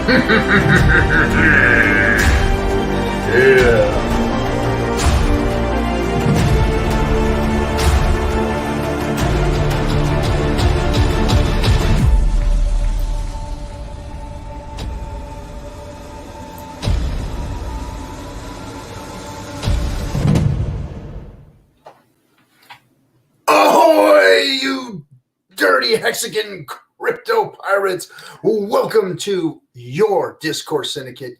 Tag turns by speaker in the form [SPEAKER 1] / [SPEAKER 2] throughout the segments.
[SPEAKER 1] Yeah. Ahoy, you dirty hexagon crypto pirates. Welcome to your Discourse Syndicate.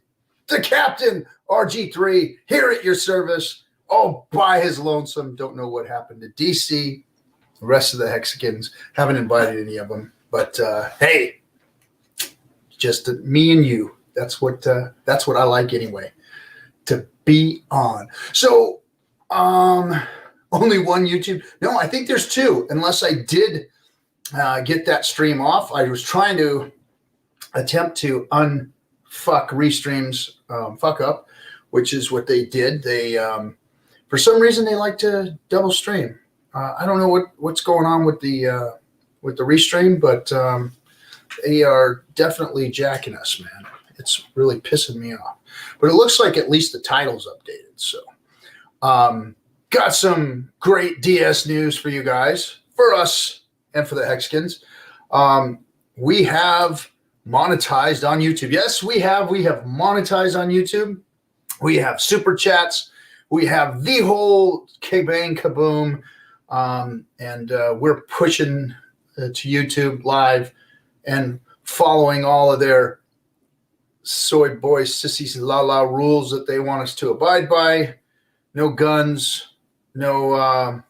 [SPEAKER 1] The Captain, RG3, here at your service, all by his lonesome. Don't know what happened to DC. The rest of the hexagons, haven't invited any of them. But hey, just me and you. That's what I like anyway, to be on. So, only one YouTube? No, I think there's two, unless I did get that stream off. I was trying to attempt to unfuck restreams fuck up, which is what they did. They, for some reason, they like to double stream. I don't know what's going on with the restream, but they are definitely jacking us, man. It's really pissing me off. But it looks like at least the title's updated. So, got some great DS news for you guys, for us, and for the Hexagons. We have monetized on YouTube. Yes, we have. We have monetized on YouTube. We have super chats. We have the whole kabang kaboom. And we're pushing to YouTube live and following all of their soy boy sissies la la rules that they want us to abide by. No guns, no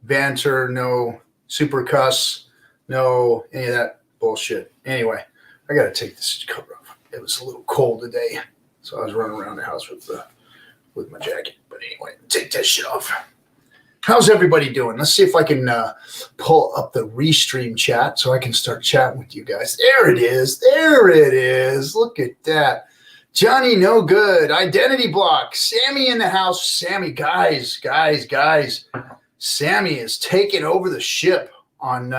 [SPEAKER 1] banter, no super cuss, no any of that bullshit. Anyway, I got to take this cover off. It was a little cold today, so I was running around the house with my jacket. But anyway, take that shit off. How's everybody doing? Let's see if I can pull up the restream chat so I can start chatting with you guys. There it is. There it is. Look at that. Johnny No Good. Identity Block. Sammy in the house. Sammy, guys. Sammy is taking over the ship on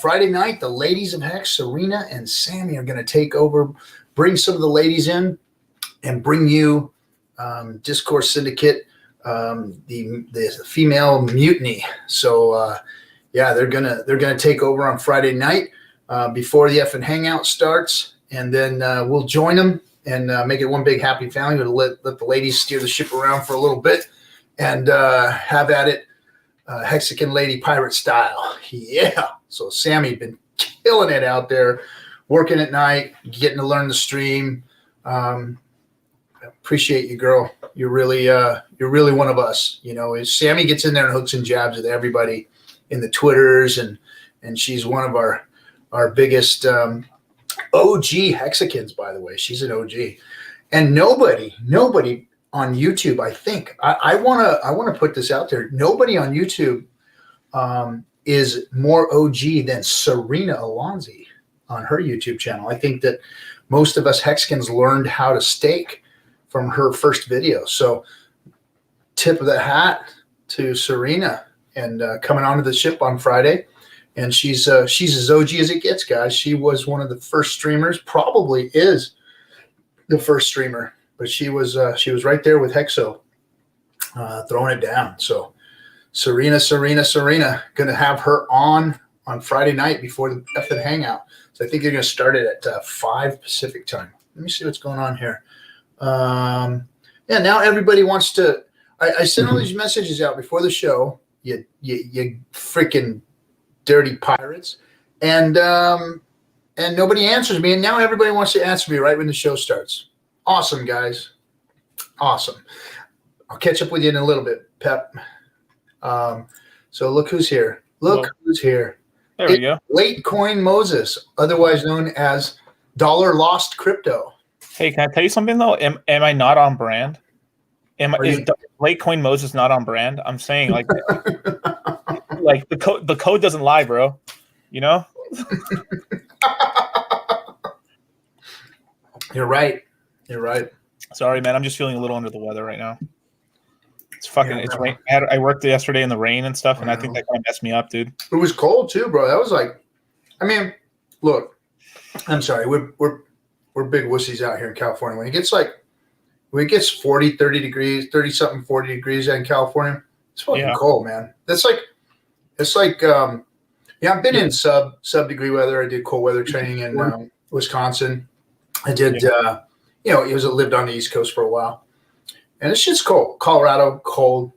[SPEAKER 1] Friday night. The ladies of Hex, Serena and Sammy, are going to take over, bring some of the ladies in, and bring you Discourse Syndicate, the female mutiny. So yeah, they're gonna take over on Friday night before the FN Hangout starts, and then we'll join them and make it one big happy family. We'll let the ladies steer the ship around for a little bit and have at it, Hexagon lady pirate style. Yeah. So Sammy been killing it out there, working at night, getting to learn the stream. Appreciate you, girl. You're really one of us. You know, Sammy gets in there and hooks and jabs with everybody in the Twitters, and she's one of our biggest OG hexagons, by the way. She's an OG, and nobody on YouTube. I think I want to put this out there. Nobody on YouTube is more OG than Serena Alonzi on her YouTube channel. I think that most of us hexagons learned how to stake from her first video. So tip of the hat to Serena, and coming onto the ship on Friday. And she's as OG as it gets, guys. She was one of the first streamers, probably is the first streamer, but she was right there with Hexo, throwing it down. So Serena, gonna have her on Friday night before the FN Hangout. So I think they're gonna start it at 5 Pacific time. Let me see what's going on here. Yeah, now everybody wants to. I sent all these messages out before the show. You freaking dirty pirates, and nobody answers me. And now everybody wants to answer me right when the show starts. Awesome, guys. Awesome. I'll catch up with you in a little bit, Pep. So look who's here. Who's here.
[SPEAKER 2] There we go.
[SPEAKER 1] Late Coin Moses, otherwise known as Dollar Lost Crypto.
[SPEAKER 2] Hey, can I tell you something though? Am I not on brand? Is Late Coin Moses not on brand? I'm saying like like the code doesn't lie, bro. You know?
[SPEAKER 1] You're right.
[SPEAKER 2] Sorry, man. I'm just feeling a little under the weather right now. It's fucking. It's rain. I worked yesterday in the rain and stuff, and I think that kind of messed me up, dude.
[SPEAKER 1] It was cold too, bro. That was like, I mean, look. I'm sorry. we're big wussies out here in California. When it gets 40, 30 degrees, 30 something, 40 degrees out in California, it's fucking cold, man. It's like I've been in sub degree weather. I did cold weather training in Wisconsin. I did, lived on the East Coast for a while, and it's just cold. Colorado, cold.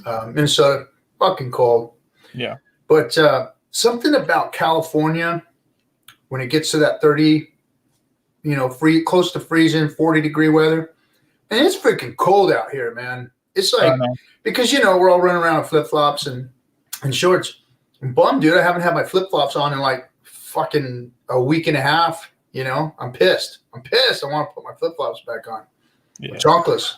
[SPEAKER 1] Minnesota, fucking cold.
[SPEAKER 2] Yeah.
[SPEAKER 1] But something about California, when it gets to that 30, close to freezing, 40-degree weather, and it's freaking cold out here, man. It's like, because, we're all running around with flip-flops and shorts. I'm bummed, dude. I haven't had my flip-flops on in like fucking a week and a half. I'm pissed. I want to put my flip-flops back on. Yeah. My chanclas.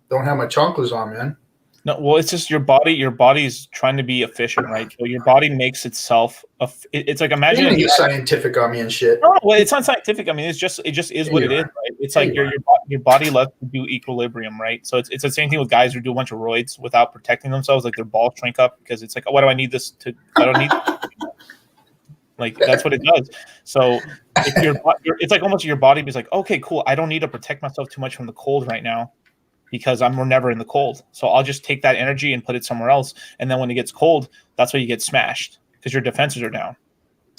[SPEAKER 1] Don't have my chanclas on, man.
[SPEAKER 2] No, well, it's just your body's trying to be efficient, right? So your body makes itself. It's like, imagine
[SPEAKER 1] you get scientific on me and shit.
[SPEAKER 2] No, well, it's not scientific. I mean, it just is what it is, right? It's like your body loves to do equilibrium, right? So it's the same thing with guys who do a bunch of roids without protecting themselves, like their balls shrink up because it's like, oh, what do I need this to? I don't need. Like that's what it does. So if it's like almost your body is like, okay, cool. I don't need to protect myself too much from the cold right now, because we're never in the cold. So I'll just take that energy and put it somewhere else. And then when it gets cold, that's why you get smashed, because your defenses are down.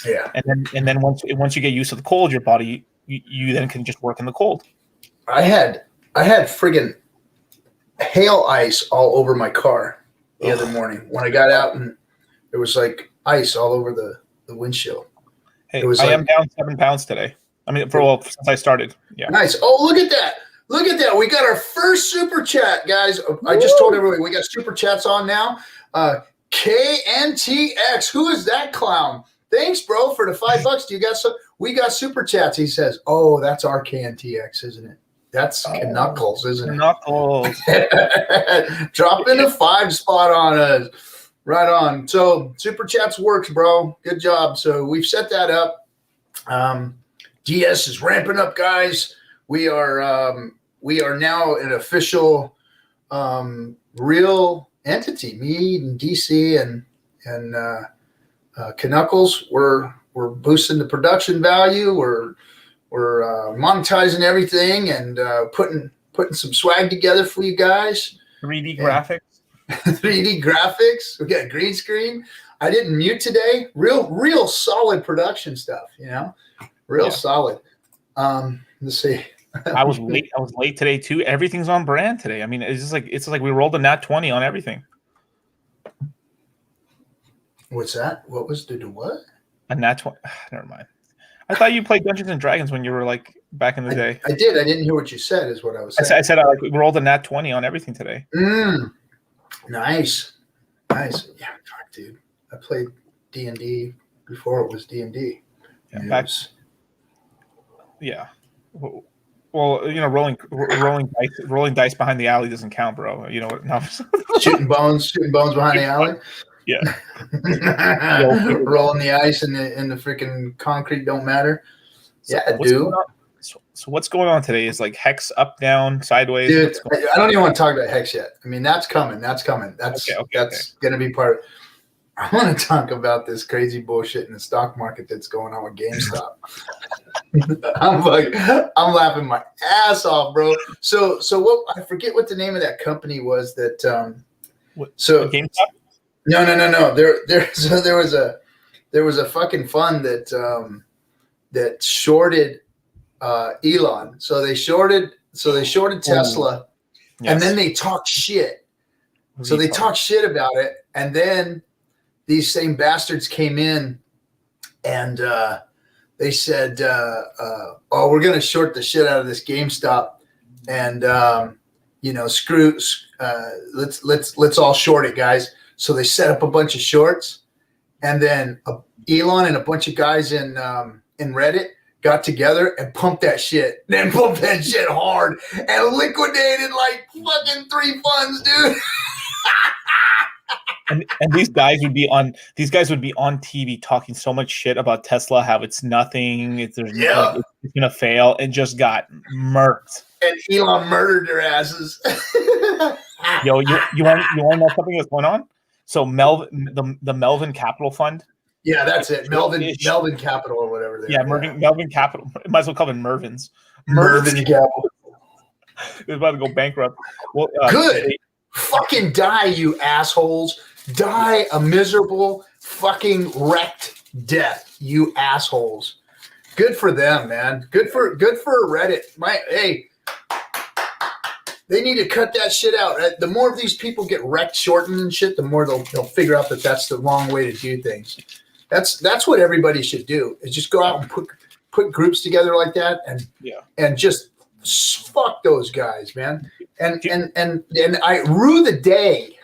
[SPEAKER 1] Yeah.
[SPEAKER 2] And then once you get used to the cold, your body, you then can just work in the cold.
[SPEAKER 1] I had friggin' hail ice all over my car the other morning when I got out, and there was like ice all over the windshield.
[SPEAKER 2] Hey, I am down 7 pounds today. I mean, since I started. Yeah.
[SPEAKER 1] Nice. Oh, look at that. Look at that. We got our first super chat, guys. I just told everybody we got super chats on now. KNTX. Who is that clown? Thanks, bro, for the $5. We got super chats. He says, oh, that's our KNTX, isn't it? That's Knuckles, isn't it?
[SPEAKER 2] Knuckles.
[SPEAKER 1] Dropping a 5 spot on us. Right on. So super chats works, bro. Good job. So we've set that up. DS is ramping up, guys. We are now an official real entity. Me and DC and Knuckles. We're boosting the production value. We're monetizing everything and putting some swag together for you guys.
[SPEAKER 2] 3D graphics.
[SPEAKER 1] 3D graphics. We got green screen. I didn't mute today. Real solid production stuff. Real solid. Let's see.
[SPEAKER 2] I was late today too. Everything's on brand today. I mean, it's like we rolled a nat 20 on everything.
[SPEAKER 1] What's that? What was the what?
[SPEAKER 2] A nat 20. Never mind. I thought you played Dungeons and Dragons when you were like back in the day.
[SPEAKER 1] I did. I didn't hear what you said. Is what I was saying.
[SPEAKER 2] I said we rolled a nat 20 on everything today.
[SPEAKER 1] Nice. Yeah, fuck, dude. I played D&D before it was D&D.
[SPEAKER 2] Yeah. Well, rolling dice behind the alley doesn't count, bro. You know what? No.
[SPEAKER 1] shooting bones behind the alley.
[SPEAKER 2] Yeah.
[SPEAKER 1] Rolling the ice and the freaking concrete don't matter. Dude.
[SPEAKER 2] So what's going on today is like Hex up, down, sideways.
[SPEAKER 1] Dude, I don't even want to talk about Hex yet. I mean, that's coming. That's going to be part of. I want to talk about this crazy bullshit in the stock market that's going on with GameStop. I'm laughing my ass off, bro. So what? I forget what the name of that company was. That
[SPEAKER 2] GameStop?
[SPEAKER 1] No. There was a fucking fund that shorted Elon. So they shorted Tesla, and then they talked shit. So they talked shit about it, and then these same bastards came in and they said, we're going to short the shit out of this GameStop, and let's all short it, guys. So they set up a bunch of shorts, and then Elon and a bunch of guys in Reddit got together and pumped that shit. Then pumped that shit hard and liquidated like fucking 3 funds, dude.
[SPEAKER 2] And these guys would be on TV talking so much shit about Tesla, how it's nothing, it's gonna fail, and just got murked.
[SPEAKER 1] And Elon murdered their asses.
[SPEAKER 2] Yo, you want to know something that's going on? So the Melvin Capital Fund
[SPEAKER 1] Yeah, that's it. Melvin Capital or whatever.
[SPEAKER 2] Yeah, Melvin Capital. Might as well call them Mervins.
[SPEAKER 1] Mervin Capital.
[SPEAKER 2] They're about to go bankrupt. Well,
[SPEAKER 1] good. Fucking die, you assholes. Die a miserable, fucking wrecked death, you assholes. Good for them, man. Good for Reddit. They need to cut that shit out. The more of these people get wrecked, shortened and shit, the more they'll figure out that that's the wrong way to do things. That's what everybody should do. Is just go out and put groups together like that and just fuck those guys, man. And I rue the day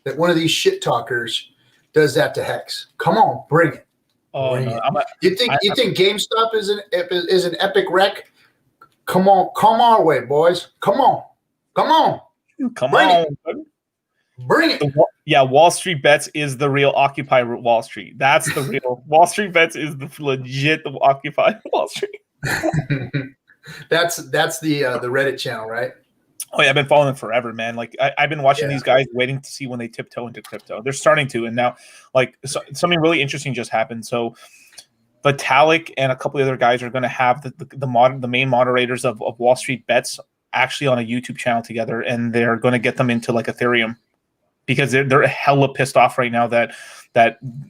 [SPEAKER 1] that one of these shit talkers does that to Hex. Come on, bring it. Bring it. You think GameStop is an epic wreck? Come our way, boys. Come on. Bring it.
[SPEAKER 2] Wall Street Bets is the real Occupy Wall Street. That's the real Wall Street Bets is the legit Occupy Wall Street.
[SPEAKER 1] That's the Reddit channel, right?
[SPEAKER 2] Oh yeah, I've been following them forever, man. Like I've been watching these guys, waiting to see when they tiptoe into crypto. They're starting to, and now something really interesting just happened. So Vitalik and a couple of other guys are going to have the main moderators of Wall Street Bets actually on a YouTube channel together, and they're going to get them into like Ethereum because they're hella pissed off right now that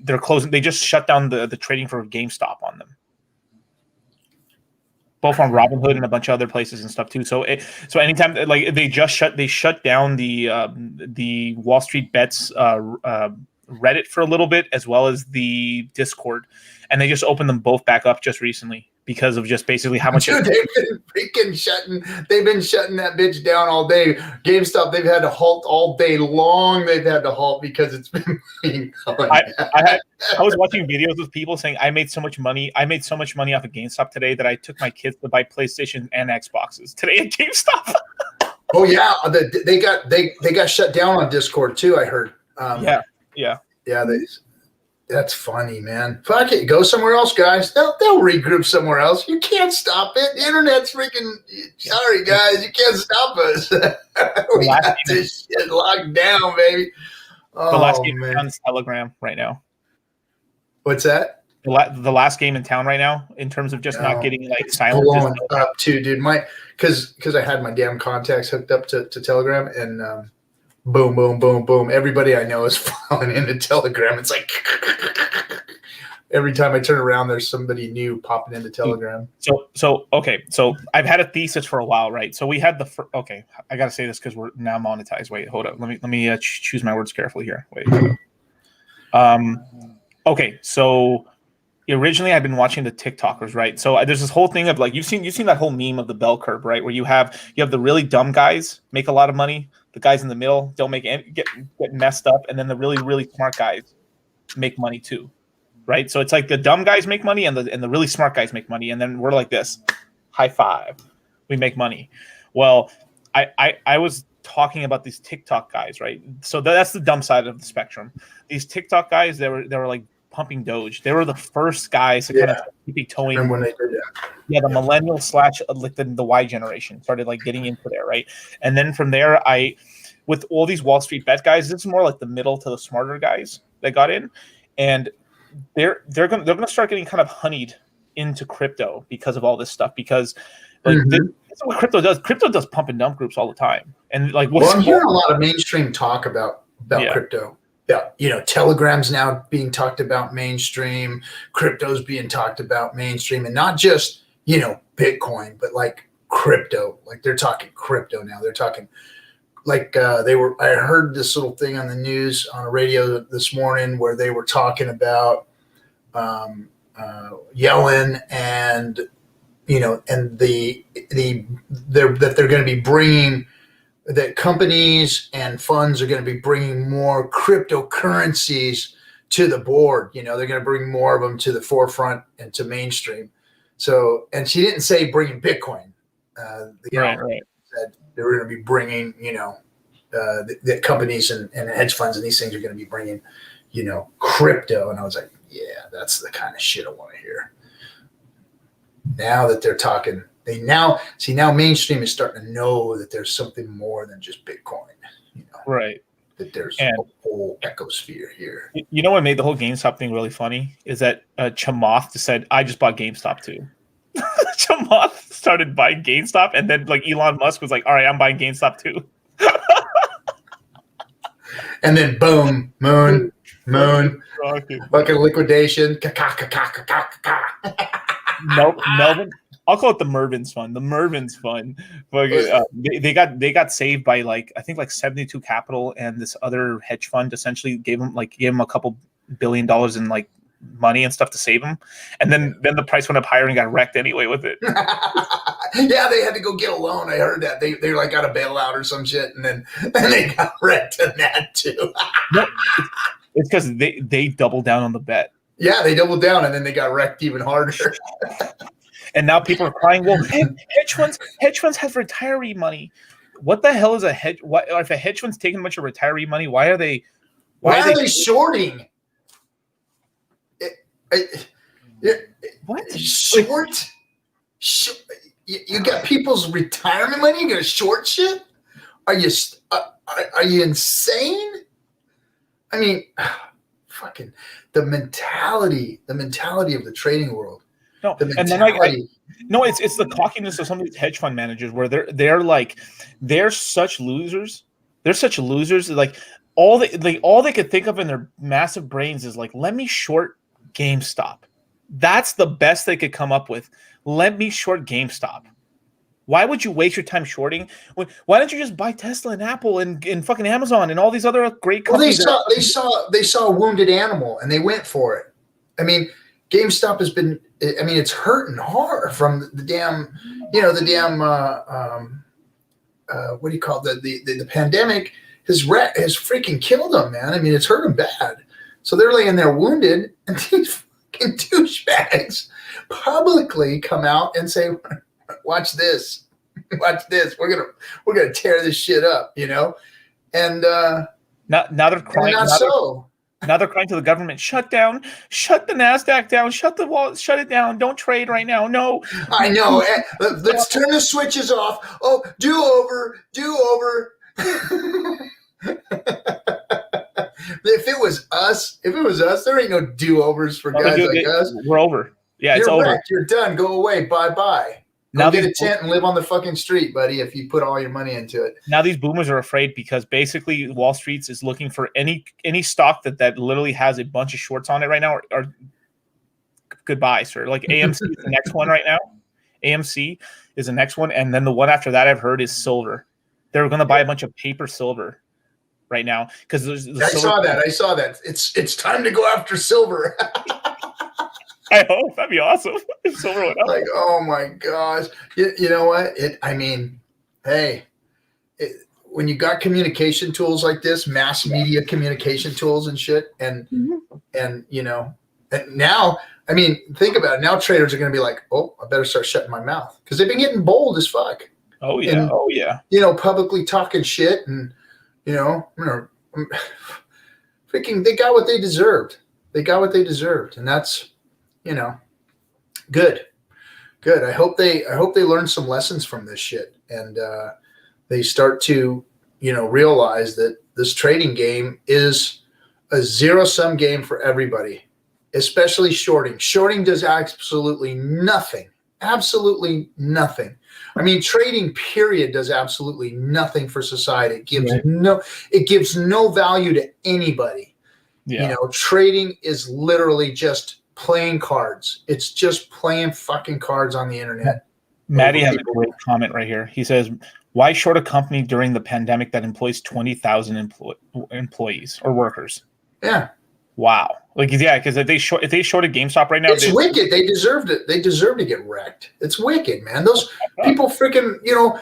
[SPEAKER 2] they're closing. They just shut down the trading for GameStop on them, both on Robinhood and a bunch of other places and stuff too. So anytime like they shut down the Wall Street Bets Reddit for a little bit, as well as the Discord, and they just opened them both back up just recently because of just basically how much.
[SPEAKER 1] Dude, they've been shutting that bitch down all day. GameStop, they've had to halt all day long. They've had to halt because it's been.
[SPEAKER 2] I was watching videos of people saying I made so much money off of GameStop today that I took my kids to buy PlayStation and Xboxes today at GameStop.
[SPEAKER 1] Oh yeah, they got shut down on Discord too. I heard.
[SPEAKER 2] Yeah.
[SPEAKER 1] That's funny, man. Fuck it, go somewhere else, guys. They'll regroup somewhere else. You can't stop it. The internet's freaking. Sorry, guys, you can't stop us. We got this shit locked down, baby. Oh,
[SPEAKER 2] the last game in town is Telegram right now.
[SPEAKER 1] What's that?
[SPEAKER 2] The last game in town right now, in terms of just not getting like silent.
[SPEAKER 1] Blowing up too, dude. Because I had my damn contacts hooked up to Telegram and. Boom, boom, boom, boom. Everybody I know is falling into Telegram. It's like every time I turn around, there's somebody new popping into Telegram.
[SPEAKER 2] So I've had a thesis for a while, right? So we had I got to say this because we're now monetized. Wait, hold up. Let me choose my words carefully here. Wait. Okay, so originally I've been watching the TikTokers, right? So there's this whole thing of like you've seen that whole meme of the bell curve, right? Where you have the really dumb guys make a lot of money. The guys in the middle don't get messed up, and then the really, really smart guys make money too, right? So it's like the dumb guys make money, and the really smart guys make money, and then we're like this, high five, we make money. Well, I was talking about these TikTok guys, right? So that's the dumb side of the spectrum. These TikTok guys, they were like pumping Doge. They were the first guys to kind of keep towing
[SPEAKER 1] when they did that.
[SPEAKER 2] Yeah, the millennial / like the Y generation started like getting into there, right? And then from there, with all these Wall Street Bet guys, it's more like the middle to the smarter guys that got in, and they're gonna start getting kind of honeyed into crypto because of all this stuff. Because like that's what crypto does. Crypto does pump and dump groups all the time, and like
[SPEAKER 1] I'm hearing a lot of mainstream talk about crypto. Yeah, Telegram's now being talked about mainstream, crypto's being talked about mainstream, and not just, Bitcoin, but like crypto. Like they're talking crypto now. They're talking like I heard this little thing on the news on the radio this morning where they were talking about Yellen and, and that they're going to be bringing that companies and funds are going to be bringing more cryptocurrencies to the board. They're going to bring more of them to the forefront and to mainstream. So, and she didn't say bringing Bitcoin. Right. Said they were going to be bringing, the companies and hedge funds and these things are going to be bringing, crypto. And I was like, yeah, that's the kind of shit I want to hear. Now that they're talking. Now mainstream is starting to know that there's something more than just Bitcoin.
[SPEAKER 2] Right.
[SPEAKER 1] that there's
[SPEAKER 2] And
[SPEAKER 1] a whole ecosphere here.
[SPEAKER 2] you know what made the whole GameStop thing really funny is that Chamath just said, "I just bought GameStop too." Chamath started buying GameStop, and then like Elon Musk was like, "All right, I'm buying GameStop too."
[SPEAKER 1] And then boom, moon, fucking liquidation.
[SPEAKER 2] Melvin. I'll call it the Mervin's fund. The Mervin's fund. They got saved by like I think like 72 Capital and this other hedge fund essentially gave them a couple $1 billion in like money and stuff to save them, and then the price went up higher and got wrecked anyway with it.
[SPEAKER 1] Yeah, they had to go get a loan. I heard that they like got a bailout or some shit, and they got wrecked in that too.
[SPEAKER 2] No, it's because they doubled down on the bet.
[SPEAKER 1] Yeah, they doubled down and then they got wrecked even harder.
[SPEAKER 2] And now people are crying. Well, hedge funds have retiree money. What the hell is a hedge? What if a hedge fund's taking a bunch of retiree money? Why are they
[SPEAKER 1] shorting?
[SPEAKER 2] What?
[SPEAKER 1] Short? You got people's retirement money? You're gonna short shit? Are you insane? I mean, fucking the mentality of the trading world.
[SPEAKER 2] No, and then it's the cockiness of some of these hedge fund managers where they're such losers. They're such losers. Like all they could think of in their massive brains is like, let me short GameStop. That's the best they could come up with. Let me short GameStop. Why would you waste your time shorting? Why don't you just buy Tesla and Apple and fucking Amazon and all these other great companies?
[SPEAKER 1] Well, they saw a wounded animal and they went for it. I mean, GameStop has been. I mean, it's hurting hard from the damn. What do you call it? The pandemic has freaking killed them, man. I mean, it's hurt them bad. So they're laying there wounded, and these fucking douchebags publicly come out and say, "Watch this, watch this. We're gonna tear this shit up," you know. And
[SPEAKER 2] now they're crying. Now they're crying to the government. Shut the NASDAQ down. Shut the wall. Shut it down. Don't trade right now. No.
[SPEAKER 1] I know. Let's turn the switches off. Oh, do over. If it was us, there ain't no do-overs for guys like us.
[SPEAKER 2] We're over. Yeah, it's over.
[SPEAKER 1] Wrecked. You're done. Go away. Bye-bye. Now get a tent and live on the fucking street, buddy, if you put all your money into it.
[SPEAKER 2] Now these boomers are afraid because basically Wall Street is looking for any stock that literally has a bunch of shorts on it right now or goodbye, sir. Like AMC is the next one right now. AMC is the next one. And then the one after that I've heard is silver. They're going to buy a bunch of paper silver right now because I
[SPEAKER 1] saw that. It's time to go after silver.
[SPEAKER 2] I hope that'd be awesome. If silver went up.
[SPEAKER 1] Like, oh my gosh, you know what? When you got communication tools like this, mass media communication tools and shit, and you know, and now, I mean, think about it. Now traders are going to be like, oh, I better start shutting my mouth because they've been getting bold as fuck.
[SPEAKER 2] Oh yeah,
[SPEAKER 1] You know, publicly talking shit, and you know, freaking, they got what they deserved. And that's. You know, good. I hope they learn some lessons from this shit, and they start to, you know, realize that this trading game is a zero-sum game for everybody, especially shorting. Shorting does absolutely nothing. Absolutely nothing. I mean, trading period does absolutely nothing for society. It gives no value to anybody. Yeah. You know, trading is literally just playing cards. It's just playing fucking cards on the internet.
[SPEAKER 2] Maddie has a great comment right here. He says, why short a company during the pandemic that employs 20,000 employees or workers?
[SPEAKER 1] Yeah.
[SPEAKER 2] Wow. Like, yeah, because if they shorted GameStop right now,
[SPEAKER 1] it's wicked. They deserved it. They deserve to get wrecked. It's wicked, man. Those people freaking, you know,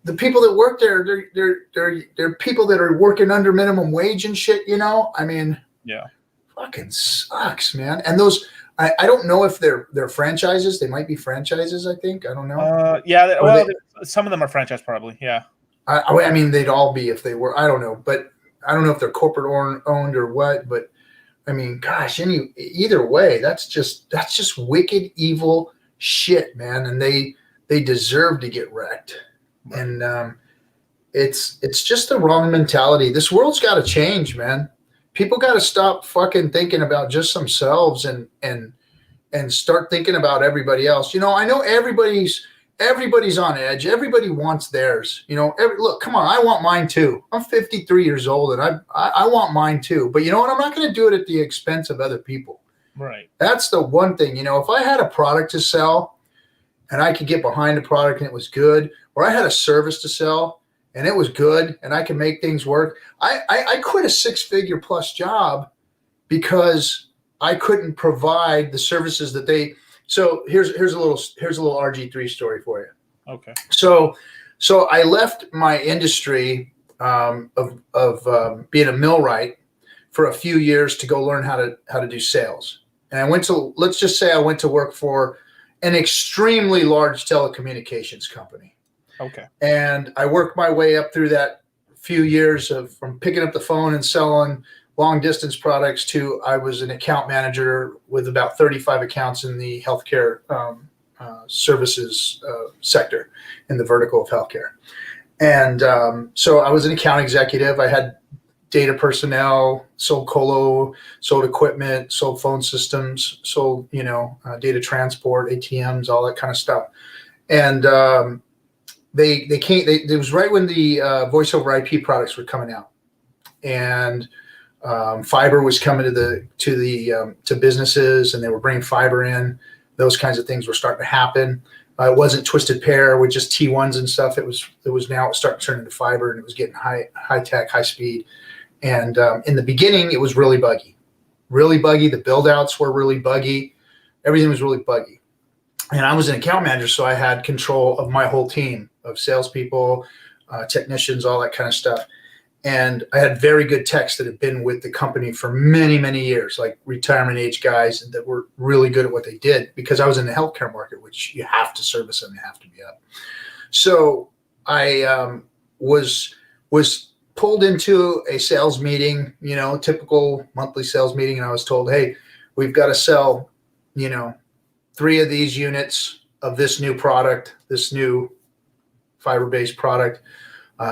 [SPEAKER 1] the people that work there, they're people that are working under minimum wage and shit, you know? I mean,
[SPEAKER 2] yeah.
[SPEAKER 1] Fucking sucks, man. And those, I don't know if they're franchises. They might be franchises, I think. I don't know.
[SPEAKER 2] Yeah. Some of them are franchise, probably. Yeah.
[SPEAKER 1] I mean, they'd all be if they were. I don't know. But I don't know if they're corporate owned or what. But I mean, gosh, either way, that's just wicked, evil shit, man. And they deserve to get wrecked. Right. And it's just the wrong mentality. This world's got to change, man. People got to stop fucking thinking about just themselves and start thinking about everybody else. I know everybody's on edge. Everybody wants theirs. Look, come on, I want mine too. I'm 53 years old and I want mine too. But you know what? I'm not going to do it at the expense of other people.
[SPEAKER 2] Right.
[SPEAKER 1] That's the one thing. If I had a product to sell and I could get behind the product and it was good, or I had a service to sell and it was good and I could make things work. I quit a 6-figure plus job because I couldn't provide the services that they. So here's a little RG3 story for you.
[SPEAKER 2] Okay.
[SPEAKER 1] So I left my industry of being a millwright for a few years to go learn how to do sales. And let's just say I went to work for an extremely large telecommunications company.
[SPEAKER 2] Okay.
[SPEAKER 1] And I worked my way up through that few years from picking up the phone and selling long distance products to I was an account manager with about 35 accounts in the healthcare services sector in the vertical of healthcare. And so I was an account executive. I had data personnel, sold colo, sold equipment, sold phone systems, sold, data transport, ATMs, all that kind of stuff. And it was right when the voice over IP products were coming out, and fiber was coming to businesses, and they were bringing fiber in. Those kinds of things were starting to happen. It wasn't twisted pair with just T1s and stuff. It was now starting to turn into fiber, and it was getting high tech, high speed. And in the beginning, it was really buggy. The build outs were really buggy. Everything was really buggy. And I was an account manager, so I had control of my whole team of salespeople, technicians, all that kind of stuff. And I had very good techs that had been with the company for many, many years, like retirement age guys that were really good at what they did, because I was in the healthcare market, which you have to service them, you have to be up. So I was pulled into a sales meeting, typical monthly sales meeting. And I was told, hey, we've got to sell, 3 of these units of this new product, this new fiber-based product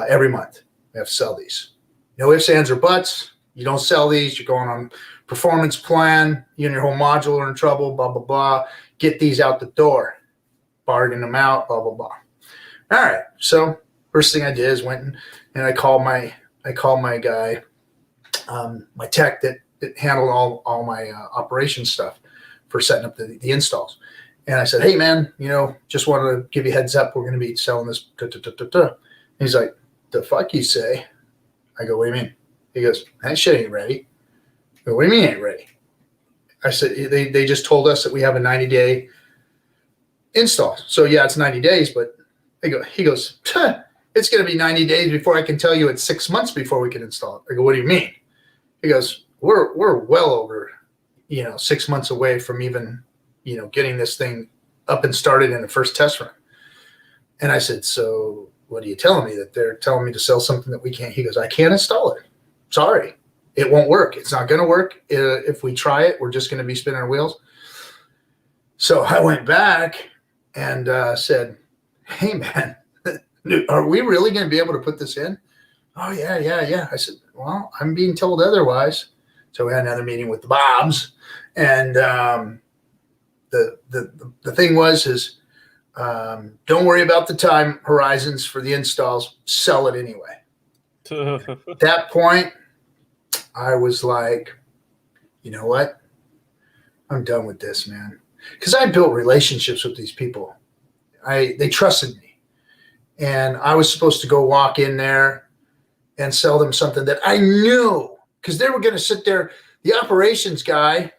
[SPEAKER 1] every month. We have to sell these. No ifs, ands, or buts. You don't sell these. You're going on performance plan. You and your whole module are in trouble, blah, blah, blah. Get these out the door. Bargain them out, blah, blah, blah. All right. So first thing I did is went and I called my guy, my tech that handled all my operations stuff for setting up the installs. And I said, hey, man, just wanted to give you a heads up. We're going to be selling this. And he's like, the fuck you say? I go, what do you mean? He goes, that shit ain't ready. I go, what do you mean ain't ready? I said, they just told us that we have a 90-day install. So yeah, it's 90 days, but he goes, it's going to be 90 days before I can tell you it's 6 months before we can install it. I go, what do you mean? He goes, we're well over, 6 months away from even, getting this thing up and started in the first test run. And I said, so what are you telling me, that they're telling me to sell something that we can't? He goes, I can't install it. Sorry. It won't work. It's not going to work. If we try it, we're just going to be spinning our wheels. So I went back and said, hey, man, are we really going to be able to put this in? Oh, yeah. I said, well, I'm being told otherwise. So we had another meeting with the Bobs. And the thing was, don't worry about the time horizons for the installs. Sell it anyway. At that point, I was like, you know what? I'm done with this, man. Because I built relationships with these people. They trusted me. And I was supposed to go walk in there and sell them something that I knew, because they were going to sit there. The operations guy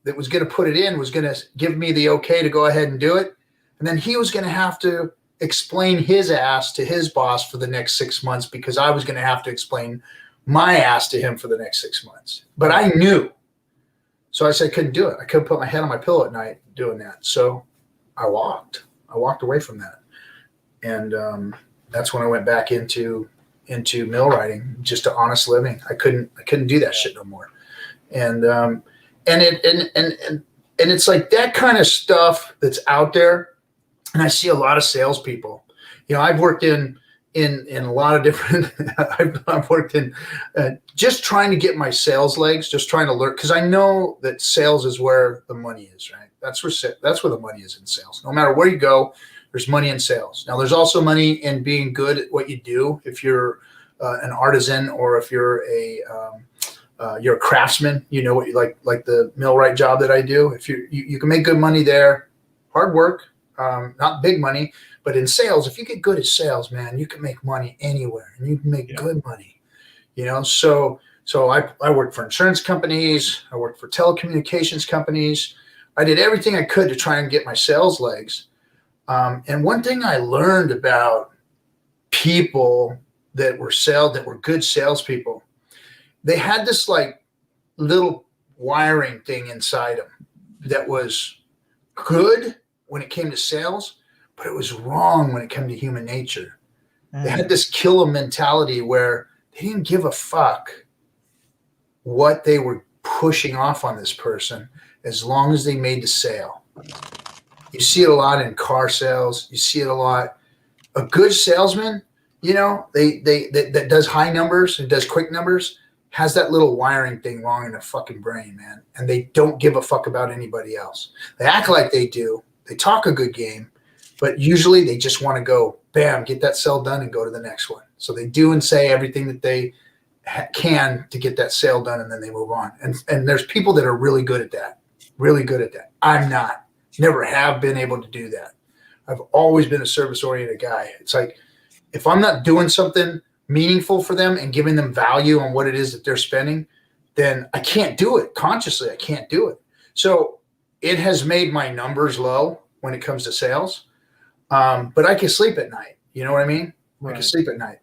[SPEAKER 1] that was going to put it in was going to give me the okay to go ahead and do it. And then he was going to have to explain his ass to his boss for the next 6 months, because I was going to have to explain my ass to him for the next 6 months. But I knew. So I said I couldn't do it. I couldn't put my head on my pillow at night doing that. So I walked away from that. And that's when I went back into mill writing, just to honest living. I couldn't do that shit no more. And it's like that kind of stuff that's out there. And I see a lot of salespeople. I've worked in in a lot of different. I've worked in just trying to get my sales legs, just trying to learn, because I know that sales is where the money is, right? That's where the money is in sales. No matter where you go, there's money in sales. Now, there's also money in being good at what you do. If you're an artisan, or if you're a craftsman, you know what you like the millwright job that I do. If you can make good money there, hard work, not big money, but in sales, if you get good at sales, man, you can make money anywhere, and you can make good money. You know, so I worked for insurance companies, I worked for telecommunications companies. I did everything I could to try and get my sales legs. And one thing I learned about people that were good salespeople, they had this like little wiring thing inside them that was good when it came to sales, but it was wrong when it came to human nature. They had this kill 'em mentality where they didn't give a fuck what they were pushing off on this person as long as they made the sale. You see it a lot in car sales. You see it a lot. A good salesman, you know, that does high numbers and does quick numbers has that little wiring thing wrong in their fucking brain, man. And they don't give a fuck about anybody else. They act like they do. They talk a good game, but usually they just want to go, bam, get that sale done and go to the next one. So they do and say everything that they can to get that sale done, and then they move on. And there's people that are really good at that, really good at that. I'm not. Never have been able to do that. I've always been a service-oriented guy. It's like, if I'm not doing something meaningful for them and giving them value on what it is that they're spending, then I can't do it. Consciously, I can't do it. So it has made my numbers low when it comes to sales. But I can sleep at night. You know what I mean? Right. I can sleep at night.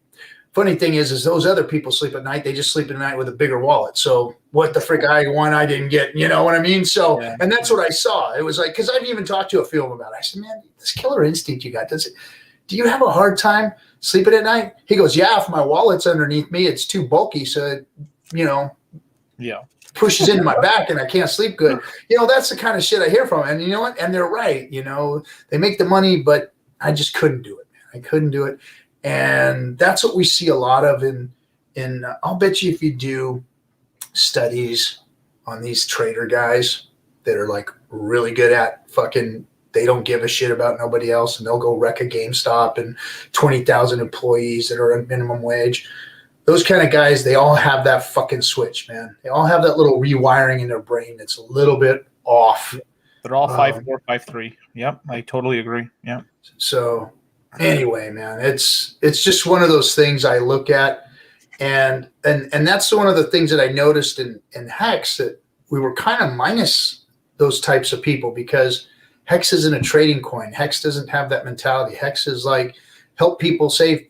[SPEAKER 1] Funny thing is those other people sleep at night. They just sleep at night with a bigger wallet. So what the frick I didn't get, you know what I mean? So, yeah. And that's what I saw. It was like, cause I've even talked to a few of them about it. I said, man, this killer instinct you got, do you have a hard time sleeping at night? He goes, yeah, if my wallet's underneath me, it's too bulky. So, it, you know, pushes into my back and I can't sleep good. You know, that's the kind of shit I hear from. And you know what? And they're right. You know, they make the money, but I just couldn't do it, man. I couldn't do it. And that's what we see a lot of in I'll bet you if you do studies on these trader guys that are like really good at fucking, they don't give a shit about nobody else, and they'll go wreck a GameStop and 20,000 employees that are at minimum wage. Those kind of guys, they all have that fucking switch, man. They all have that little rewiring in their brain that's a little bit off.
[SPEAKER 2] They're all 5'4", 5'3". Yep, I totally agree. Yeah.
[SPEAKER 1] So anyway, man, it's just one of those things I look at, and that's one of the things that I noticed in Hex, that we were kind of minus those types of people, because Hex isn't a trading coin. Hex doesn't have that mentality. Hex is like, help people save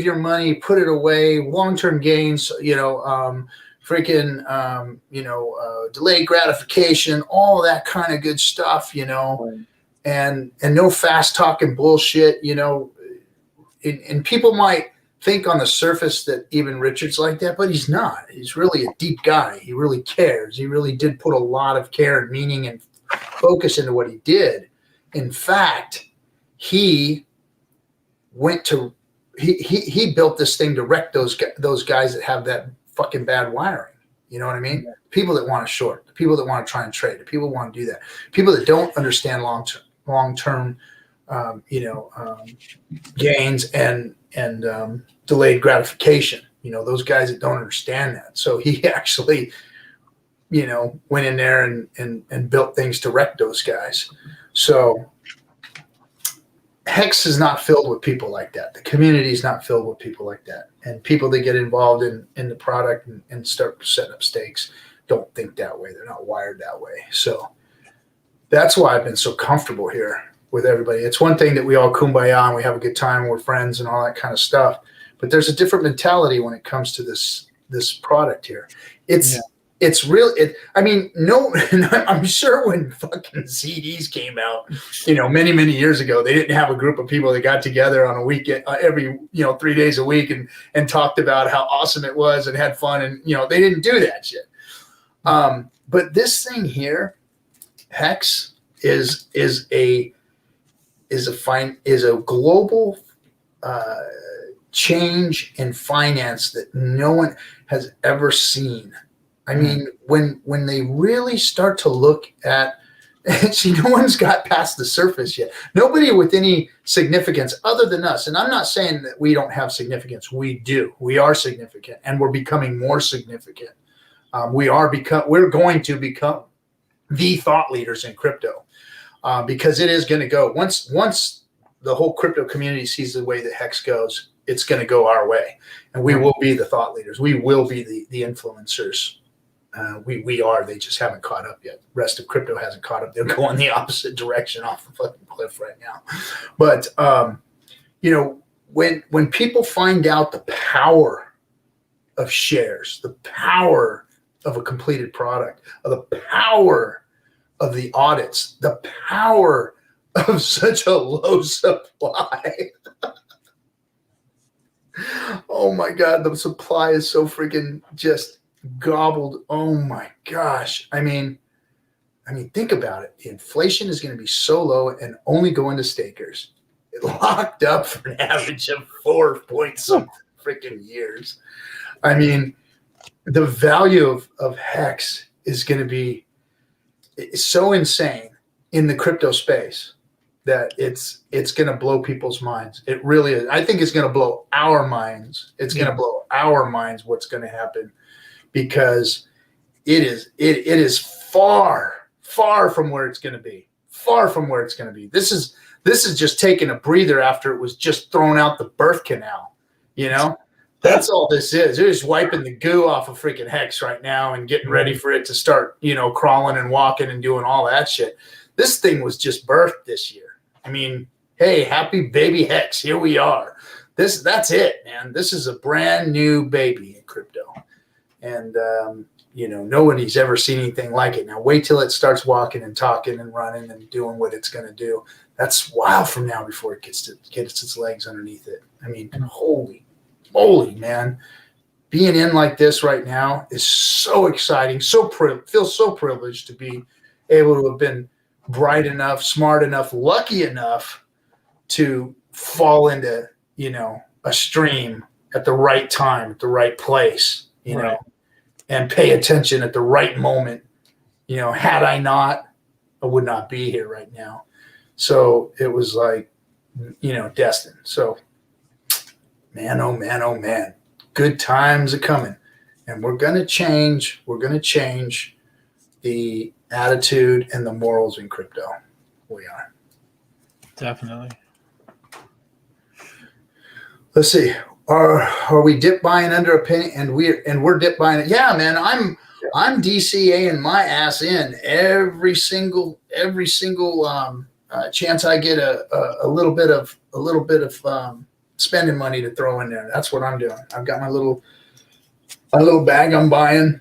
[SPEAKER 1] your money, put it away, long-term gains, you know, delayed gratification, all that kind of good stuff, you know. Right. And no fast talking bullshit, you know, and people might think on the surface that even Richard's like that, but he's not. He's really a deep guy. He really cares. He really did put a lot of care and meaning and focus into what he did. In fact, he built this thing to wreck those guys that have that fucking bad wiring. You know what I mean? Yeah. People that want to short, the people that want to try and trade, the people who want to do that, people that don't understand long-term, gains and delayed gratification. You know, those guys that don't understand that. So he actually, you know, went in there and built things to wreck those guys. So Hex is not filled with people like that. The community is not filled with people like that. And people that get involved in the product and start setting up stakes don't think that way. They're not wired that way. So that's why I've been so comfortable here with everybody. It's one thing that we all kumbaya and we have a good time and we're friends and all that kind of stuff. But there's a different mentality when it comes to this product here. It's real. I'm sure when fucking CDs came out, you know, many, many years ago, they didn't have a group of people that got together on a weekend, every, 3 days a week and talked about how awesome it was and had fun. And, you know, they didn't do that shit. But this thing here, Hex, is a global change in finance that no one has ever seen. I mean, when they really start to look at, see, no one's got past the surface yet. Nobody with any significance other than us. And I'm not saying that we don't have significance. We do. We are significant, and we're becoming more significant. We're going to become the thought leaders in crypto, because it is going to go once the whole crypto community sees the way that Hex goes, it's going to go our way, and we will be the thought leaders. We will be the influencers. We are. They just haven't caught up yet. Rest of crypto hasn't caught up. They're going the opposite direction off the fucking cliff right now. But when people find out the power of shares, the power of a completed product, of the power of the audits, the power of such a low supply. Oh my God, the supply is so freaking just gobbled. Oh my gosh. I mean, think about it. The inflation is going to be so low and only going to stakers. It locked up for an average of 4 point something freaking years. I mean, the value of Hex is going to be so insane in the crypto space that it's going to blow people's minds. It really is. I think it's going to blow our minds. It's going to blow our minds what's going to happen, because it is far from where it's going to be. Far from where it's going to be. This is just taking a breather after it was just thrown out the birth canal, you know? That's all this is. They're just wiping the goo off of freaking Hex right now and getting ready for it to start, crawling and walking and doing all that shit. This thing was just birthed this year. I mean, hey, happy baby Hex. Here we are. That's it, man. This is a brand new baby in crypto. And, nobody's ever seen anything like it. Now wait till it starts walking and talking and running and doing what it's going to do. That's a while from now before it gets its legs underneath it. I mean, holy moly, man. Being in like this right now is so exciting. Feels so privileged to be able to have been bright enough, smart enough, lucky enough to fall into, a stream at the right time, at the right place, know, and pay attention at the right moment. Had I not, I would not be here right now. So it was like, destined. So man, oh man, oh man, good times are coming, and we're going to change. We're going to change the attitude and the morals in crypto. We are. Definitely. Let's see. Are we dip buying under a penny? And we're dip buying it. Yeah, man. I'm DCAing my ass in every single chance I get a little bit of spending money to throw in there. That's what I'm doing. I've got my little bag I'm buying.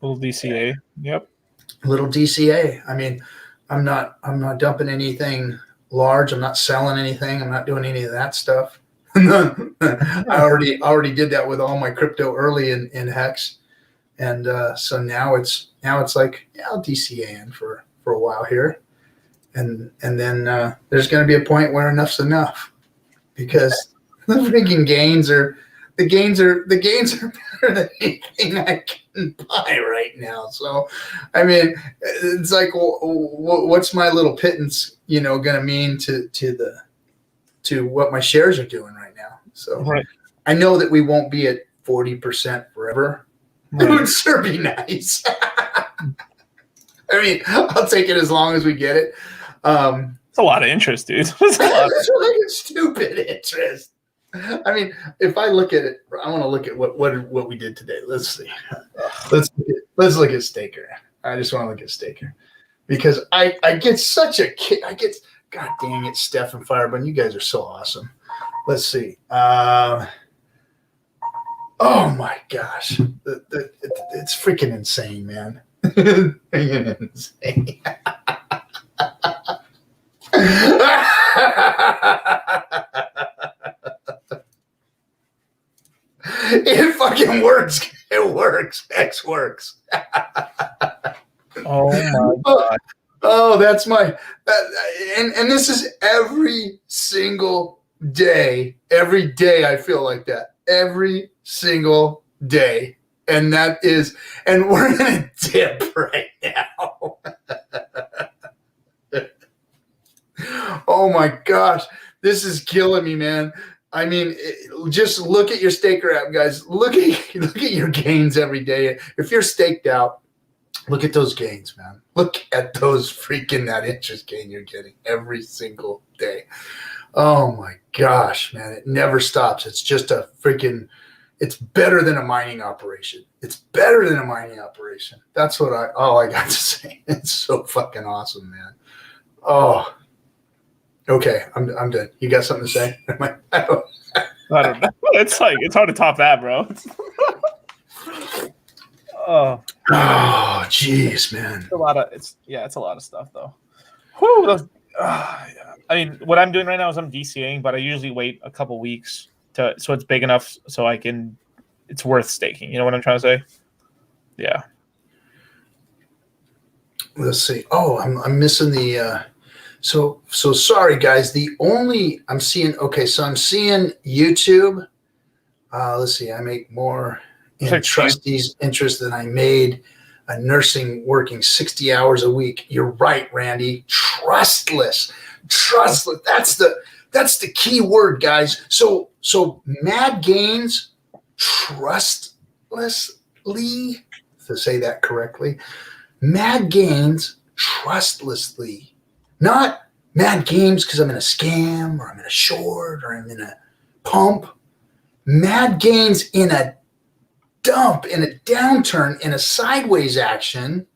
[SPEAKER 2] Little DCA. Yep.
[SPEAKER 1] Little DCA. I mean, I'm not dumping anything large. I'm not selling anything. I'm not doing any of that stuff. I already did that with all my crypto early in Hex, and so now it's like, yeah, I'll DCA in for a while here, and then there's going to be a point where enough's enough, because the freaking gains are better than anything I can buy right now. So, I mean, it's like, what's my little pittance, going to mean to what my shares are doing right now? So I know that we won't be at 40% forever. It would sure be nice. I mean, I'll take it as long as we get it.
[SPEAKER 2] It's a lot of interest, dude.
[SPEAKER 1] It's like stupid interest. I mean, if I look at it, I want to look at what we did today. Let's see. Let's look at Staker. I just want to look at Staker, because I get such a kick. God dang it, Steph and Firebun, you guys are so awesome. Let's see. Oh my gosh, it's freaking insane, man. Freaking insane. It fucking works. It works. X works.
[SPEAKER 2] Oh my God.
[SPEAKER 1] Oh, that's my, and this is every single day, every day I feel like that. Every single day. And that is, and we're in a dip right now. Oh my gosh. This is killing me, man. I mean, just look at your staker app, guys. Look at your gains every day. If you're staked out, look at those gains, man. Look at those freaking that interest gain you're getting every single day. Oh my gosh, man. It never stops. It's just a freaking, it's better than a mining operation. It's better than a mining operation. That's what all I got to say. It's so fucking awesome, man. Oh, okay. I'm done. You got something to say?
[SPEAKER 2] I don't know. It's like, it's hard to top that, bro.
[SPEAKER 1] Oh, jeez, man.
[SPEAKER 2] It's a lot of stuff though. Whew, I mean, what I'm doing right now is I'm DCAing, but I usually wait a couple weeks so it's big enough so it's worth staking. You know what I'm trying to say? Yeah.
[SPEAKER 1] Let's see. Oh, I'm missing the. So sorry, guys. I'm seeing YouTube. Let's see. I make more in trustees' interest than I made nursing working 60 hours a week. You're right, Randy. Trustless. That's the key word, guys. So mad gains, trustlessly, to say that correctly. Mad gains, trustlessly. Not mad games because I'm in a scam or I'm in a short or I'm in a pump. Mad gains in a dump, in a downturn, in a sideways action.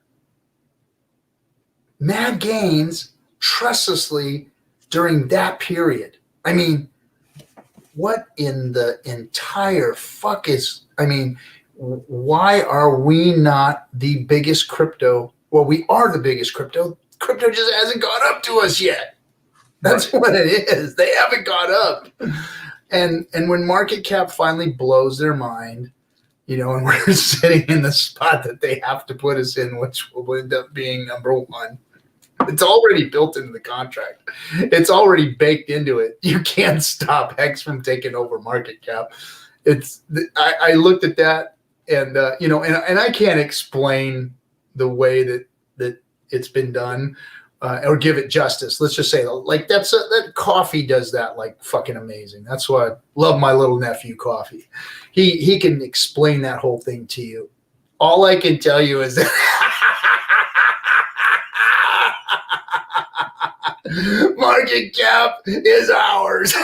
[SPEAKER 1] Mad gains trustlessly during that period. I mean, what in the entire fuck is, I mean, why are we not the biggest crypto? Well, we are the biggest crypto. Crypto just hasn't caught up to us yet. That's what it is. They haven't caught up. And when market cap finally blows their mind, you know, and we're sitting in the spot that they have to put us in, which will end up being number one. It's already built into the contract. It's already baked into it. You can't stop Hex from taking over market cap. I looked at that and you know, and I can't explain the way that it's been done or give it justice. Let's just say like that Coffee does that like fucking amazing. That's why I love my little nephew Coffee. He can explain that whole thing to you. All I can tell you is that market cap is ours.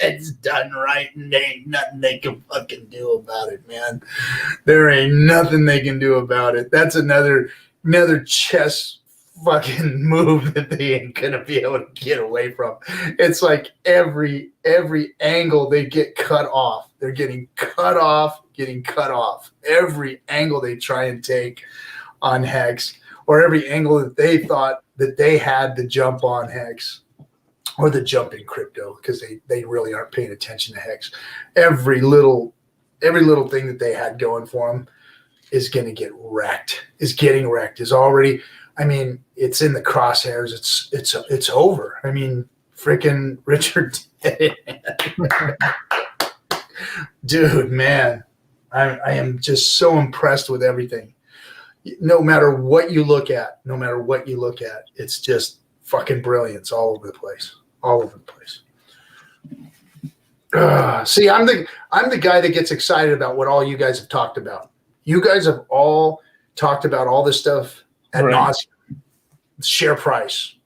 [SPEAKER 1] It's done right, and there ain't nothing they can fucking do about it, man. There ain't nothing they can do about it. That's another chess fucking move that they ain't gonna be able to get away from. It's like every angle they get cut off. They're getting cut off. Every angle they try and take on Hex, or every angle that they thought that they had to jump on Hex, or the jump in crypto, because they really aren't paying attention to Hex. Every little thing that they had going for them is going to get wrecked. Is already. I mean, it's in the crosshairs. It's over. I mean, freaking Richard did it. Dude, man, I am just so impressed with everything. No matter what you look at, it's just fucking brilliance all over the place. See, I'm the guy that gets excited about what all you guys have talked about. You guys have all talked about all this stuff ad nauseam. Share price,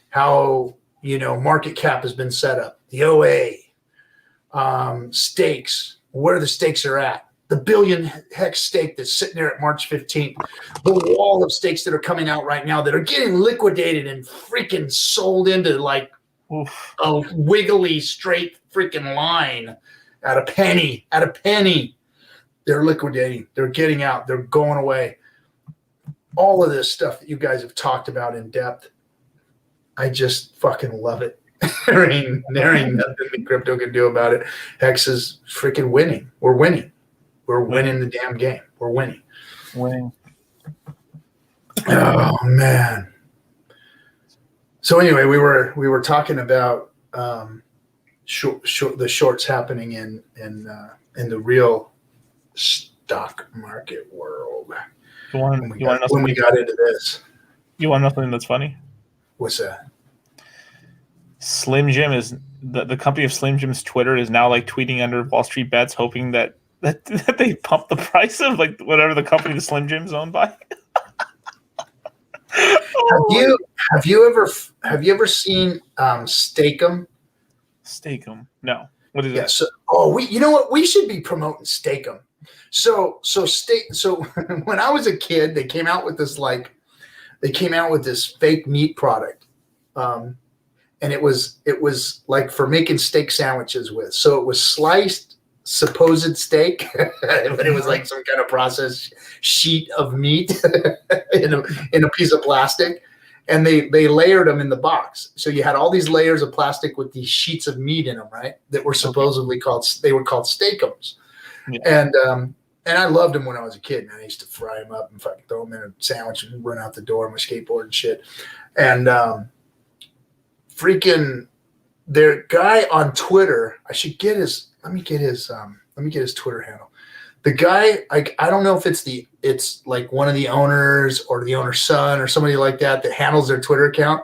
[SPEAKER 1] how, you know, market cap has been set up, the OA, stakes, where the stakes are at, the billion Hex stake that's sitting there at March 15th, the wall of stakes that are coming out right now that are getting liquidated and freaking sold into like a wiggly straight freaking line at a penny. They're liquidating. They're getting out. They're going away. All of this stuff that you guys have talked about in depth, I just fucking love it. there ain't nothing that crypto can do about it. Hex is freaking winning. We're winning. We're winning the damn game. We're winning. Oh, man. So anyway, we were talking about the shorts happening in the real stock market world. When we got into this,
[SPEAKER 2] you want to know something that's funny?
[SPEAKER 1] What's that?
[SPEAKER 2] Slim Jim is the company of Slim Jim's Twitter is now like tweeting under Wall Street Bets, hoping that they pump the price of like whatever the company the Slim Jim's owned by.
[SPEAKER 1] Have you ever seen Steakum?
[SPEAKER 2] Steakum? No. What is it?
[SPEAKER 1] So, you know what? We should be promoting Steakum. So when I was a kid, they came out with this fake meat product, and it was like for making steak sandwiches with. So it was sliced supposed steak, but it was like some kind of processed sheet of meat in a piece of plastic, and they layered them in the box. So you had all these layers of plastic with these sheets of meat in them, right? That were supposedly called Steakums, yeah. And I loved them when I was a kid. Man, I used to fry them up and fucking throw them in a sandwich and run out the door on my skateboard and shit. And freaking their guy on Twitter, let me get his Twitter handle. The guy, I don't know if it's like one of the owners or the owner's son or somebody like that handles their Twitter account,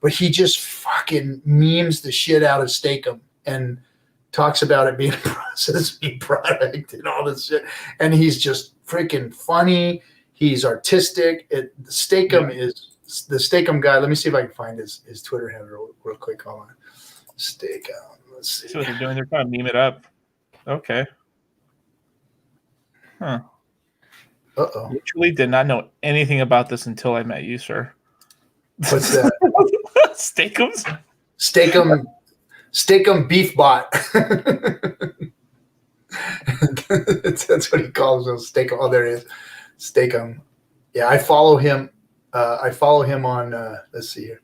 [SPEAKER 1] but he just fucking memes the shit out of Steakum and talks about it being a processed meat product and all this shit. And he's just freaking funny. He's artistic. The Steakum guy. Let me see if I can find his Twitter handle real quick. Hold on. Steakum. Let's see.
[SPEAKER 2] So what they're doing, they're trying to meme it up. Okay. Huh.
[SPEAKER 1] Uh-oh.
[SPEAKER 2] Literally did not know anything about this until I met you, sir.
[SPEAKER 1] What's that?
[SPEAKER 2] Steakums?
[SPEAKER 1] Steakum beef bot. That's what he calls those Steakum. Oh, there it is. Steakum. Yeah, I follow him. On let's see here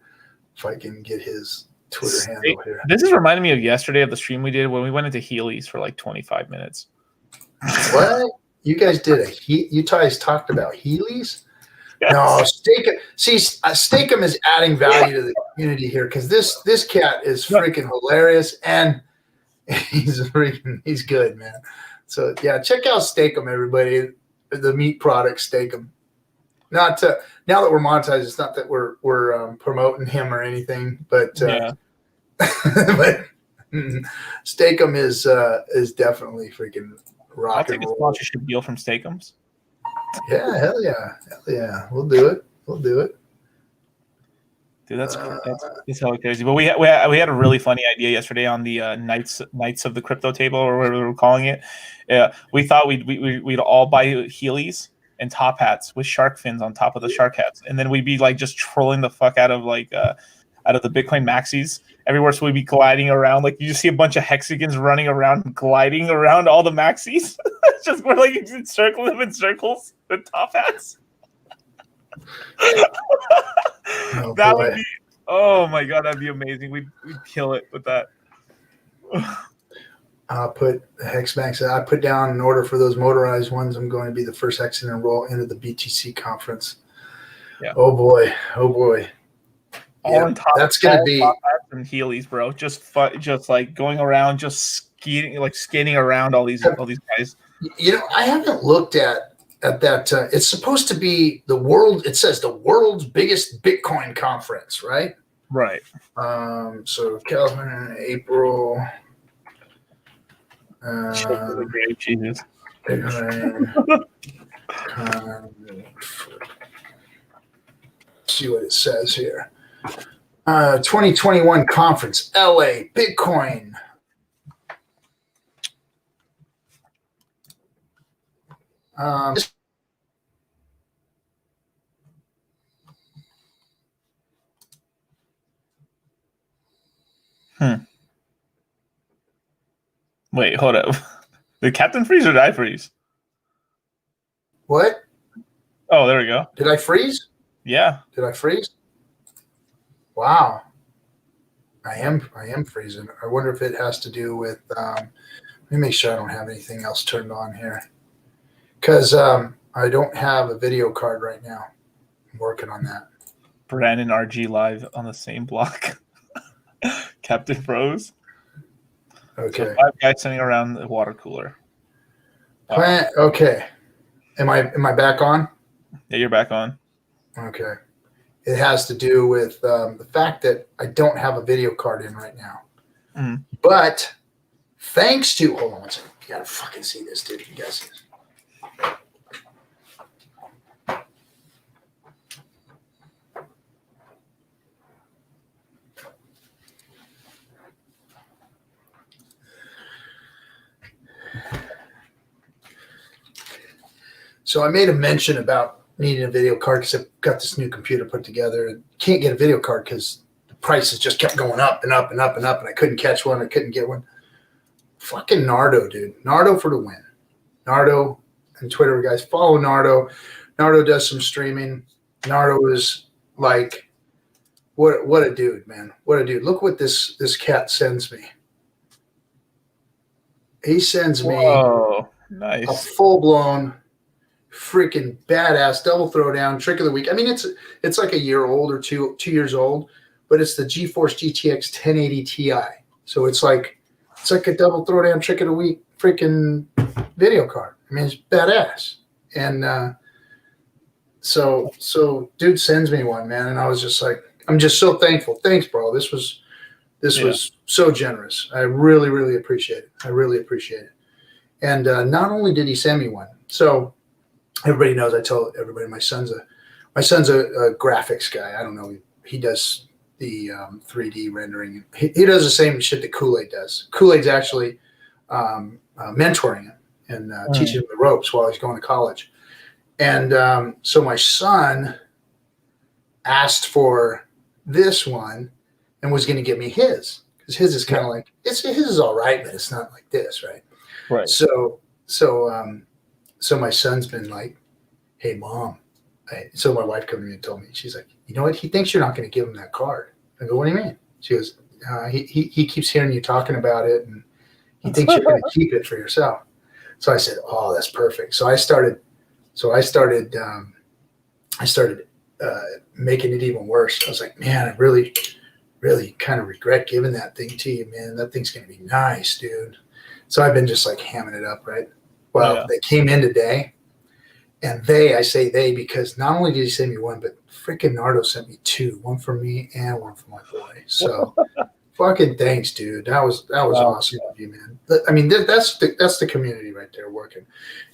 [SPEAKER 1] if I can get his Twitter handle here.
[SPEAKER 2] This is reminding me of yesterday of the stream we did when we went into Heelys for like 25 minutes.
[SPEAKER 1] What? You guys did you guys talked about Heelys? Yes. No, Steakum. See, Steakum is adding value to the community here because this cat is freaking hilarious and he's good, man. So yeah, check out Steakum, everybody. The meat product Steakum. Now that we're monetized, it's not that we're promoting him or anything, but but Steakum is definitely freaking rock.
[SPEAKER 2] I'll take a sponsorship deal from Steakums.
[SPEAKER 1] Yeah, hell yeah, we'll do it.
[SPEAKER 2] Dude, that's hella crazy. But we had a really funny idea yesterday on the Knights of the Crypto Table or whatever we're calling it. We thought we'd all buy Heelys and top hats with shark fins on top of the shark hats, and then we'd be like just trolling the fuck out of the Bitcoin maxis everywhere. So we'd be gliding around, like you just see a bunch of hexagons running around, gliding around all the maxis. It's just we're like circling them in circles with top hats. Would be, oh my god, that'd be amazing. We'd kill it with that.
[SPEAKER 1] I'll put Hexmax. I put down an order for those motorized ones. I'm going to be the first Hex to enroll into the BTC conference. Yeah. Oh boy.
[SPEAKER 2] Yeah, that's going to be
[SPEAKER 1] some
[SPEAKER 2] Heelys, bro. Just like going around, just skating around all these guys.
[SPEAKER 1] You know, I haven't looked at that. It's supposed to be the world. It says the world's biggest Bitcoin conference, right?
[SPEAKER 2] Right.
[SPEAKER 1] So California, April.
[SPEAKER 2] Jesus.
[SPEAKER 1] See what it says here. 2021 conference, LA, Bitcoin.
[SPEAKER 2] Wait, hold up. Did Captain freeze or did I freeze?
[SPEAKER 1] What?
[SPEAKER 2] Oh, there we go.
[SPEAKER 1] Did I freeze?
[SPEAKER 2] Yeah.
[SPEAKER 1] Did I freeze? Wow. I am freezing. I wonder if it has to do with let me make sure I don't have anything else turned on here. Because I don't have a video card right now. I'm working on that.
[SPEAKER 2] Brandon RG live on the same block. Captain froze.
[SPEAKER 1] Okay.
[SPEAKER 2] So 5 guys sitting around the water cooler.
[SPEAKER 1] Wow. Okay. Am I back on?
[SPEAKER 2] Yeah, you're back on.
[SPEAKER 1] Okay. It has to do with the fact that I don't have a video card in right now.
[SPEAKER 2] Mm.
[SPEAKER 1] But thanks to, hold on one second. You gotta fucking see this, dude. You guys see this? So I made a mention about needing a video card because I've got this new computer put together and can't get a video card because the prices just kept going up and up and up and up, and I couldn't catch one. I couldn't get one. Fucking Nardo, dude. Nardo for the win. Nardo and Twitter guys, follow Nardo. Nardo does some streaming. Nardo is like, what a dude, man. What a dude. Look what this cat sends me. He sends me
[SPEAKER 2] nice.
[SPEAKER 1] a full-blown freaking badass double throwdown trick of the week. I mean, it's like a year old or 2 years old, but it's the GeForce GTX 1080 Ti. So it's like a double throwdown trick of the week freaking video card. I mean, it's badass. And so dude sends me one, man, and I was just like, I'm just so thankful. Thanks, bro. This was so generous. I really, really appreciate it. I really appreciate it. And not only did he send me one, so everybody knows, I tell everybody my son's a graphics guy. I don't know. He does the 3D rendering. He does the same shit that Kool-Aid does. Kool-Aid's actually mentoring him and teaching him the ropes while he's going to college. And so my son asked for this one and was going to give me his, because his is kind of like, his is all right, but it's not like this, right?
[SPEAKER 2] Right.
[SPEAKER 1] So my son's been like, hey, Mom. So my wife came to me and told me, she's like, you know what? He thinks you're not going to give him that card. I go, what do you mean? She goes, he keeps hearing you talking about it, and he thinks you're going to keep it for yourself. So I said, oh, that's perfect. So I started making it even worse. I was like, man, I really, really kind of regret giving that thing to you, man. That thing's going to be nice, dude. So I've been just like hamming it up, right? Well, they came in today, and I say they because not only did he send me one, but freaking Nardo sent me 2, one for me and one for my boy. So fucking thanks, dude. That was awesome of you, man. I mean, that's the community right there working.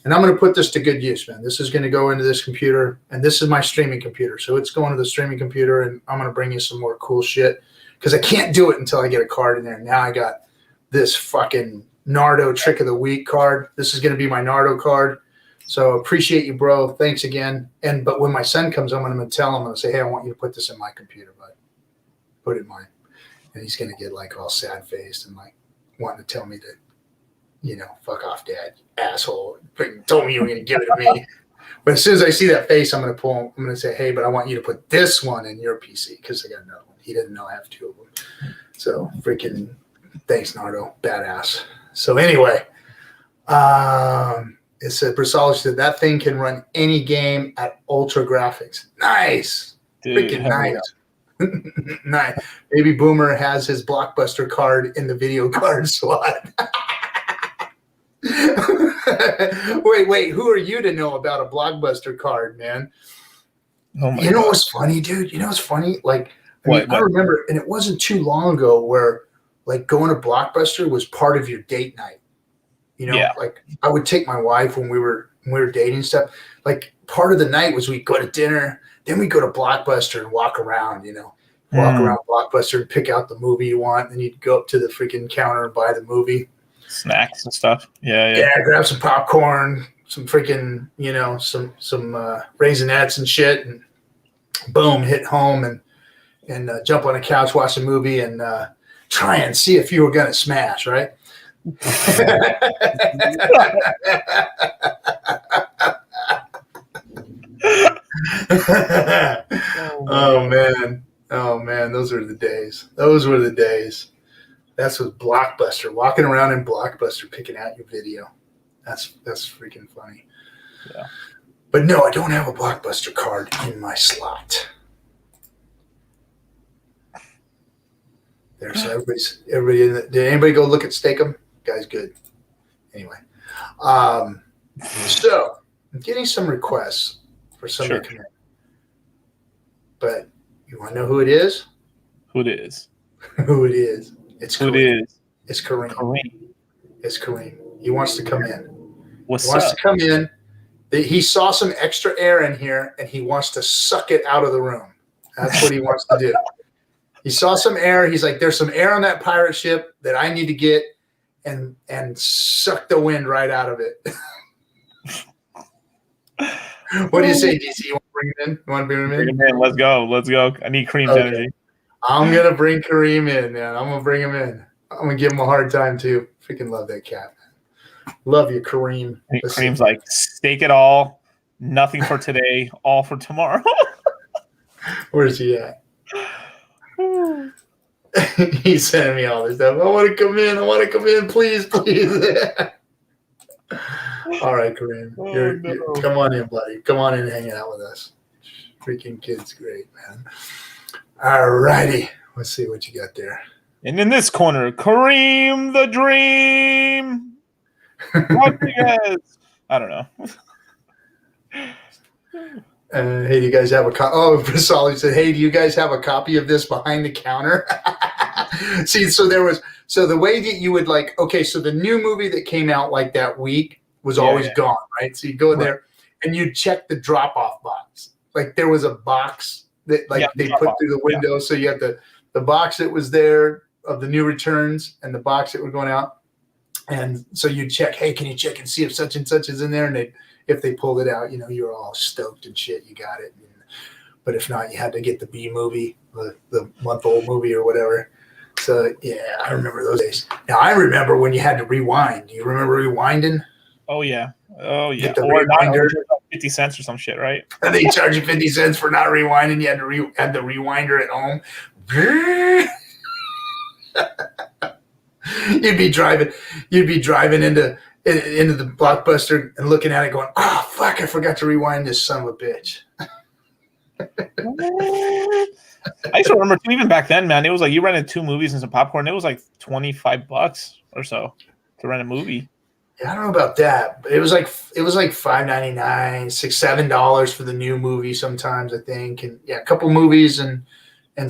[SPEAKER 1] And I'm going to put this to good use, man. This is going to go into this computer, and this is my streaming computer. So it's going to the streaming computer, and I'm going to bring you some more cool shit because I can't do it until I get a card in there. Now I got this fucking Nardo trick of the week card. This is going to be my Nardo card. So appreciate you, bro. Thanks again. But when my son comes, I'm going to tell him, I'm going to say, hey, I want you to put this in my computer, bud. Put it in mine. And he's going to get like all sad faced and like wanting to tell me to, fuck off, Dad, asshole. Told me you were going to give it to me. But as soon as I see that face, I'm going to pull him. I'm going to say, hey, but I want you to put this one in your PC because I got another one. He didn't know I have 2 of them. So freaking thanks, Nardo. Badass. So anyway, it said, Brasologist said that thing can run any game at ultra graphics. Nice. Dude, freaking nice. Yeah. Nice. Baby Boomer has his Blockbuster card in the video card slot. Wait, who are you to know about a Blockbuster card, man? Oh my God. What's funny, dude? You know what's funny? Like, I remember, and it wasn't too long ago where like going to Blockbuster was part of your date night. Like I would take my wife when we were dating and stuff. Like part of the night was we'd go to dinner, then we'd go to Blockbuster and walk around, walk around Blockbuster and pick out the movie you want. Then you'd go up to the freaking counter and buy the movie.
[SPEAKER 2] Snacks and stuff. Yeah.
[SPEAKER 1] Grab some popcorn, some freaking, some Raisinets and shit, and boom, hit home and jump on a couch, watch a movie, and try and see if you were gonna smash, right? Oh man, those were the days. That's with Blockbuster, walking around in Blockbuster picking out your video. That's freaking funny. Yeah. But no, I don't have a Blockbuster card in my slot. There's everybody in the, did anybody go look at Steakum? Guy's good. Anyway. So I'm getting some requests for somebody to come in. But you want to know who it is?
[SPEAKER 2] Who it is?
[SPEAKER 1] Who it is? It's
[SPEAKER 2] who
[SPEAKER 1] Kareem.
[SPEAKER 2] it is?
[SPEAKER 1] It's Kareem.
[SPEAKER 2] Kareem.
[SPEAKER 1] It's Kareem. He wants to come in.
[SPEAKER 2] What's
[SPEAKER 1] he wants
[SPEAKER 2] up?
[SPEAKER 1] to come in. He saw some extra air in here, and he wants to suck it out of the room. That's what he wants to do. He saw some air. He's like, "There's some air on that pirate ship that I need to get, and suck the wind right out of it." What do you say, DC? You want to bring him in? You want to bring him in?
[SPEAKER 2] Bring him in. Let's go. Let's go. I need Kareem's energy.
[SPEAKER 1] I'm gonna bring Kareem in, man. I'm gonna bring him in. I'm gonna give him a hard time too. Freaking love that cat, man. Love you, Kareem.
[SPEAKER 2] Kareem's like, stake it all, nothing for today, all for tomorrow.
[SPEAKER 1] Where's he at? He's sending me all this stuff. I want to come in. I want to come in. Please, please. All right, Kareem. You're, come on in, buddy. Come on in and hang out with us. Freaking kid's great, man. All righty. Let's see what you got there.
[SPEAKER 2] And in this corner, Kareem the Dream. Rodriguez. I don't know.
[SPEAKER 1] Hey, do you guys have a copy? Oh, Solly said, "Hey, do you guys have a copy of this behind the counter?" See, so the way that you would like, okay, so the new movie that came out like that week was always gone, right? So you go in there and you check the drop-off box. Like there was a box that they put through the window. So you had the box that was there of the new returns and the box that were going out. And so you check, hey, can you check and see if such and such is in there? And if they pulled it out, you were all stoked and shit, you got it. But if not, you had to get the B movie, the month-old movie or whatever. So, yeah, I remember those days. Now, I remember when you had to rewind. Do you remember rewinding?
[SPEAKER 2] Oh, yeah. Oh, yeah.
[SPEAKER 1] Get the
[SPEAKER 2] or
[SPEAKER 1] rewinder.
[SPEAKER 2] 50 cents or some shit, right?
[SPEAKER 1] And they charge you 50 cents for not rewinding. You had to had the rewinder at home. You'd be driving into the Blockbuster and looking at it going, "Oh, fuck, I forgot to rewind this son of a bitch."
[SPEAKER 2] I used to remember too, even back then, man, it was like you rented 2 movies and some popcorn. It was like $25 or so to rent a movie.
[SPEAKER 1] Yeah, I don't know about that, but it was like $5.99, $6-7 for the new movie sometimes, I think. And yeah, a couple movies and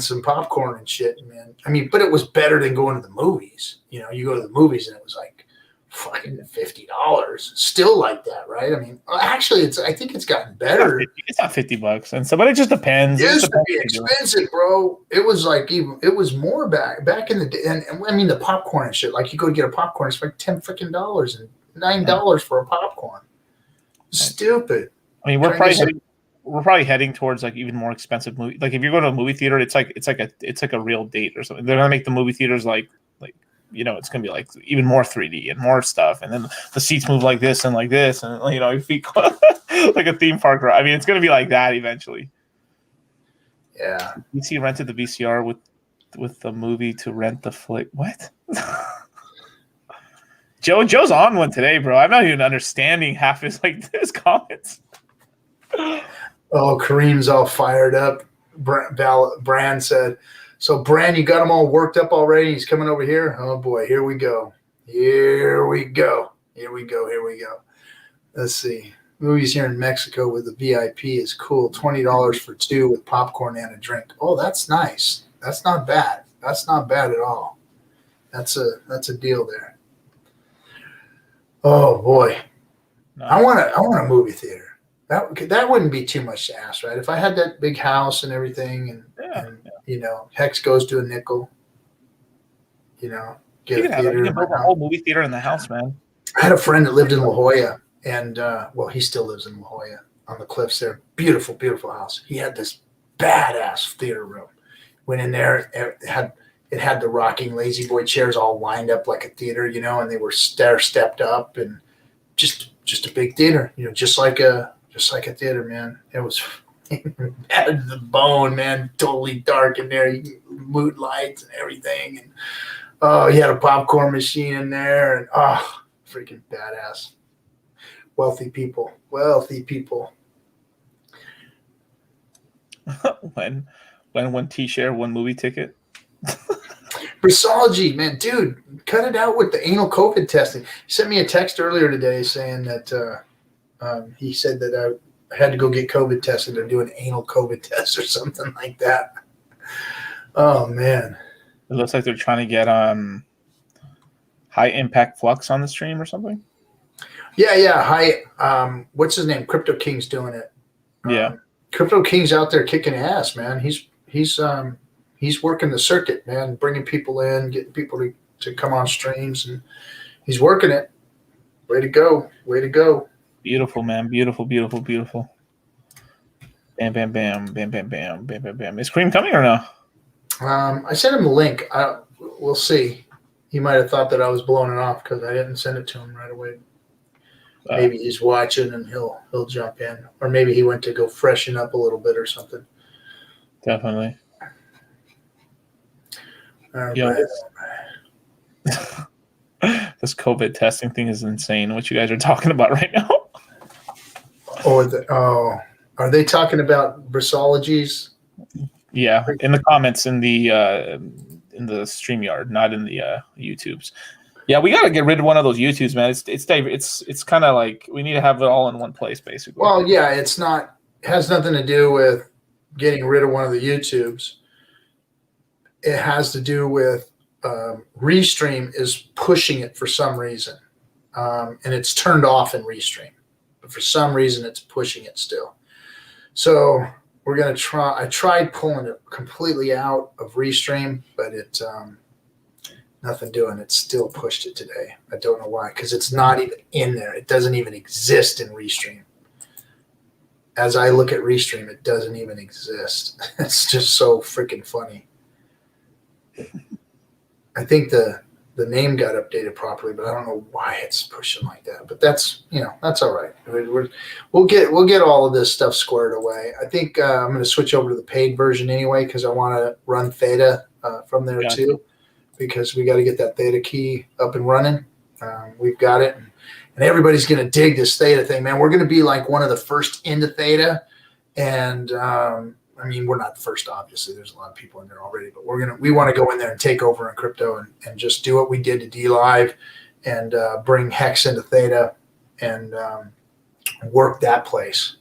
[SPEAKER 1] some popcorn and shit, man. I mean, but it was better than going to the movies. You go to the movies and it was like fucking $50. Still like that, right? I mean, actually, I think it's gotten better.
[SPEAKER 2] It's not $50, and so, but it just depends.
[SPEAKER 1] It used to be expensive, bro. It was like it was more back in the day. And I mean, the popcorn and shit. Like you go to get a popcorn, it's like $10 freaking and $9 for a popcorn. Stupid.
[SPEAKER 2] I mean, we're probably heading towards like even more expensive movie. Like if you're going to a movie theater, it's like a real date or something. They're gonna make the movie theaters like it's gonna be like even more 3D and more stuff, and then the seats move like this, and your feet like a theme park. I mean, it's gonna be like that eventually.
[SPEAKER 1] Yeah.
[SPEAKER 2] DC rented the VCR with the movie to rent the flick. What? Joe's on one today, bro. I'm not even understanding half his comments.
[SPEAKER 1] Oh, Kareem's all fired up. Bran said, "So, Bran, you got him all worked up already? He's coming over here? Oh, boy, here we go. Here we go. Let's see. Movies here in Mexico with the VIP is cool. $20 for 2 with popcorn and a drink. Oh, that's nice. That's not bad. That's not bad at all. That's a deal there. Oh, boy.
[SPEAKER 2] No.
[SPEAKER 1] I want a movie theater. That wouldn't be too much to ask, right? If I had that big house and everything, and Hex goes to a nickel, get a theater.
[SPEAKER 2] You can build a whole movie theater in the house, man.
[SPEAKER 1] I had a friend that lived in La Jolla, and he still lives in La Jolla on the cliffs there. Beautiful, beautiful house. He had this badass theater room. Went in there, it had the rocking lazy boy chairs all lined up like a theater, and they were stepped up, and just a big theater, just like a theater, man. It was bad to the bone, man. Totally dark in there. Mood lights and everything. And he had a popcorn machine in there, and freaking badass. Wealthy people.
[SPEAKER 2] When T-share one movie ticket.
[SPEAKER 1] Brissology, man, dude, cut it out with the anal COVID testing. He sent me a text earlier today saying that he said that I had to go get COVID tested or do an anal COVID test or something like that. Oh man,
[SPEAKER 2] it looks like they're trying to get high impact flux on the stream or something.
[SPEAKER 1] Yeah. Hi, what's his name? Crypto King's doing it.
[SPEAKER 2] Yeah,
[SPEAKER 1] Crypto King's out there kicking ass, man. He's working the circuit, man, bringing people in, getting people to come on streams, and he's working it. Way to go.
[SPEAKER 2] Beautiful, man. Beautiful. Bam, bam, bam, bam, bam, bam, bam, bam, bam. Is Cream coming or no?
[SPEAKER 1] I sent him a link. We'll see. He might have thought that I was blowing it off because I didn't send it to him right away. Maybe he's watching and he'll jump in, or maybe he went to go freshen up a little bit or something.
[SPEAKER 2] Definitely. This COVID testing thing is insane. What you guys are talking about right now?
[SPEAKER 1] Are they talking about Brissologies?
[SPEAKER 2] Yeah, in the comments in the StreamYard, not in the YouTubes. Yeah, we got to get rid of one of those YouTubes, man. It's kind of like we need to have it all in one place, basically.
[SPEAKER 1] Well, yeah, it has nothing to do with getting rid of one of the YouTubes. It has to do with Restream is pushing it for some reason, and it's turned off in Restream, but for some reason it's pushing it still. So we're gonna try. I tried pulling it completely out of Restream, but it nothing doing. It still pushed it today. I don't know why, because it's not even in there. It doesn't even exist in Restream. As I look at Restream, it doesn't even exist. It's just so freaking funny. I think the name got updated properly, but I don't know why it's pushing like that. But that's all right. We'll get all of this stuff squared away. I think I'm going to switch over to the paid version anyway because I want to run Theta from there too, because we got to get that Theta key up and running. We've got it, and everybody's going to dig this Theta thing, man. We're going to be like one of the first into Theta, and I mean, we're not the first, obviously. There's a lot of people in there already, but we want to go in there and take over in crypto and just do what we did to Dlive and bring Hex into Theta and work that place.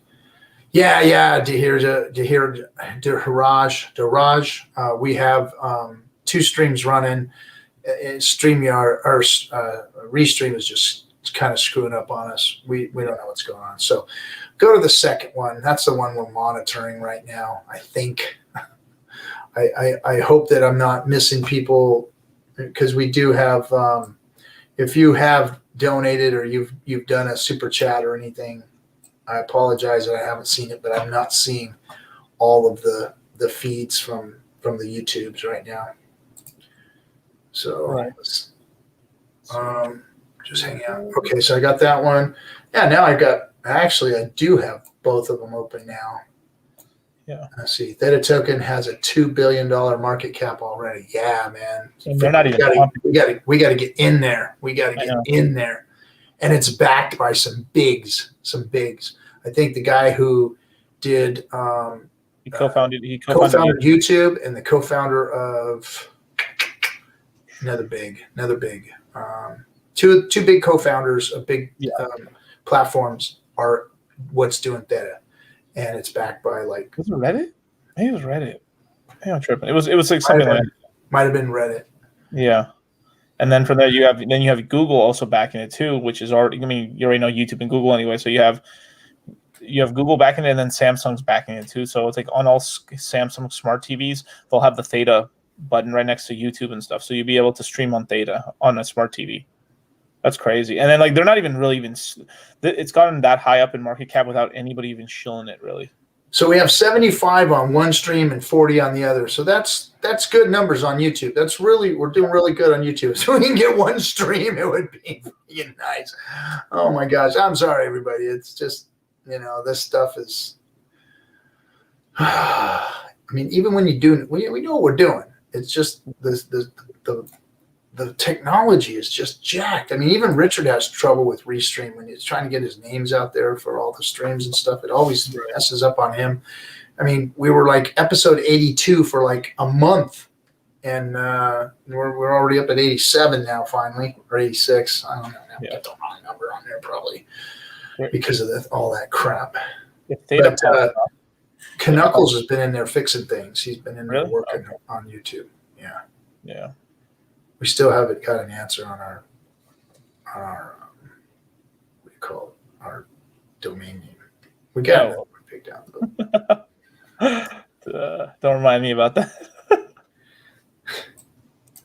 [SPEAKER 1] Yeah. Diraj. We have 2 streams running. StreamYard or Restream is just kind of screwing up on us. We don't know what's going on. So go to the second one. That's the one we're monitoring right now. I think. I hope that I'm not missing people, because we do have. If you have donated or you've done a super chat or anything, I apologize that I haven't seen it, but I'm not seeing all of the feeds from the YouTubes right now. So
[SPEAKER 2] right.
[SPEAKER 1] Just hang out. Okay, so I got that one. Yeah, now I do have both of them open now.
[SPEAKER 2] Yeah.
[SPEAKER 1] Let's see. Theta token has a $2 billion market cap already. Yeah, man.
[SPEAKER 2] And they're not even.
[SPEAKER 1] We got to get in there. We got to get in there, and it's backed by some bigs. I think the guy who did
[SPEAKER 2] He co-founded
[SPEAKER 1] YouTube, and the co-founder of another big. Two big co-founders of big platforms are what's doing Theta, and it's backed by like.
[SPEAKER 2] Was it Reddit? Maybe it was Reddit. I'm tripping. It was like something like.
[SPEAKER 1] Might have been Reddit.
[SPEAKER 2] Yeah, and then from there you have Google also backing it too, which is already. I mean, you already know YouTube and Google anyway, so you have Google backing it, and then Samsung's backing it too. So it's like on all Samsung smart TVs, they'll have the Theta button right next to YouTube and stuff, so you'll be able to stream on Theta on a smart TV. That's crazy. And then like they're not even really it's gotten that high up in market cap without anybody even shilling it really.
[SPEAKER 1] So we have 75 on one stream and 40 on the other. So that's good numbers on YouTube. We're doing really good on YouTube. So we can get one stream, it would be nice. Oh my gosh. I'm sorry, everybody. It's just, this stuff is, I mean, even when you do, we know what we're doing. It's just the technology is just jacked. I mean, even Richard has trouble with Restream when he's trying to get his names out there for all the streams and stuff. It always messes up on him. I mean, we were like episode 82 for like a month, and we're already up at 87 now, finally, or 86. I don't know. Now. Got the wrong number on there probably because of all that crap. But Knuckles has been in there fixing things. He's been in there working on YouTube. Yeah.
[SPEAKER 2] Yeah.
[SPEAKER 1] We still haven't got an answer on our what do you call it? Our domain name. We got it picked out.
[SPEAKER 2] Don't remind me about that.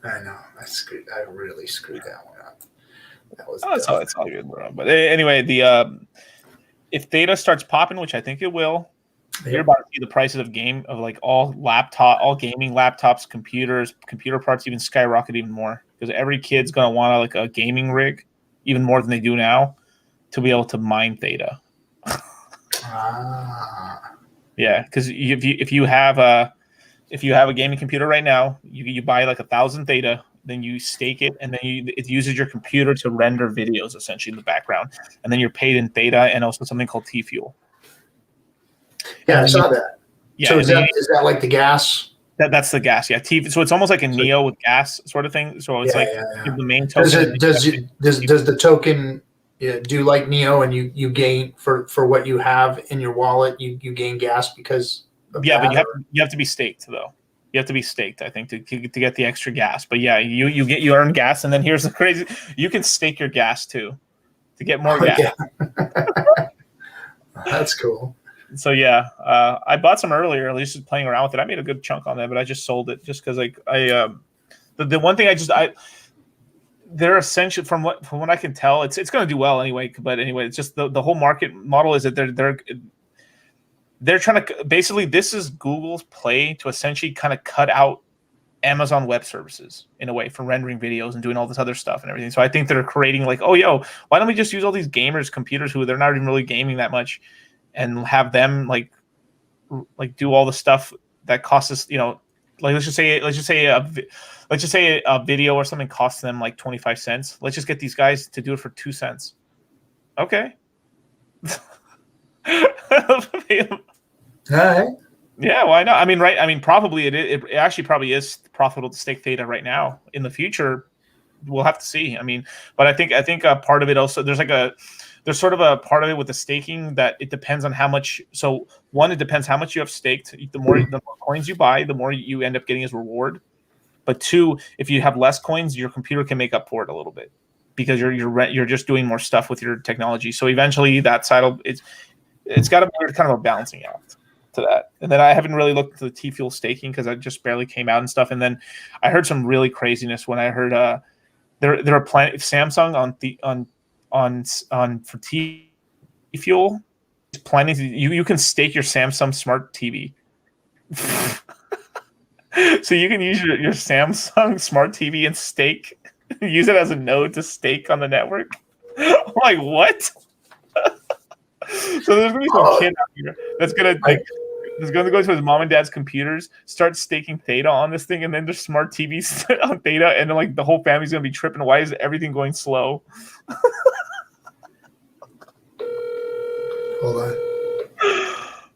[SPEAKER 1] I know. I really screwed that one up. That was
[SPEAKER 2] it's all good, bro. But anyway, if Theta starts popping, which I think it will, you're about to see the prices of like all gaming laptops, computers, computer parts even skyrocket even more, because every kid's gonna want like a gaming rig even more than they do now to be able to mine Theta. Yeah, because if you have a gaming computer right now, you buy like 1,000 Theta, then you stake it, and then it uses your computer to render videos essentially in the background, and then you're paid in Theta and also something called T-Fuel.
[SPEAKER 1] Yeah, I saw that. Yeah, so is that like the gas?
[SPEAKER 2] That's the gas, yeah. So it's almost like a Neo with gas sort of thing. So it's the main token.
[SPEAKER 1] Does the token do like Neo, and you gain for what you have in your wallet? You gain gas because of that,
[SPEAKER 2] but you have to be staked though. You have to be staked, I think, to get the extra gas. But yeah, you earn gas, and then here's the crazy: you can stake your gas too to get more gas. Yeah.
[SPEAKER 1] That's cool.
[SPEAKER 2] So yeah, I bought some earlier, at least just playing around with it. I made a good chunk on that, but I just sold it just because the one thing they're essentially from what I can tell, it's going to do well anyway. But anyway, it's just the whole market model is that they're trying to basically, this is Google's play to essentially kind of cut out Amazon Web Services in a way for rendering videos and doing all this other stuff and everything. So I think they're creating like, why don't we just use all these gamers' computers who they're not even really gaming that much, and have them like do all the stuff that costs us, like let's just say a video or something costs them like 25 cents. Let's just get these guys to do it for 2 cents. Okay.
[SPEAKER 1] All right.
[SPEAKER 2] Yeah, why not? I mean, right? I mean, probably it actually probably is profitable to stake Theta right now. In the future, we'll have to see. I mean, but I think part of it also, there's sort of a part of it with the staking that it depends on how much. So one, it depends how much you have staked. The more coins you buy, the more you end up getting as reward. But two, if you have less coins, your computer can make up for it a little bit because you're just doing more stuff with your technology. So eventually, that side it's got to be kind of a balancing act to that. And then I haven't really looked at the T-Fuel staking because I just barely came out and stuff. And then I heard some really craziness when I heard there are planning Samsung for T-Fuel is planning to, you can stake your Samsung smart TV. So you can use your Samsung smart TV and stake, use it as a node to stake on the network. I'm like, what? So there's gonna be some kid out here that's gonna go to his mom and dad's computers, start staking Theta on this thing, and then there's smart TVs on Theta, and then like the whole family's gonna be tripping. Why is everything going slow?
[SPEAKER 1] Hold on.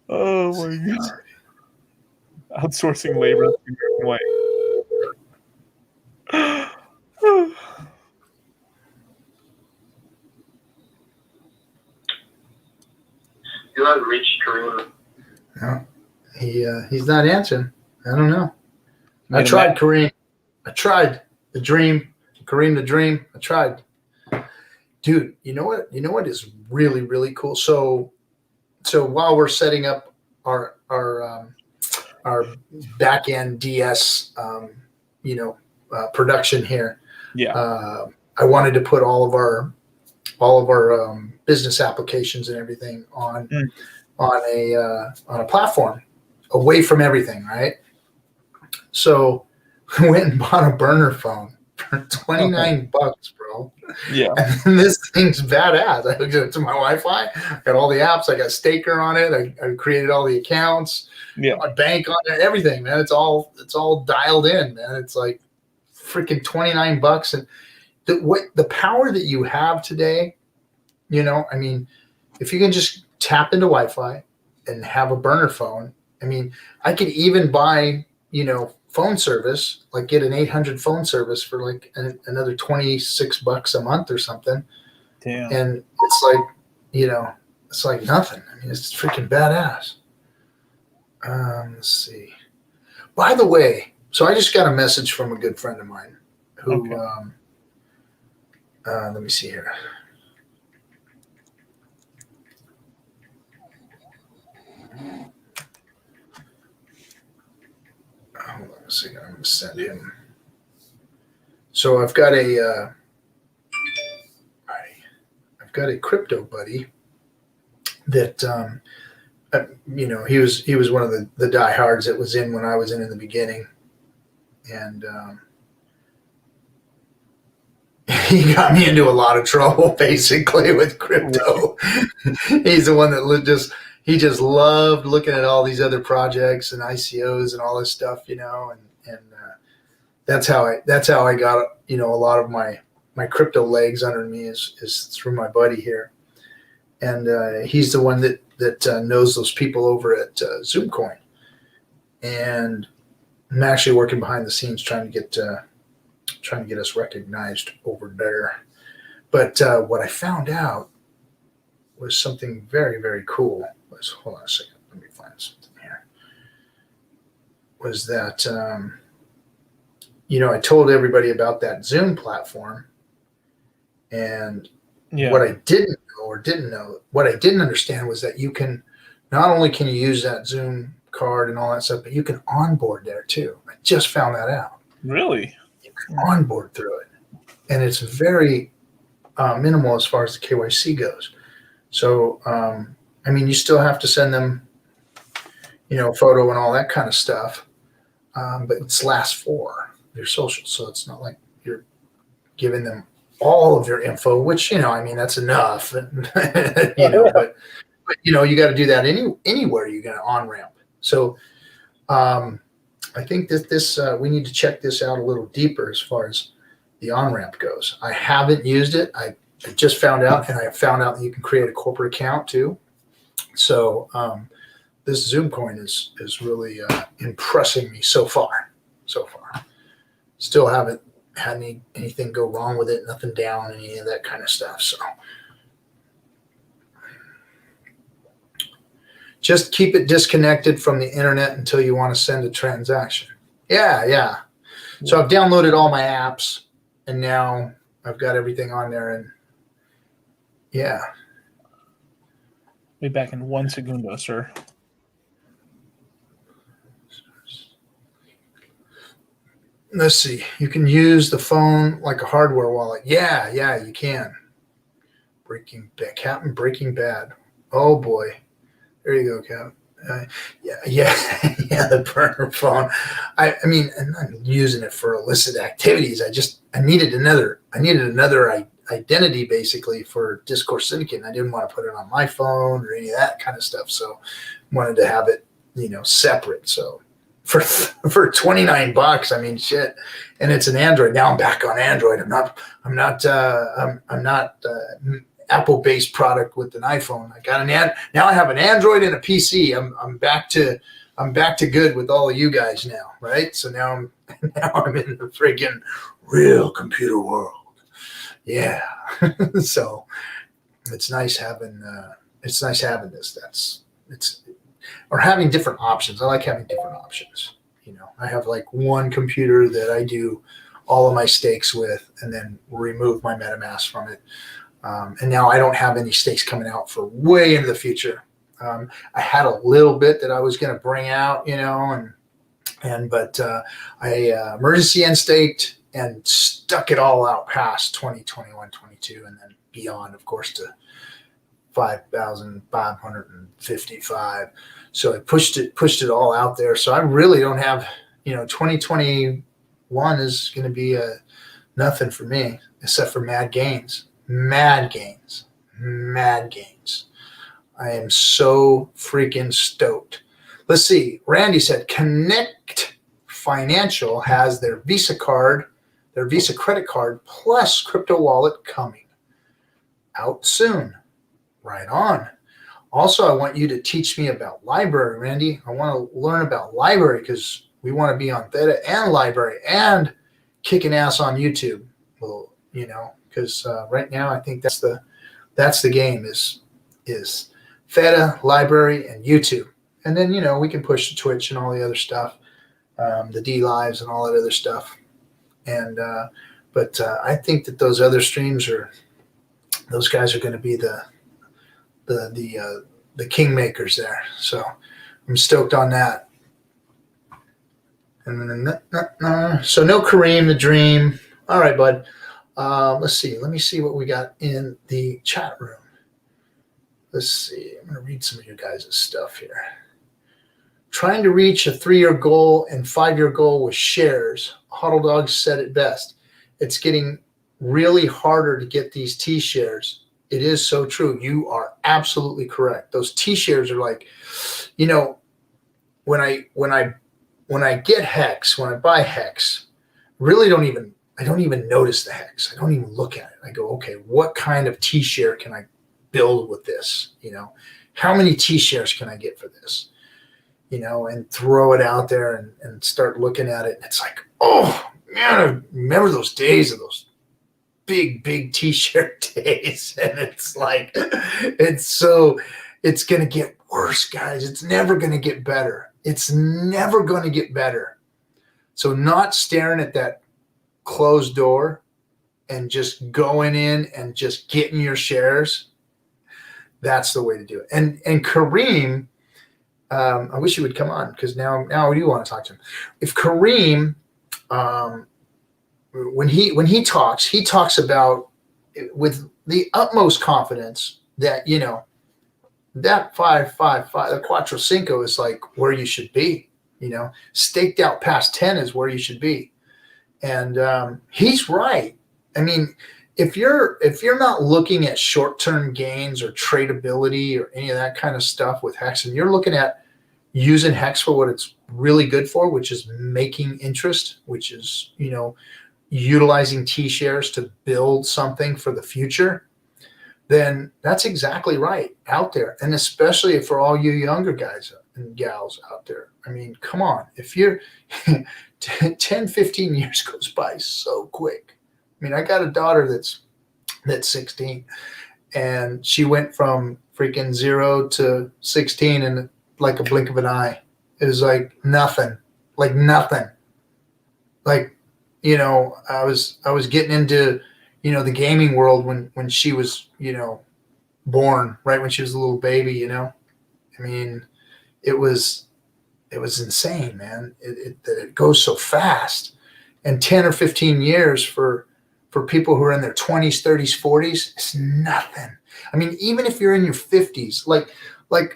[SPEAKER 2] Oh my god! Outsourcing labor in a way.
[SPEAKER 3] You haven't reached Kareem.
[SPEAKER 1] No, he's not answering. I don't know. I tried Kareem. I tried the dream. Kareem the dream. I tried. Dude, you know what? You know what is really, really cool? So while we're setting up our back end DS production here, I wanted to put all of our business applications and everything on a platform away from everything, right? So I went and bought a burner phone for $29, bro.
[SPEAKER 2] Yeah.
[SPEAKER 1] And this thing's badass. I hooked it up to my Wi-Fi. Got all the apps. I got Staker on it. I created all the accounts.
[SPEAKER 2] Yeah.
[SPEAKER 1] My bank on it. Everything, man. It's all dialed in, man. It's like freaking $29, and the power that you have today. I mean, if you can just tap into Wi-Fi and have a burner phone, I mean, I could even buy, phone service, like get an 800 phone service for like another $26 a month or something.
[SPEAKER 2] Damn.
[SPEAKER 1] And it's like, it's like nothing. I mean, it's freaking badass. Let's see. By the way, so I just got a message from a good friend of mine who, let me see here. Hold on a second. I'm going to send him. So I've got a crypto buddy that he was one of the diehards that was in when I was in the beginning, and he got me into a lot of trouble basically with crypto. He's the one that just loved looking at all these other projects and ICOs and all this stuff, and that's how I got a lot of my crypto legs under me is through my buddy here, and he's the one that knows those people over at ZoomCoin, and I'm actually working behind the scenes trying to get us recognized over there. But what I found out was something very, very cool. Hold on a second, let me find something here. Was that I told everybody about that Zoom platform, and what I didn't understand was that you can not only can you use that Zoom card and all that stuff, but you can onboard there too. I just found that out.
[SPEAKER 2] Really?
[SPEAKER 1] You can onboard through it, and it's very minimal as far as the KYC goes. So, you still have to send them, photo and all that kind of stuff, but it's last four your social, so it's not like you're giving them all of your info, which that's enough. But you got to do that anywhere you're going to on ramp. So I think that this we need to check this out a little deeper as far as the on ramp goes. I haven't used it. I just found out, and I found out that you can create a corporate account too. So this Zoom coin is really impressing me so far. Still haven't had anything go wrong with it, nothing down, any of that kind of stuff. So just keep it disconnected from the internet until you want to send a transaction. Yeah. So I've downloaded all my apps, and now I've got everything on there, and yeah.
[SPEAKER 2] Be back in 1 segundo, sir.
[SPEAKER 1] Let's see. You can use the phone like a hardware wallet. Yeah, you can. Captain Breaking Bad. Oh boy. There you go, Cap. Yeah, the burner phone. I mean, I'm not using it for illicit activities. I needed another identity basically for Discourse Syndicate, and I didn't want to put it on my phone or any of that kind of stuff. So wanted to have it, separate. So for $29, I mean, shit. And it's an Android. Now I'm back on Android. I'm not Apple-based product with an iPhone. I got now I have an Android and a PC. I'm back to good with all of you guys now, right? So now I'm in the friggin' real computer world. Yeah. So it's nice having this. Or having different options. I like having different options. I have like one computer that I do all of my stakes with, and then remove my MetaMask from it. And now I don't have any stakes coming out for way into the future. I had a little bit that I was going to bring out, but I emergency end staked and stuck it all out past 2021, 22, and then beyond, of course, to 5,555. So I pushed it all out there. So I really don't have, 2021 is going to be nothing for me except for mad gains. I am so freaking stoked. Let's see. Randy said Connect Financial has their Visa credit card plus crypto wallet coming out soon. Right on. Also, I want you to teach me about library, Randy. I want to learn about library because We want to be on Theta and Library and kicking ass on YouTube. Well, because right now I think that's the game is Theta, Library, and YouTube. And then, we can push to Twitch and all the other stuff, the Dlives and all that other stuff. And but I think that those other streams those guys are going to be the kingmakers there. So I'm stoked on that. And then so no Kareem the Dream. All right, bud. Let's see. Let me see what we got in the chat room. Let's see. I'm going to read some of you guys' stuff here. Trying to reach a 3-year goal and 5-year goal with shares. Huddle Dog said it best. It's getting really harder to get these T shares. It is so true. You are absolutely correct. Those T shares are like, when I get Hex, when I buy Hex, really I don't even notice the Hex. I don't even look at it. I go, okay, what kind of T share can I build with this? How many T shares can I get for this? And throw it out there and start looking at it. It's like, oh man, I remember those days of those big T-shirt days. And it's like, it's going to get worse, guys. It's never going to get better. It's never going to get better. So not staring at that closed door and just going in and just getting your shares. That's the way to do it. And Kareem, I wish he would come on because now I do want to talk to him. If Kareem, when he talks about with the utmost confidence that that 5-5-5, the Quattro Cinco is like where you should be. Staked out past 10 is where you should be, and he's right. I mean, if you're not looking at short-term gains or tradability or any of that kind of stuff with Hex, and you're looking at using Hex for what it's really good for, which is making interest, which is, utilizing T-shares to build something for the future, then that's exactly right out there. And especially for all you younger guys and gals out there. I mean, come on. If you're 10, 15 years goes by so quick. I mean, I got a daughter that's 16, and she went from freaking 0 to 16 in like a blink of an eye. It was like nothing. I was getting into, the gaming world when she was, born, right when she was a little baby, I mean, it was insane, man. It goes so fast. And 10 or 15 years for people who are in their 20s, 30s, 40s, it's nothing. I mean, even if you're in your 50s, I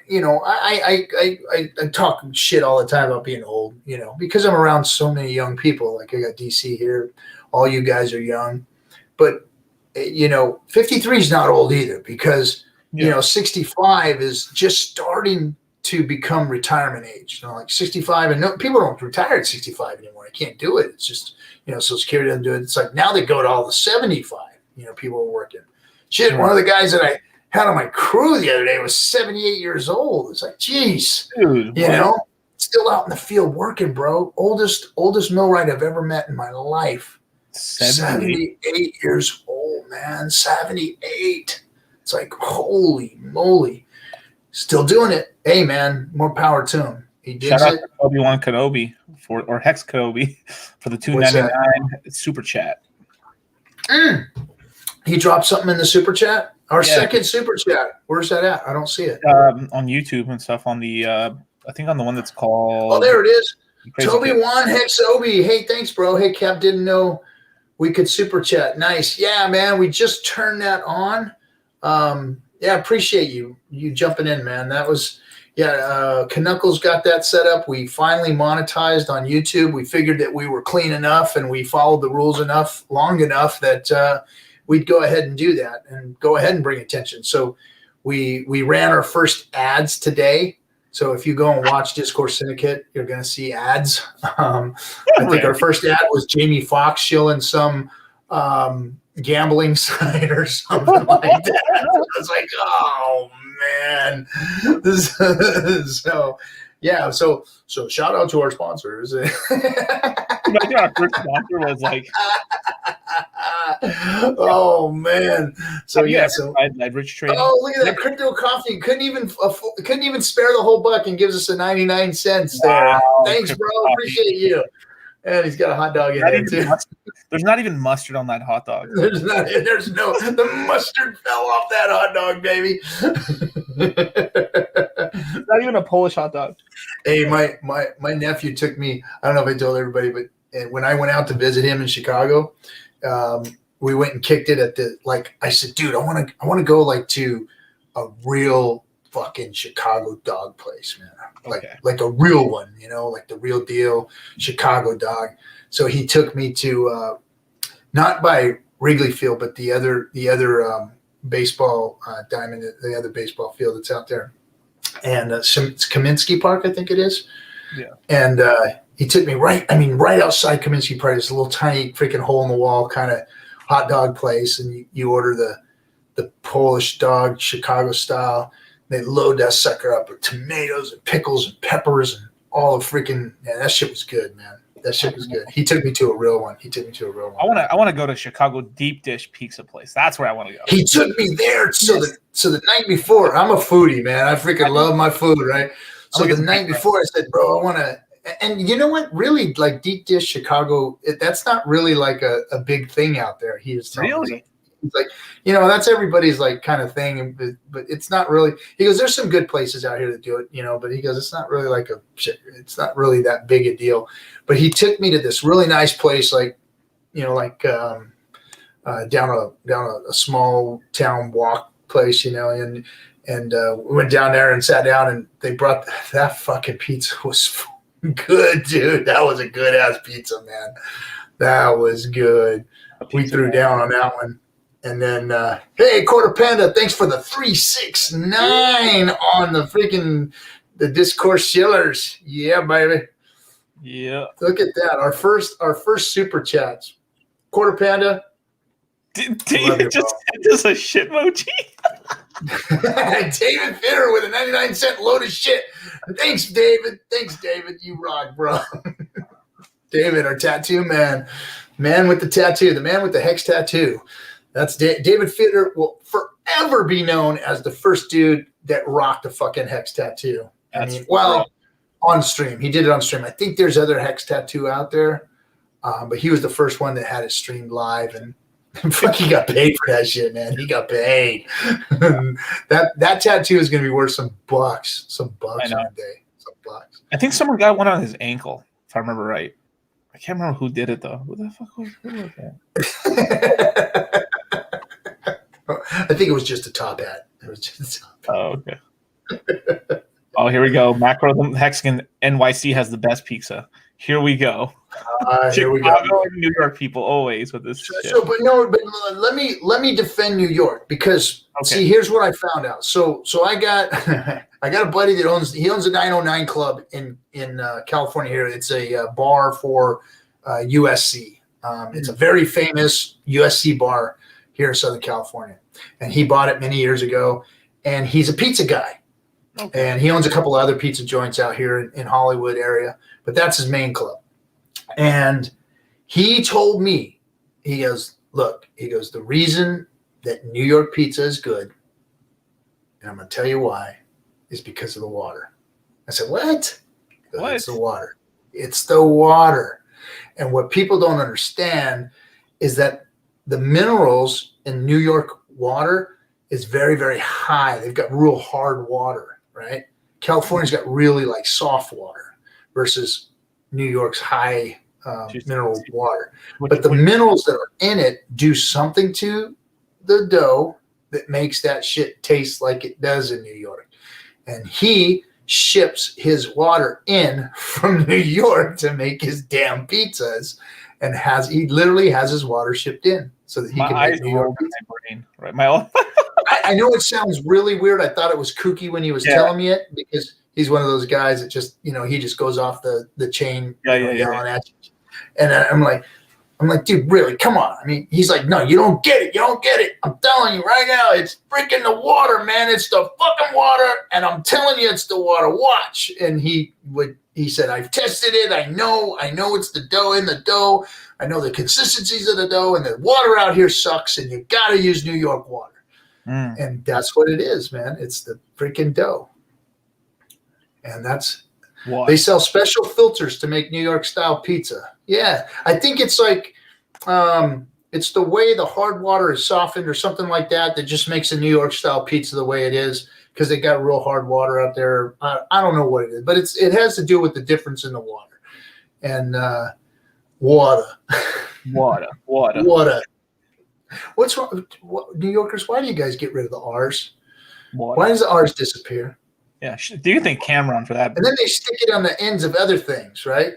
[SPEAKER 1] talk shit all the time about being old, because I'm around so many young people. Like I got DC here, all you guys are young, but 53 is not old either, because 65 is just starting to become retirement age. Like 65, and no, people don't retire at 65 anymore. I can't do it. It's just Social Security doesn't do it. It's like now they go to all the 75. People are working. Shit, one of the guys that I had on my crew the other day was 78 years old. It's like, geez,
[SPEAKER 2] dude,
[SPEAKER 1] still out in the field working, bro. Oldest millwright I've ever met in my life. 78 years old, man. 78. It's like, holy moly. Still doing it. Hey, man, more power to him. He digs
[SPEAKER 2] Shout out
[SPEAKER 1] it.
[SPEAKER 2] to Obi-Wan Kenobi or Hex Kenobi for the $2.99 super chat.
[SPEAKER 1] He dropped something in the super chat. Our second super chat. Where's that at? I don't see it.
[SPEAKER 2] On YouTube and stuff. On the I think on the one that's called.
[SPEAKER 1] Oh, there it is. Toby
[SPEAKER 2] Kid.
[SPEAKER 1] Wan Hexobi. Hey, thanks, bro. Hey, Cap, didn't know we could super chat. Nice. Yeah, man. We just turned that on. Appreciate you jumping in, man. That was Knuckles got that set up. We finally monetized on YouTube. We figured that we were clean enough and we followed the rules long enough that we'd go ahead and do that and go ahead and bring attention. So we ran our first ads today. So if you go and watch Discourse Syndicate, you're going to see ads. I think our first ad was Jamie Foxx shilling some gambling site or something like that. I was like, oh man. So Yeah. So shout out to our sponsors.
[SPEAKER 2] Our first sponsor was like,
[SPEAKER 1] oh man. So yeah. So
[SPEAKER 2] leverage trading.
[SPEAKER 1] Oh, look at that crypto coffee! Couldn't even spare the whole buck and gives us a 99 cents there.
[SPEAKER 2] Wow,
[SPEAKER 1] Thanks, bro.
[SPEAKER 2] coffee.
[SPEAKER 1] Appreciate you. And he's got a hot dog in there too.
[SPEAKER 2] There's not even mustard on that hot dog.
[SPEAKER 1] There's no the mustard fell off that hot dog, baby.
[SPEAKER 2] It's not even a Polish hot dog.
[SPEAKER 1] Hey, my nephew took me. I don't know if I told everybody, but when I went out to visit him in Chicago, we went and kicked it at the I said, dude, I want to go to a real fucking Chicago dog place, man. Like a real one, like the real deal Chicago dog. So he took me to not by Wrigley Field, but the other baseball diamond, the other baseball field that's out there, and it's Kaminsky Park, I think it is.
[SPEAKER 2] Yeah. And
[SPEAKER 1] he took me right outside Kaminsky Park. It's a little tiny freaking hole in the wall kind of hot dog place, and you order the Polish dog Chicago style. They load that sucker up with tomatoes and pickles and peppers and all the freaking that shit was good, man. That shit was good. He took me to a real one.
[SPEAKER 2] I want to go to Chicago deep dish pizza place. That's where I want to go.
[SPEAKER 1] He took me there. So the night before, I'm a foodie, man. I freaking love my food, right? So the night before, I said, bro, I want to. And you know what? Really, deep dish Chicago, that's not really a big thing out there. He was telling me. He's like, that's everybody's kind of thing, but it's not really. He goes, there's some good places out here to do it, but he goes, it's not really it's not really that big a deal. But he took me to this really nice place, down a small town walk place, and we went down there and sat down, and they brought that fucking pizza was good, dude. That was a good ass pizza, man. That was good. We threw down on that one. And then, hey, Quarter Panda, thanks for the 369 on the Discourse Shillers. Yeah, baby.
[SPEAKER 2] Yeah.
[SPEAKER 1] Look at that. Our first super chats. Quarter Panda.
[SPEAKER 2] David just sent us a shit emoji.
[SPEAKER 1] David Fitter with a 99-cent load of shit. Thanks, David. You rock, bro. David, our tattoo man. Man with the tattoo. The man with the hex tattoo. That's David Fitter will forever be known as the first dude that rocked a fucking hex tattoo. On stream. He did it on stream. I think there's other hex tattoo out there, but he was the first one that had it streamed live, and he got paid for that shit, man. He got paid. that tattoo is going to be worth some bucks one day. Some bucks.
[SPEAKER 2] I think someone got one on his ankle, if I remember right. I can't remember who did it though. Who the fuck was that?
[SPEAKER 1] I think it was just a top hat. It was just a top hat.
[SPEAKER 2] Oh, okay. Oh, here we go. Macro Hexagon NYC has the best pizza. Here we go.
[SPEAKER 1] Here we go.
[SPEAKER 2] New York people always with this shit.
[SPEAKER 1] But let me defend New York because see, here's what I found out. So I got I got a buddy that owns a 909 club in California here. It's a bar for USC. It's a very famous USC bar here in Southern California, and he bought it many years ago. And he's a pizza guy, and he owns a couple of other pizza joints out here in Hollywood area. But that's his main club. And he told me, he goes, the reason that New York pizza is good, and I'm going to tell you why, is because of the water. I said, what?
[SPEAKER 2] What?
[SPEAKER 1] It's the water. It's the water. And what people don't understand is that the minerals in New York water is very, very high. They've got real hard water, right? California's got really soft water versus New York's high mineral water. But the minerals that are in it do something to the dough that makes that shit taste like it does in New York. And he ships his water in from New York to make his damn pizzas, and he literally has his water shipped in so that he can make New York pizza.
[SPEAKER 2] Right,
[SPEAKER 1] I know it sounds really weird. I thought it was kooky when he was telling me it because he's one of those guys that just, he just goes off the chain yelling at you. And I'm like, I'm like, dude, really? Come on. I mean, he's like, no, you don't get it. You don't get it. I'm telling you right now, it's freaking the water, man. It's the fucking water. And I'm telling you, it's the water. Watch. And he said, I've tested it. I know it's the dough in the dough. I know the consistencies of the dough, and the water out here sucks, and you got to use New York water. And that's what it is, man. It's the freaking dough. And they sell special filters to make New York style pizza. Yeah. I think it's like, it's the way the hard water is softened or something like that just makes a New York style pizza the way it is, because they got real hard water out there. I don't know what it is, but it has to do with the difference in the water. And water. What's wrong? New Yorkers, why do you guys get rid of the R's? Why does the R's disappear?
[SPEAKER 2] Yeah, do you think Cameron for that?
[SPEAKER 1] And then they stick it on the ends of other things, right?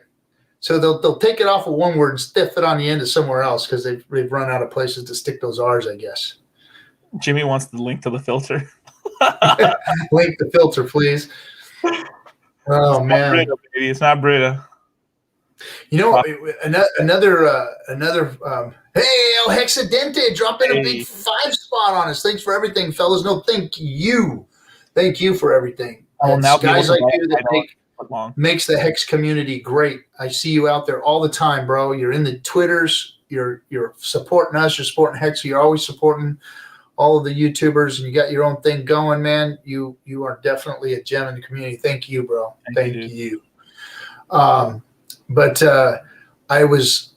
[SPEAKER 1] So they'll take it off of one word and stiff it on the end of somewhere else because they've run out of places to stick those R's, I guess.
[SPEAKER 2] Jimmy wants the link to the filter.
[SPEAKER 1] Link the filter, please. Oh, man.
[SPEAKER 2] Brita, baby. It's not Brita.
[SPEAKER 1] You know, another hey, El Hexadente dropping a big 5 spot on us. Thanks for everything, fellas. No, thank you. Thank you for everything. It's guys like you that makes the Hex community great. I see you out there all the time, bro. You're in the Twitters. You're supporting us. You're supporting Hex. You're always supporting all of the YouTubers, and you got your own thing going, man. You are definitely a gem in the community. Thank you, bro. Thank you. But I was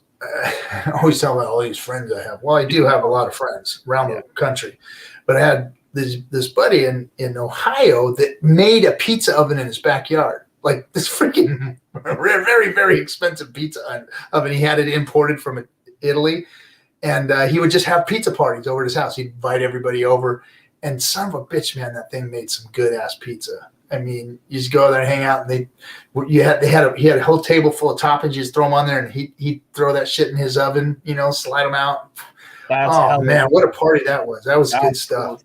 [SPEAKER 1] always telling about all these friends I have. Well, I do have a lot of friends around the country, but I had this buddy in Ohio that made a pizza oven in his backyard, like this freaking very, very expensive pizza oven. He had it imported from Italy, and he would just have pizza parties over at his house. He'd invite everybody over, and son of a bitch, man, that thing made some good ass pizza. I mean, you just go there and hang out, and he had a whole table full of toppings. You just throw them on there, and he'd throw that shit in his oven, slide them out. Man, what a party that was! That was good stuff.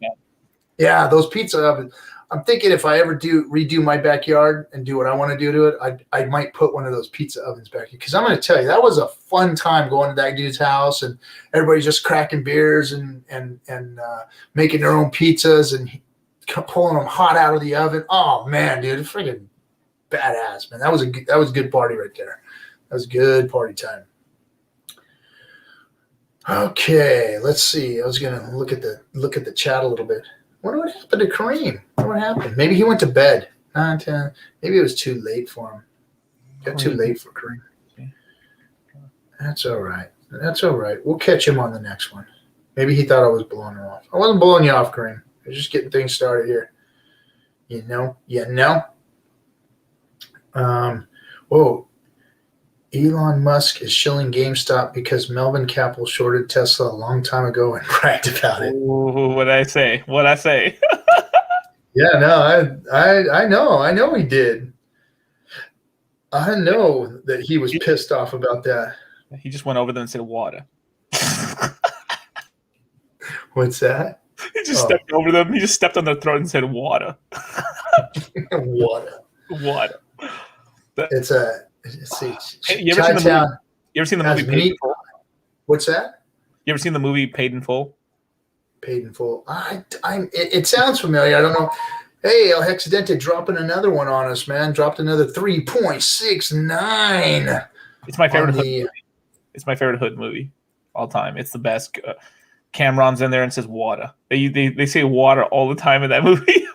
[SPEAKER 1] Yeah, those pizza ovens. I'm thinking if I ever redo my backyard and do what I want to do to it, I might put one of those pizza ovens back here, because I'm going to tell you, that was a fun time going to that dude's house, and everybody's just cracking beers and making their own pizzas and pulling them hot out of the oven. Oh man, dude, freaking badass, man. That was a good party right there. That was good party time. Okay, let's see. I was gonna look at the chat a little bit. I wonder what happened to Kareem. I wonder what happened. Maybe he went to bed. 9, 10. Maybe it was too late for him. Got too late for Kareem. That's all right. We'll catch him on the next one. Maybe he thought I was blowing him off. I wasn't blowing you off, Kareem. I was just getting things started here. Whoa. Elon Musk is shilling GameStop because Melvin Capital shorted Tesla a long time ago and bragged about it.
[SPEAKER 2] Ooh, what'd I say?
[SPEAKER 1] Yeah, no, I know he did. I know that he was pissed off about that.
[SPEAKER 2] He just went over there and said water.
[SPEAKER 1] What's that?
[SPEAKER 2] He just stepped over them. He just stepped on their throat and said water.
[SPEAKER 1] Water. It's a. Let's see.
[SPEAKER 2] Hey, you ever seen the movie Paid in Full?
[SPEAKER 1] What's that?
[SPEAKER 2] You ever seen the movie Paid in Full?
[SPEAKER 1] Paid in Full. It sounds familiar. I don't know. Hey, El Hexadente dropping another one on us, man. Dropped another 3.69.
[SPEAKER 2] It's my favorite hood movie. It's my favorite hood movie all time. It's the best. Cameron's in there and says water. They say water all the time in that movie.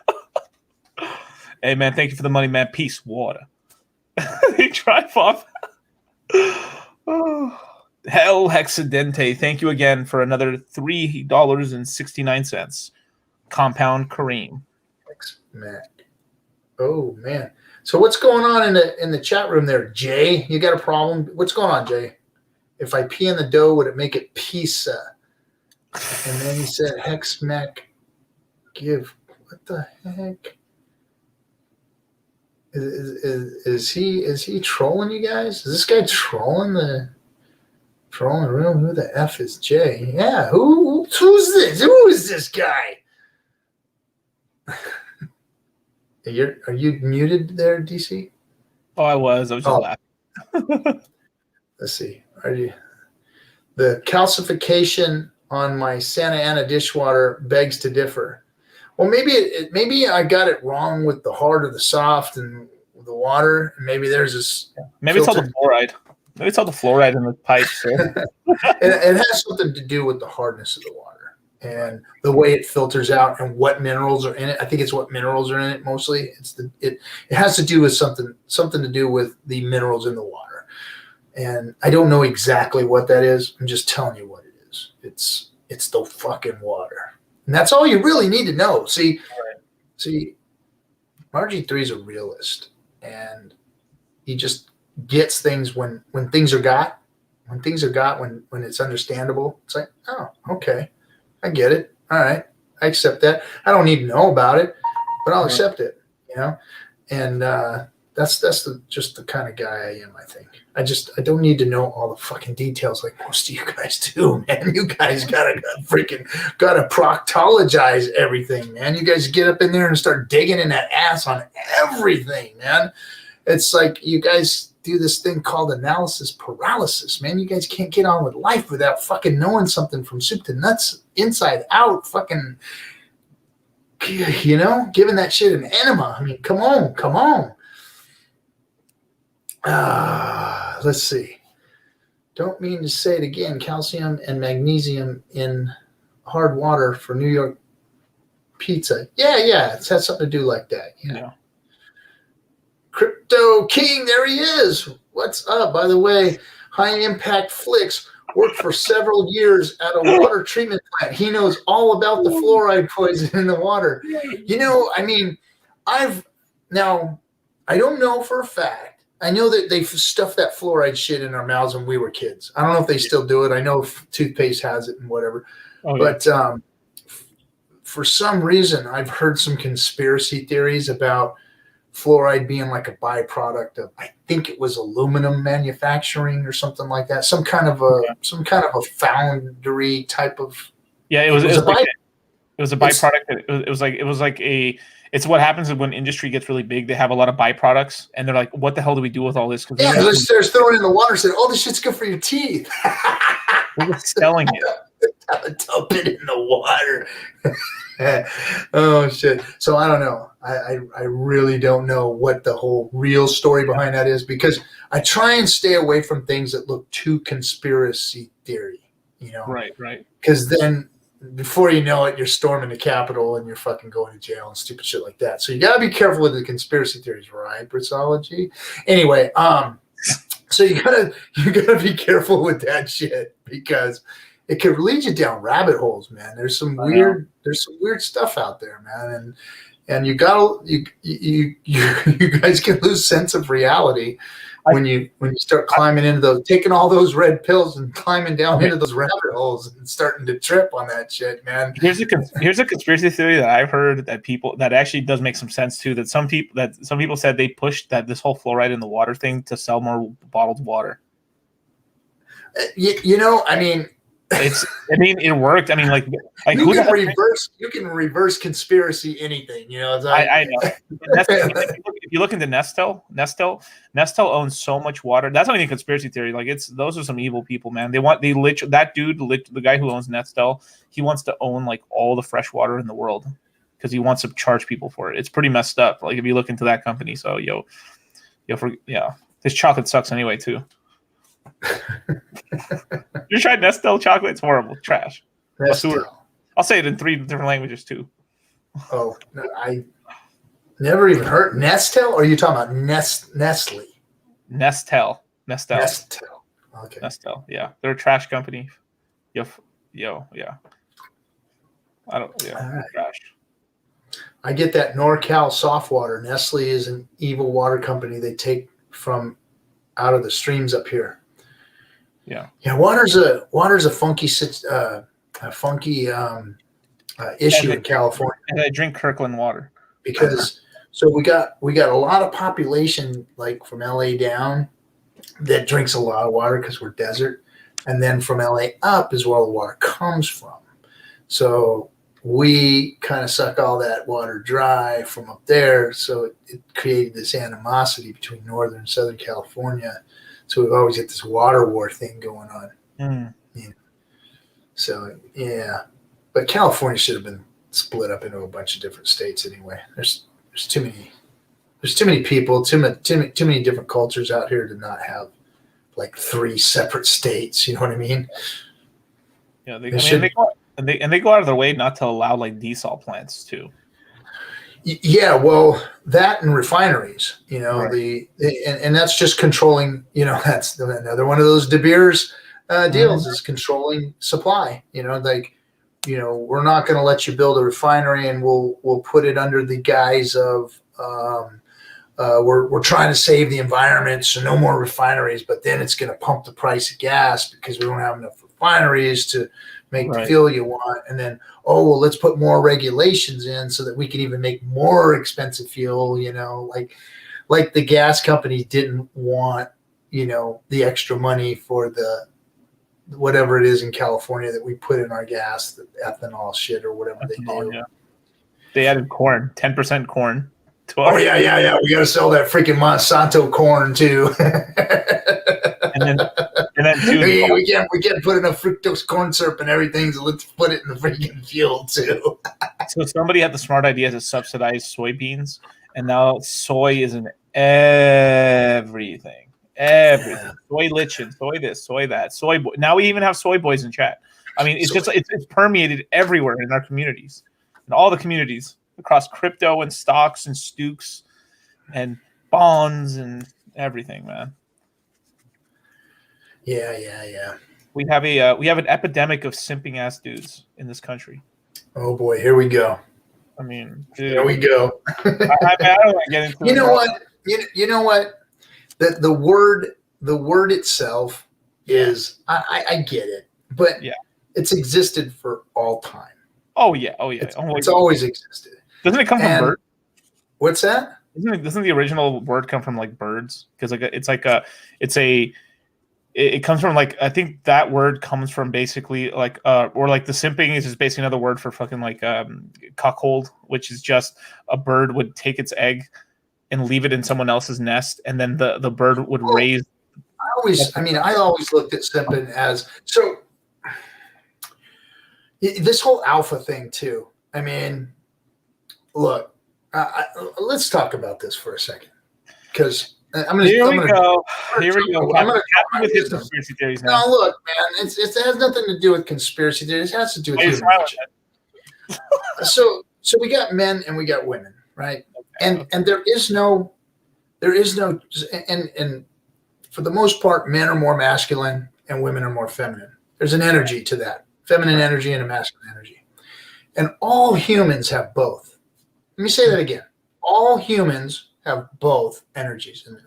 [SPEAKER 2] Hey, man, thank you for the money, man. Peace, water. They drive off. Hell Hexadente, thank you again for another $3.69. Compound Kareem.
[SPEAKER 1] Thanks, Matt. Oh man. So what's going on in the chat room there, Jay? You got a problem? What's going on, Jay? If I pee in the dough, would it make it pizza? And then he said, Hex Mac give. What the heck? Is he trolling you guys? Is this guy trolling the room? Who the F is Jay? Yeah, who's this? Who is this guy? Are you muted there, DC?
[SPEAKER 2] Oh, I was just laughing.
[SPEAKER 1] Let's see. Are you? The calcification on my Santa Ana dishwater begs to differ. Well, maybe I got it wrong with the hard or the soft and the water. Maybe there's this.
[SPEAKER 2] Maybe it's all the fluoride. Maybe it's all the fluoride in the pipes. So.
[SPEAKER 1] It has something to do with the hardness of the water and the way it filters out and what minerals are in it. I think it's what minerals are in it mostly. It has to do with something to do with the minerals in the water. And I don't know exactly what that is. I'm just telling you what it is. It's the fucking water. And that's all you really need to know. See, RG3 is a realist, and he just gets things when things are got. When things are got, when it's understandable, it's like, oh, okay, I get it. All right, I accept that. I don't need to know about it, but I'll accept it. And that's just the kind of guy I am. I think I don't need to know all the fucking details like most of you guys do, man. You guys gotta proctologize everything, man. You guys get up in there and start digging in that ass on everything, man. It's like you guys do this thing called analysis paralysis, man. You guys can't get on with life without fucking knowing something from soup to nuts, inside out, fucking, giving that shit an enema. I mean, come on. Let's see. Don't mean to say it again. Calcium and magnesium in hard water for New York pizza. Yeah. It has something to do like that. Yeah. Crypto King, there he is. What's up? By the way, High Impact Flicks worked for several years at a water treatment plant. He knows all about the fluoride poison in the water. I don't know for a fact. I know that they stuffed that fluoride shit in our mouths when we were kids. I don't know if they still do it. I know toothpaste has it and whatever. But for some reason, I've heard some conspiracy theories about fluoride being like a byproduct of, I think it was aluminum manufacturing or something like that. Some kind of a foundry type of. Yeah, it was a
[SPEAKER 2] byproduct. It's what happens when industry gets really big. They have a lot of byproducts, and they're like, "What the hell do we do with all this?"
[SPEAKER 1] Yeah, they're throwing it in the water, saying, "Oh, this shit's good for your teeth."
[SPEAKER 2] We're selling it.
[SPEAKER 1] Dump it in the water. Oh shit! So I don't know. I really don't know what the whole real story behind that is, because I try and stay away from things that look too conspiracy theory.
[SPEAKER 2] Right.
[SPEAKER 1] Because then, before you know it, you're storming the Capitol and you're fucking going to jail and stupid shit like that. So you gotta be careful with the conspiracy theories, right, Britsology? Anyway, so you gotta be careful with that shit, because it could lead you down rabbit holes, man. There's some weird stuff out there, man, and you guys can lose sense of reality when you start climbing into those, taking all those red pills and climbing down into those rabbit holes and starting to trip on that shit, man.
[SPEAKER 2] Here's a conspiracy theory that I've heard that actually does make some sense too. That some people said they pushed this whole fluoride in the water thing to sell more bottled water. It worked. I mean, like
[SPEAKER 1] you can reverse conspiracy anything.
[SPEAKER 2] I know. If you look into Nestle owns so much water. That's not even a conspiracy theory. Like, those are some evil people, man. The guy who owns Nestle, he wants to own like all the fresh water in the world because he wants to charge people for it. It's pretty messed up. Like, if you look into that company, so this chocolate sucks anyway too. You tried Nestle chocolate? It's horrible. Trash. I'll say it in 3 different languages too.
[SPEAKER 1] Oh, no, I never even heard Nestle. Or are you talking about Nestle?
[SPEAKER 2] Nestle.
[SPEAKER 1] Okay.
[SPEAKER 2] Nestle. Yeah, they're a trash company. Yeah. I don't. Yeah. Right. Trash.
[SPEAKER 1] I get that NorCal soft water. Nestle is an evil water company they take from out of the streams up here. Yeah. Water's a funky issue in California.
[SPEAKER 2] And I drink Kirkland water
[SPEAKER 1] because we got a lot of population like from LA down that drinks a lot of water because we're desert, and then from LA up is where the water comes from. So we kind of suck all that water dry from up there. So it created this animosity between Northern and Southern California. So we always get this water war thing going on. Yeah. So yeah, but California should have been split up into a bunch of different states anyway. There's too many people, too many different cultures out here to not have like 3 separate states. You know what I mean?
[SPEAKER 2] Yeah, they go out of their way not to allow like desal plants too.
[SPEAKER 1] Yeah, well, that and refineries,
[SPEAKER 2] Right.
[SPEAKER 1] and that's just controlling. That's another one of those De Beers deals is controlling supply. We're not going to let you build a refinery, and we'll put it under the guise of we're trying to save the environment, so no more refineries. But then it's going to pump the price of gas because we don't have enough refineries to make the fuel you want, and then let's put more regulations in so that we can even make more expensive fuel. Like the gas companies didn't want the extra money for the whatever it is in California that we put in our gas, the ethanol shit or whatever they do.
[SPEAKER 2] Yeah. They added corn, 10% corn.
[SPEAKER 1] Yeah. We got to sell that freaking Monsanto corn too.
[SPEAKER 2] and then too,
[SPEAKER 1] we can't put enough fructose corn syrup and everything, so let's put it in the freaking fuel too.
[SPEAKER 2] So somebody had the smart idea to subsidize soybeans, and now soy is in everything. Soy lichen, soy this, soy that, soy boy. Now we even have soy boys in chat. I mean, it's permeated everywhere in our communities, in all the communities across crypto and stocks and stooks and bonds and everything, man.
[SPEAKER 1] Yeah.
[SPEAKER 2] We have an epidemic of simping ass dudes in this country.
[SPEAKER 1] Oh boy, here we go.
[SPEAKER 2] I mean, dude,
[SPEAKER 1] here we go.
[SPEAKER 2] I don't want to get into.
[SPEAKER 1] You know what? The word itself is I get it, but it's existed for all time.
[SPEAKER 2] Oh yeah.
[SPEAKER 1] It's always existed.
[SPEAKER 2] Doesn't it come from bird?
[SPEAKER 1] What's that?
[SPEAKER 2] Doesn't the original word come from like birds? Because it comes from like, I think that word comes from basically like or like the simping is just basically another word for fucking like cuckold, which is just a bird would take its egg and leave it in someone else's nest, and then the bird would raise.
[SPEAKER 1] I always looked at simping as so. This whole alpha thing too. I mean, look, let's talk about this for a second, because Here we go. I'm going to with his conspiracy theories now. No, look, man, it has nothing to do with conspiracy theories. It has to do with human nature. So we got men and we got women, right? And there is no, and for the most part, men are more masculine and women are more feminine. There's an energy to that, feminine energy and a masculine energy. And all humans have both. Let me say that again. All humans have both energies in them.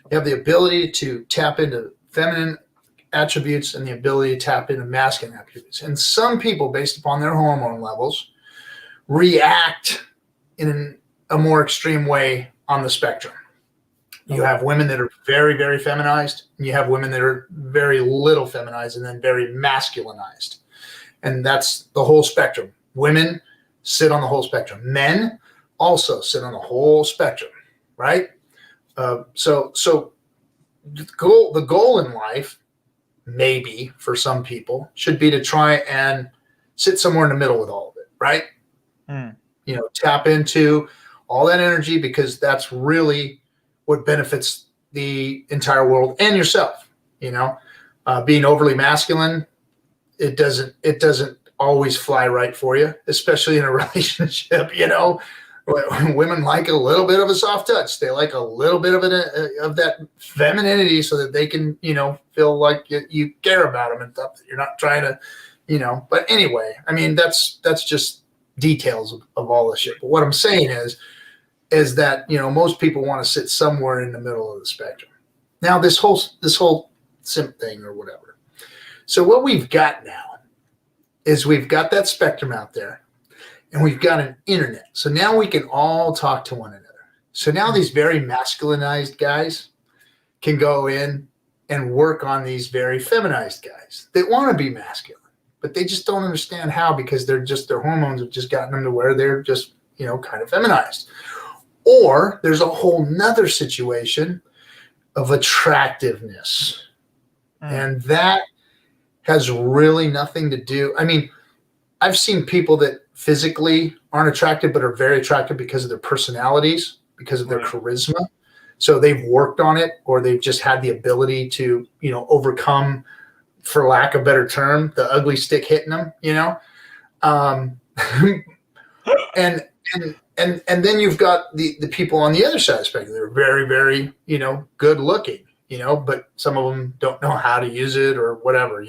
[SPEAKER 1] You have the ability to tap into feminine attributes and the ability to tap into masculine attributes. And some people, based upon their hormone levels, react in a more extreme way on the spectrum. You have women that are very, very feminized, and you have women that are very little feminized and then very masculinized. And that's the whole spectrum. Women sit on the whole spectrum. Men also sit on the whole spectrum, right? So the goal in life, maybe for some people, should be to try and sit somewhere in the middle with all of it, right? Tap into all that energy, because that's really what benefits the entire world and yourself. Being overly masculine, it doesn't always fly right for you, especially in a relationship. Women like a little bit of a soft touch. They like a little bit of that femininity, so that they can, feel like you care about them and stuff. That you're not trying to, But anyway, I mean, that's just details of all this shit. But what I'm saying is that most people want to sit somewhere in the middle of the spectrum. Now, this whole simp thing or whatever. So what we've got now is we've got that spectrum out there. And we've got an internet. So now we can all talk to one another. So now these very masculinized guys can go in and work on these very feminized guys. They want to be masculine, but they just don't understand how, because their hormones have just gotten them to where they're just, kind of feminized. Or there's a whole nother situation of attractiveness. And that has really nothing to do. I mean, I've seen people that physically aren't attractive but are very attractive because of their personalities, because of their charisma. So they've worked on it, or they've just had the ability to, overcome, for lack of a better term, the ugly stick hitting them, and then you've got the people on the other side of the spectrum. They're very, very, good looking, but some of them don't know how to use it or whatever,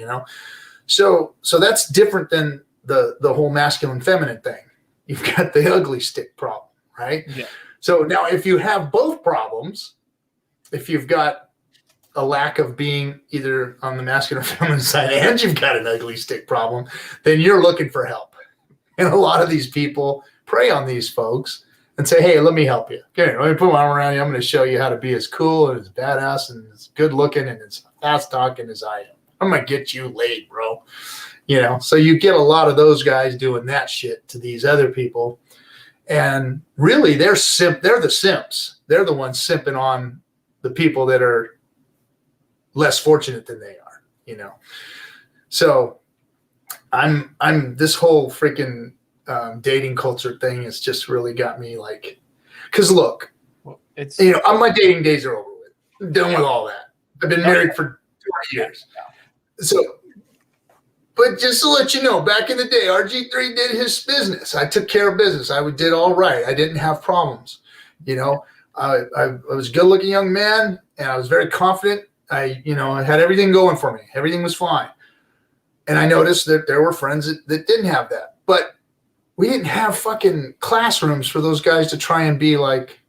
[SPEAKER 1] So that's different than the whole masculine feminine thing. You've got the ugly stick problem, right?
[SPEAKER 2] Yeah.
[SPEAKER 1] So now if you have both problems, if you've got a lack of being either on the masculine or feminine side and you've got an ugly stick problem, then you're looking for help. And a lot of these people prey on these folks and say, hey, let me help you. Okay, let me put my arm around you. I'm going to show you how to be as cool and as badass and as good looking and as fast talking as I am. I'm going to get you laid, bro. So you get a lot of those guys doing that shit to these other people. And really, they're the simps. They're the ones simping on the people that are less fortunate than they are, So I'm this whole freaking dating culture thing has just really got me like, because look,
[SPEAKER 2] it's
[SPEAKER 1] my dating days are over with. I'm done with all that. I've been married for 20 years. So, but just to let you know, back in the day, RG3 did his business. I took care of business. I did all right. I didn't have problems. I was a good-looking young man, and I was very confident. I had everything going for me. Everything was fine. And I noticed that there were friends that didn't have that. But we didn't have fucking classrooms for those guys to try and be like,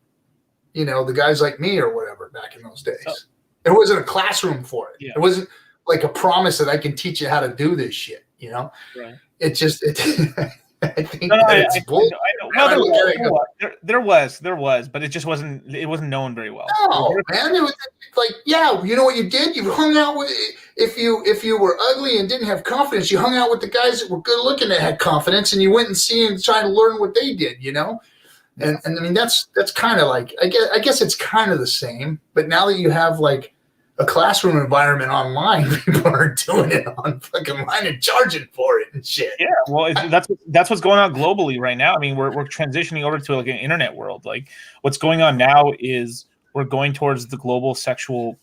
[SPEAKER 1] the guys like me or whatever back in those days. There wasn't a classroom for it.
[SPEAKER 2] Yeah.
[SPEAKER 1] It wasn't like a promise that I can teach you how to do this shit,
[SPEAKER 2] Right.
[SPEAKER 1] It just, I think it's bullshit.
[SPEAKER 2] There was, but it just wasn't known very well.
[SPEAKER 1] No, man, it was like, yeah, you know what you did? You hung out with, if you were ugly and didn't have confidence, you hung out with the guys that were good looking that had confidence, and you went and tried to learn what they did, And I mean, that's kind of like, I guess it's kind of the same, but now that you have like a classroom environment online, people are doing it on fucking line and charging for it and shit.
[SPEAKER 2] Yeah, well, that's what's going on globally right now. I mean, we're transitioning over to like an internet world. Like, what's going on now is we're going towards the global sexual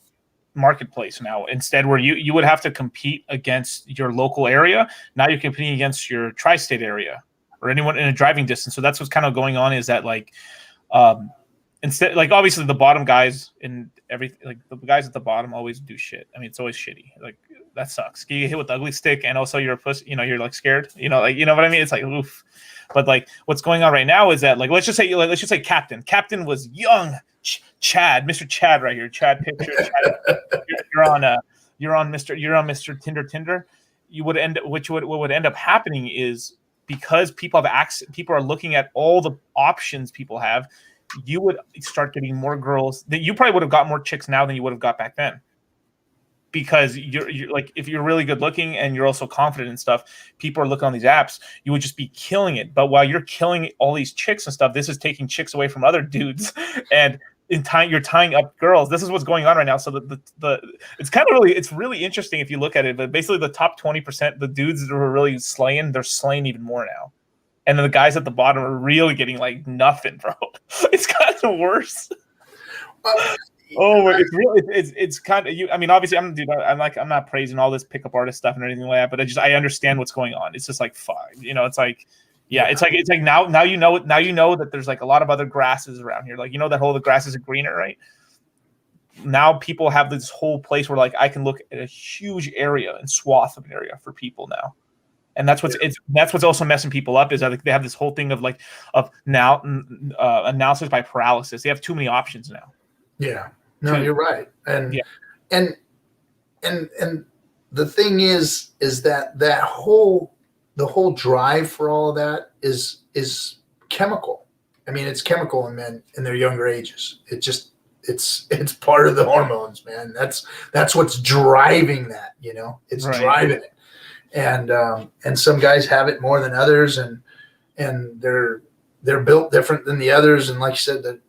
[SPEAKER 2] marketplace now. Instead, where you would have to compete against your local area, now you're competing against your tri-state area or anyone in a driving distance. So that's what's kind of going on, is that like instead, like, obviously the bottom guys in everything, like the guys at the bottom always do shit. I mean, it's always shitty. Like, that sucks. You get hit with the ugly stick, and also you're a pussy. You're like scared. Like, you know what I mean? It's like, oof. But like, what's going on right now is that, like, let's just say Captain. Captain was young Chad, Mr. Chad right here. Chad picture. Chad, you're on Mr. Tinder. What would end up happening is, because people are looking at all the options people have, you would start getting more girls. That you probably would have got more chicks now than you would have got back then, because you're like, if you're really good looking and you're also confident and stuff, people are looking on these apps, you would just be killing it. But while you're killing all these chicks and stuff, this is taking chicks away from other dudes, and you're tying up girls. This is what's going on right now. So it's really interesting if you look at it. But basically, the top 20%, the dudes that were really slaying, they're slaying even more now. And then the guys at the bottom are really getting like nothing, bro. It's kind of worse. It's really, it's kind of, I mean, obviously I'm not praising all this pickup artist stuff and anything like that, but I understand what's going on. It's just like, fuck, it's like, it's like now you know that there's like a lot of other grasses around here. Like, that whole, the grass is greener, right? Now people have this whole place where, like, I can look at a huge area and swath of an area for people now. And that's what's also messing people up, is that they have this whole thing of analysis by paralysis. They have too many options now.
[SPEAKER 1] Yeah, no, you're right. And the thing is that the whole drive for all of that is chemical. I mean, it's chemical in men in their younger ages. It's part of the hormones, man. That's what's driving that. It's driving it. And some guys have it more than others, and they're built different than the others. And like you said, that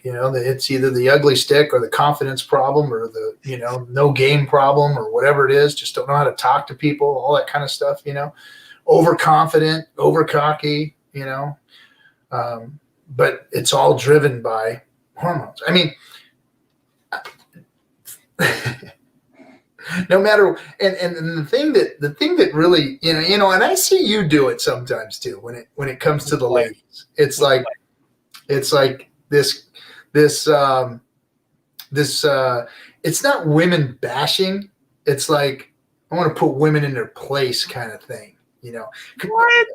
[SPEAKER 1] You know, it's either the ugly stick or the confidence problem or the, you know, no game problem or whatever it is. Just don't know how to talk to people, all that kind of stuff, you know, overconfident, over cocky, you know, but it's all driven by hormones. I mean, no matter, and the thing that really, you know, and I see you do it sometimes too, when it comes to the ladies, it's like this, it's not women bashing. It's like, I want to put women in their place kind of thing, you know.
[SPEAKER 2] What?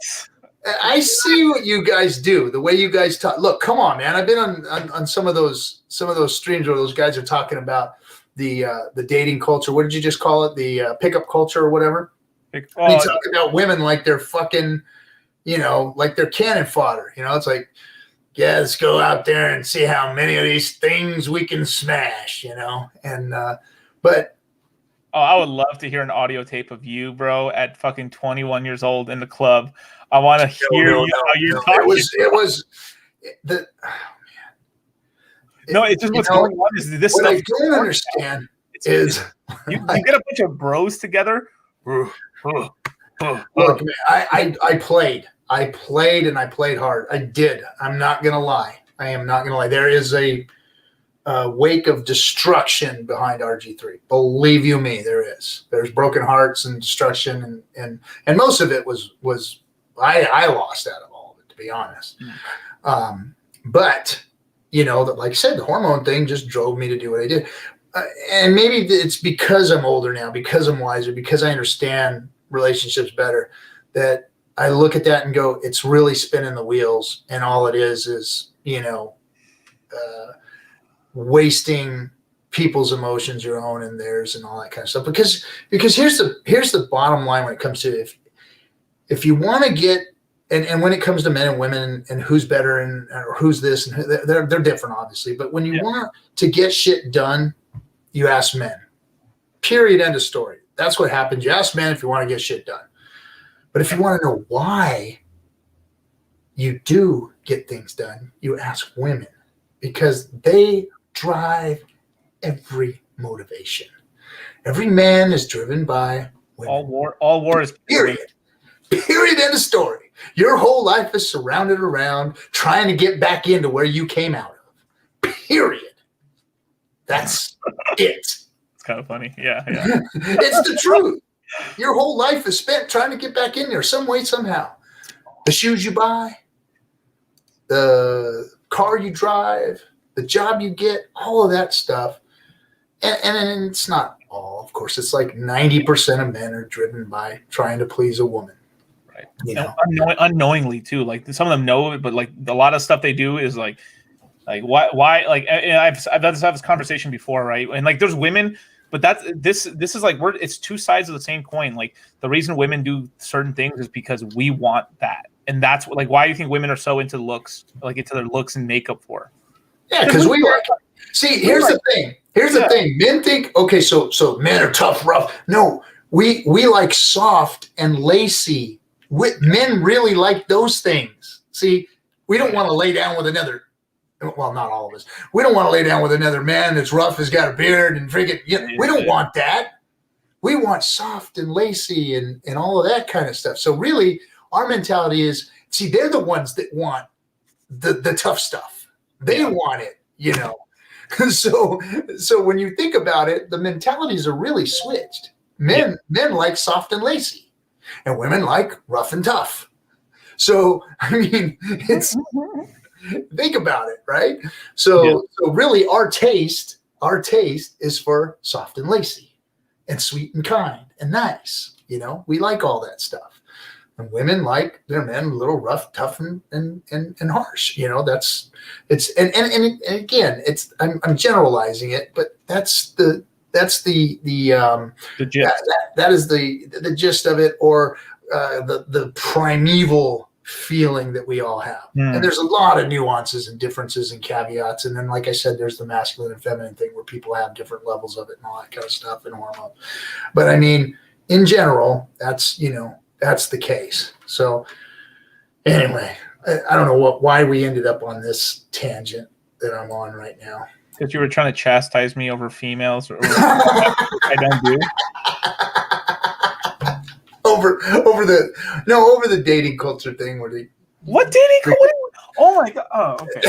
[SPEAKER 1] I see what you guys do, the way you guys talk. Look, come on, man. I've been on some of those streams where those guys are talking about the dating culture. What did you just call it? The pickup culture or whatever. They talk about women like they're fucking, you know, like they're cannon fodder. You know, it's like, yeah, let's go out there and see how many of these things we can smash, you know. And but
[SPEAKER 2] I would love to hear an audio tape of you, bro, at fucking 21 years old in the club. I want to hear how you're talking.
[SPEAKER 1] It was the.
[SPEAKER 2] No, it's just what's going on is this
[SPEAKER 1] what
[SPEAKER 2] stuff.
[SPEAKER 1] I don't understand is
[SPEAKER 2] you get a bunch of bros together.
[SPEAKER 1] Look, man, I played and I played hard. I did. I'm not gonna lie. I am not gonna lie. There is a wake of destruction behind RG3. Believe you me, there is. There's broken hearts and destruction, and most of it was I lost out of all of it, to be honest. But you know, that, like I said, the hormone thing just drove me to do what I did. And maybe it's because I'm older now, because I'm wiser, because I understand relationships better, that I look at that and go, it's really spinning the wheels. And all it is, you know, wasting people's emotions, your own and theirs, and all that kind of stuff. Because here's the bottom line when it comes to if you want to get, and when it comes to men and women and who's better and or who's this, and they're different, obviously. But when you want to get shit done, you ask men. Period. End of story. That's what happens. You ask men if you want to get shit done. But if you want to know why you do get things done, you ask women, because they drive every motivation. Every man is driven by women.
[SPEAKER 2] All war is
[SPEAKER 1] period. Period. End of story. Your whole life is surrounded around trying to get back into where you came out of. Period. That's it.
[SPEAKER 2] It's kind of funny. Yeah.
[SPEAKER 1] It's the truth. Your whole life is spent trying to get back in there some way, somehow. The shoes you buy, the car you drive, the job you get, all of that stuff. And it's not all, of course. It's like 90% of men are driven by trying to please a woman.
[SPEAKER 2] Right.
[SPEAKER 1] You know?
[SPEAKER 2] Unknowingly too. Like some of them know it, but like a lot of stuff they do is like why like, and I've had this conversation before, right? And like there's women, but this is like it's two sides of the same coin. Like the reason women do certain things is because we want that, and that's what, like, why do you think women are so into looks, like into their looks and makeup for?
[SPEAKER 1] Yeah, because we like it. See, here's the thing. Here's the thing. Men think, okay, so men are tough, rough. No, we like soft and lacy. Men really like those things. See, we don't want to lay down with another. Well, not all of us. We don't want to lay down with another man that's rough, has got a beard, and freaking. We don't want that. We want soft and lacy and all of that kind of stuff. So really, our mentality is, see, they're the ones that want the tough stuff. They want it, you know. So when you think about it, the mentalities are really switched. Men like soft and lacy, and women like rough and tough. So I mean, it's. Think about it, right? So really our taste is for soft and lacy and sweet and kind and nice. You know, we like all that stuff. And women like their men a little rough, tough, and harsh. You know, that's and again, it's I'm generalizing it, but that's the gist. That is the gist of it, or the primeval feeling that we all have. And there's a lot of nuances and differences and caveats, and then like I said, there's the masculine and feminine thing where people have different levels of it and all that kind of stuff and hormones. But I mean, in general, that's the case. So anyway, I don't know why we ended up on this tangent. that I'm on right now.
[SPEAKER 2] Because you were trying to chastise me over females, or I don't do.
[SPEAKER 1] over the dating culture thing where they.
[SPEAKER 2] What dating culture? Oh my god! Oh, okay.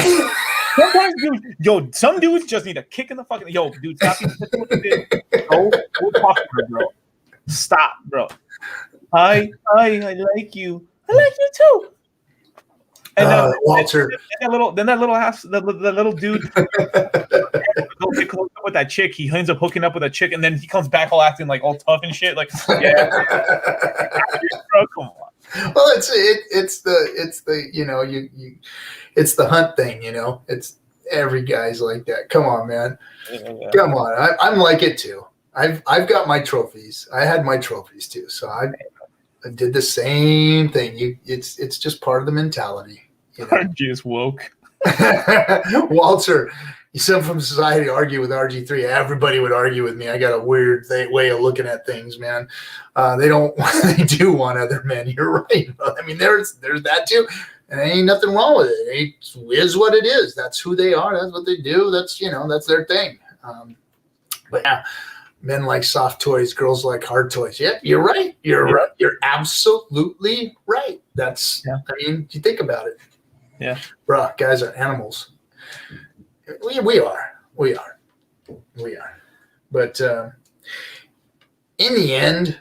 [SPEAKER 2] Sometimes, dude, some dudes just need a kick in the fucking. Yo, dude, stop being such a dick. Go talk to her, bro. Stop, bro. I like you. I like you too. And
[SPEAKER 1] Walter.
[SPEAKER 2] Then that little dude hook up with that chick. He ends up hooking up with a chick, and then he comes back all acting like all tough and shit. Like, yeah, bro, come on.
[SPEAKER 1] Well, it's the it's the hunt thing, It's every guy's like that. Come on, man. Yeah. Come on. I'm like it too. I've got my trophies. I had my trophies too. So I did the same thing. It's just part of the mentality.
[SPEAKER 2] RG is woke.
[SPEAKER 1] Walter, you sent from society to argue with RG3. Everybody would argue with me. I got a weird way of looking at things, man. They do want other men. You're right. I mean, there's that too. And there ain't nothing wrong with it. It is what it is. That's who they are. That's what they do. That's their thing. But yeah, men like soft toys, girls like hard toys. Yeah, you're right. You're right. You're absolutely right. I mean, you think about it.
[SPEAKER 2] Yeah.
[SPEAKER 1] Bruh, guys are animals. We are. But in the end,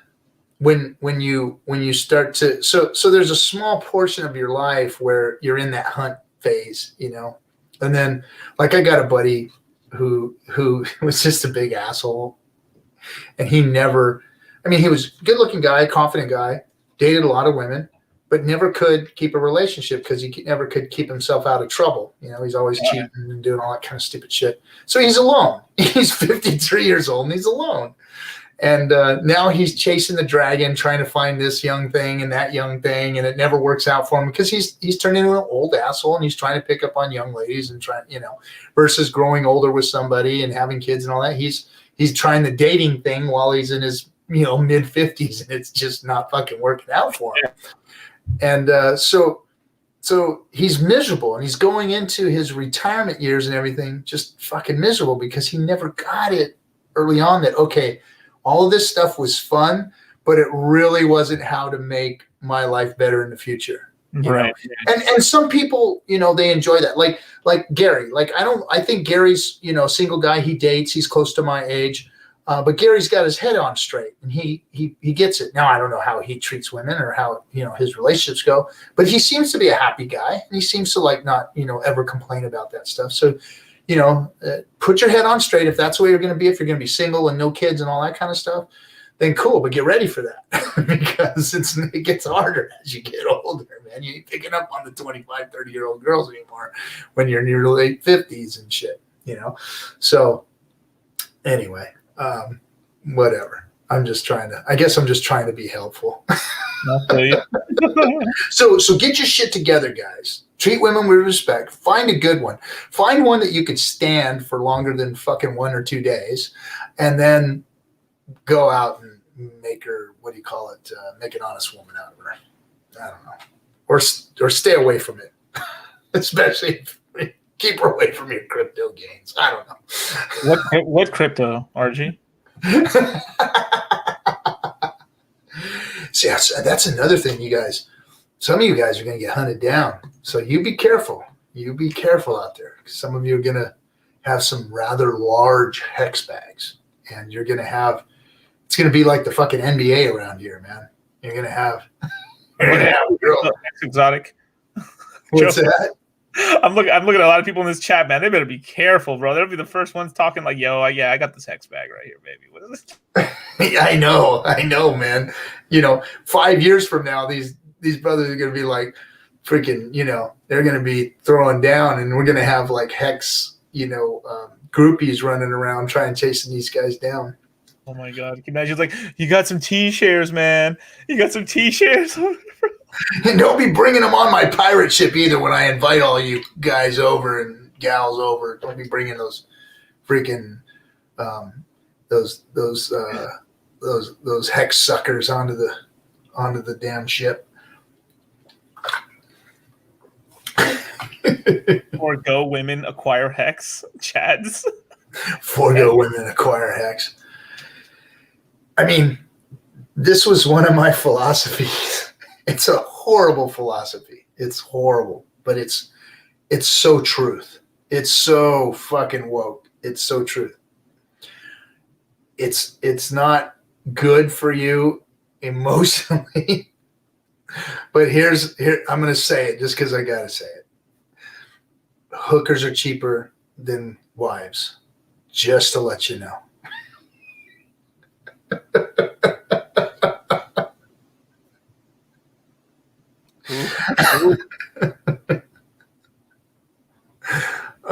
[SPEAKER 1] when you start to so there's a small portion of your life where you're in that hunt phase, and then like I got a buddy who was just a big asshole, and he was a good looking guy, confident guy, dated a lot of women, but never could keep a relationship because he never could keep himself out of trouble. He's always cheating and doing all that kind of stupid shit. So he's alone. He's 53 years old and he's alone. And now he's chasing the dragon, trying to find this young thing and that young thing, and it never works out for him because he's turned into an old asshole and he's trying to pick up on young ladies and versus growing older with somebody and having kids and all that. He's trying the dating thing while he's in his mid 50s, and it's just not fucking working out for him. And so he's miserable, and he's going into his retirement years and everything just fucking miserable because he never got it early on that, okay, all of this stuff was fun, but it really wasn't how to make my life better in the future.
[SPEAKER 2] Right.
[SPEAKER 1] And some people, they enjoy that. Like Gary, I think Gary's, single guy, he dates, he's close to my age. But Gary's got his head on straight, and he gets it. Now, I don't know how he treats women or how, his relationships go, but he seems to be a happy guy, and he seems to not, ever complain about that stuff. So, put your head on straight. If that's the way you're going to be, if you're going to be single and no kids and all that kind of stuff, then cool, but get ready for that because it gets harder as you get older, man. You ain't picking up on the 25, 30-year-old girls anymore when you're in your late 50s and shit, So anyway. Whatever. I'm just trying to be helpful. So get your shit together, guys. Treat women with respect. Find a good one. Find one that you could stand for longer than fucking 1 or 2 days, and then go out and make her, make an honest woman out of her. I don't know. Or stay away from it. Especially keep her away from your crypto gains. I don't know.
[SPEAKER 2] What crypto, RG?
[SPEAKER 1] So that's another thing, you guys. Some of you guys are going to get hunted down. So you be careful. You be careful out there. Some of you are going to have some rather large hex bags. And it's going to be like the fucking NBA around here, man. You're going to have a girl.
[SPEAKER 2] That's exotic.
[SPEAKER 1] What's that?
[SPEAKER 2] I'm looking at a lot of people in this chat, man. They better be careful, bro. They'll be the first ones talking like, yo, I got this hex bag right here, baby. What is this?
[SPEAKER 1] I know, man. 5 years from now, these brothers are going to be like freaking, they're going to be throwing down, and we're going to have like hex, groupies running around trying chasing these guys down.
[SPEAKER 2] Oh my God. Can you imagine, like, you got some T-shares, man. You got some T-shares.
[SPEAKER 1] And don't be bringing them on my pirate ship either when I invite all you guys over and gals over. Don't be bringing those freaking those hex suckers onto the damn ship.
[SPEAKER 2] Forgo women, acquire hex. Chads.
[SPEAKER 1] Forgo women, acquire hex. I mean, this was one of my philosophies. It's a horrible philosophy. It's horrible, but it's so truth. It's so fucking woke. It's so truth. It's not good for you emotionally. But here I'm going to say it just because I got to say it. Hookers are cheaper than wives, just to let you know.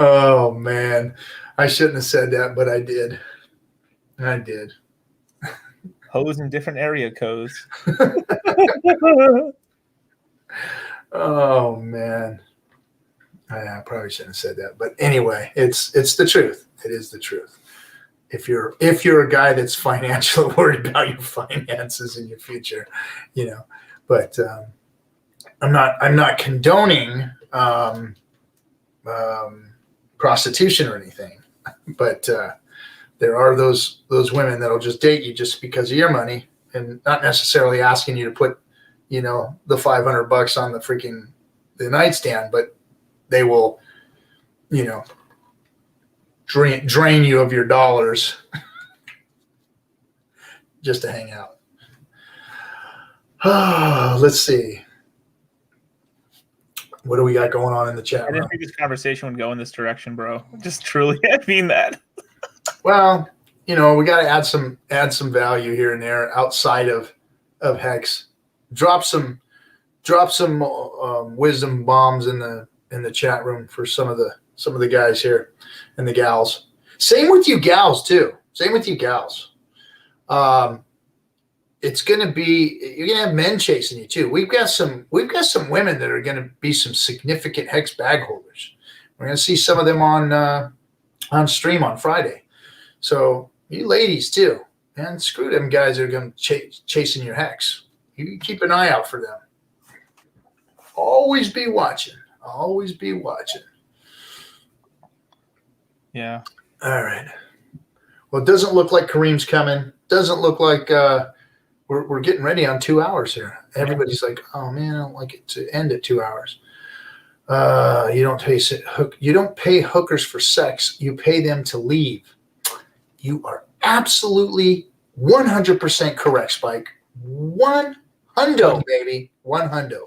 [SPEAKER 1] Oh man, I shouldn't have said that, but I did.
[SPEAKER 2] Hoes in different area codes.
[SPEAKER 1] Oh man, I probably shouldn't have said that, but anyway, it's the truth. It is the truth. If you're a guy that's financially worried about your finances and your future, but I'm not condoning prostitution or anything, but there are those women that'll just date you just because of your money and not necessarily asking you to put, the $500 on the nightstand, but they will, drain you of your dollars just to hang out. Let's see. What do we got going on in the chat room?
[SPEAKER 2] I didn't think this conversation would go in this direction, bro. Just truly, I mean that.
[SPEAKER 1] Well, we got to add some value here and there outside of Hex. Drop some wisdom bombs in the chat room for some of the guys here and the gals. Same with you gals too. It's going to be, you're going to have men chasing you too. We've got some women that are going to be some significant Hex bag holders. We're going to see some of them on stream on Friday. So you ladies too, and screw them guys that are going to chasing your Hex. You keep an eye out for them. Always be watching.
[SPEAKER 2] Yeah.
[SPEAKER 1] All right. Well, it doesn't look like Kareem's coming. Doesn't look like we're getting ready on 2 hours here. Everybody's like, oh man, I don't like it to end at 2 hours. You don't pay hookers for sex. You pay them to leave. You are absolutely 100% correct, Spike. 100, baby. 100.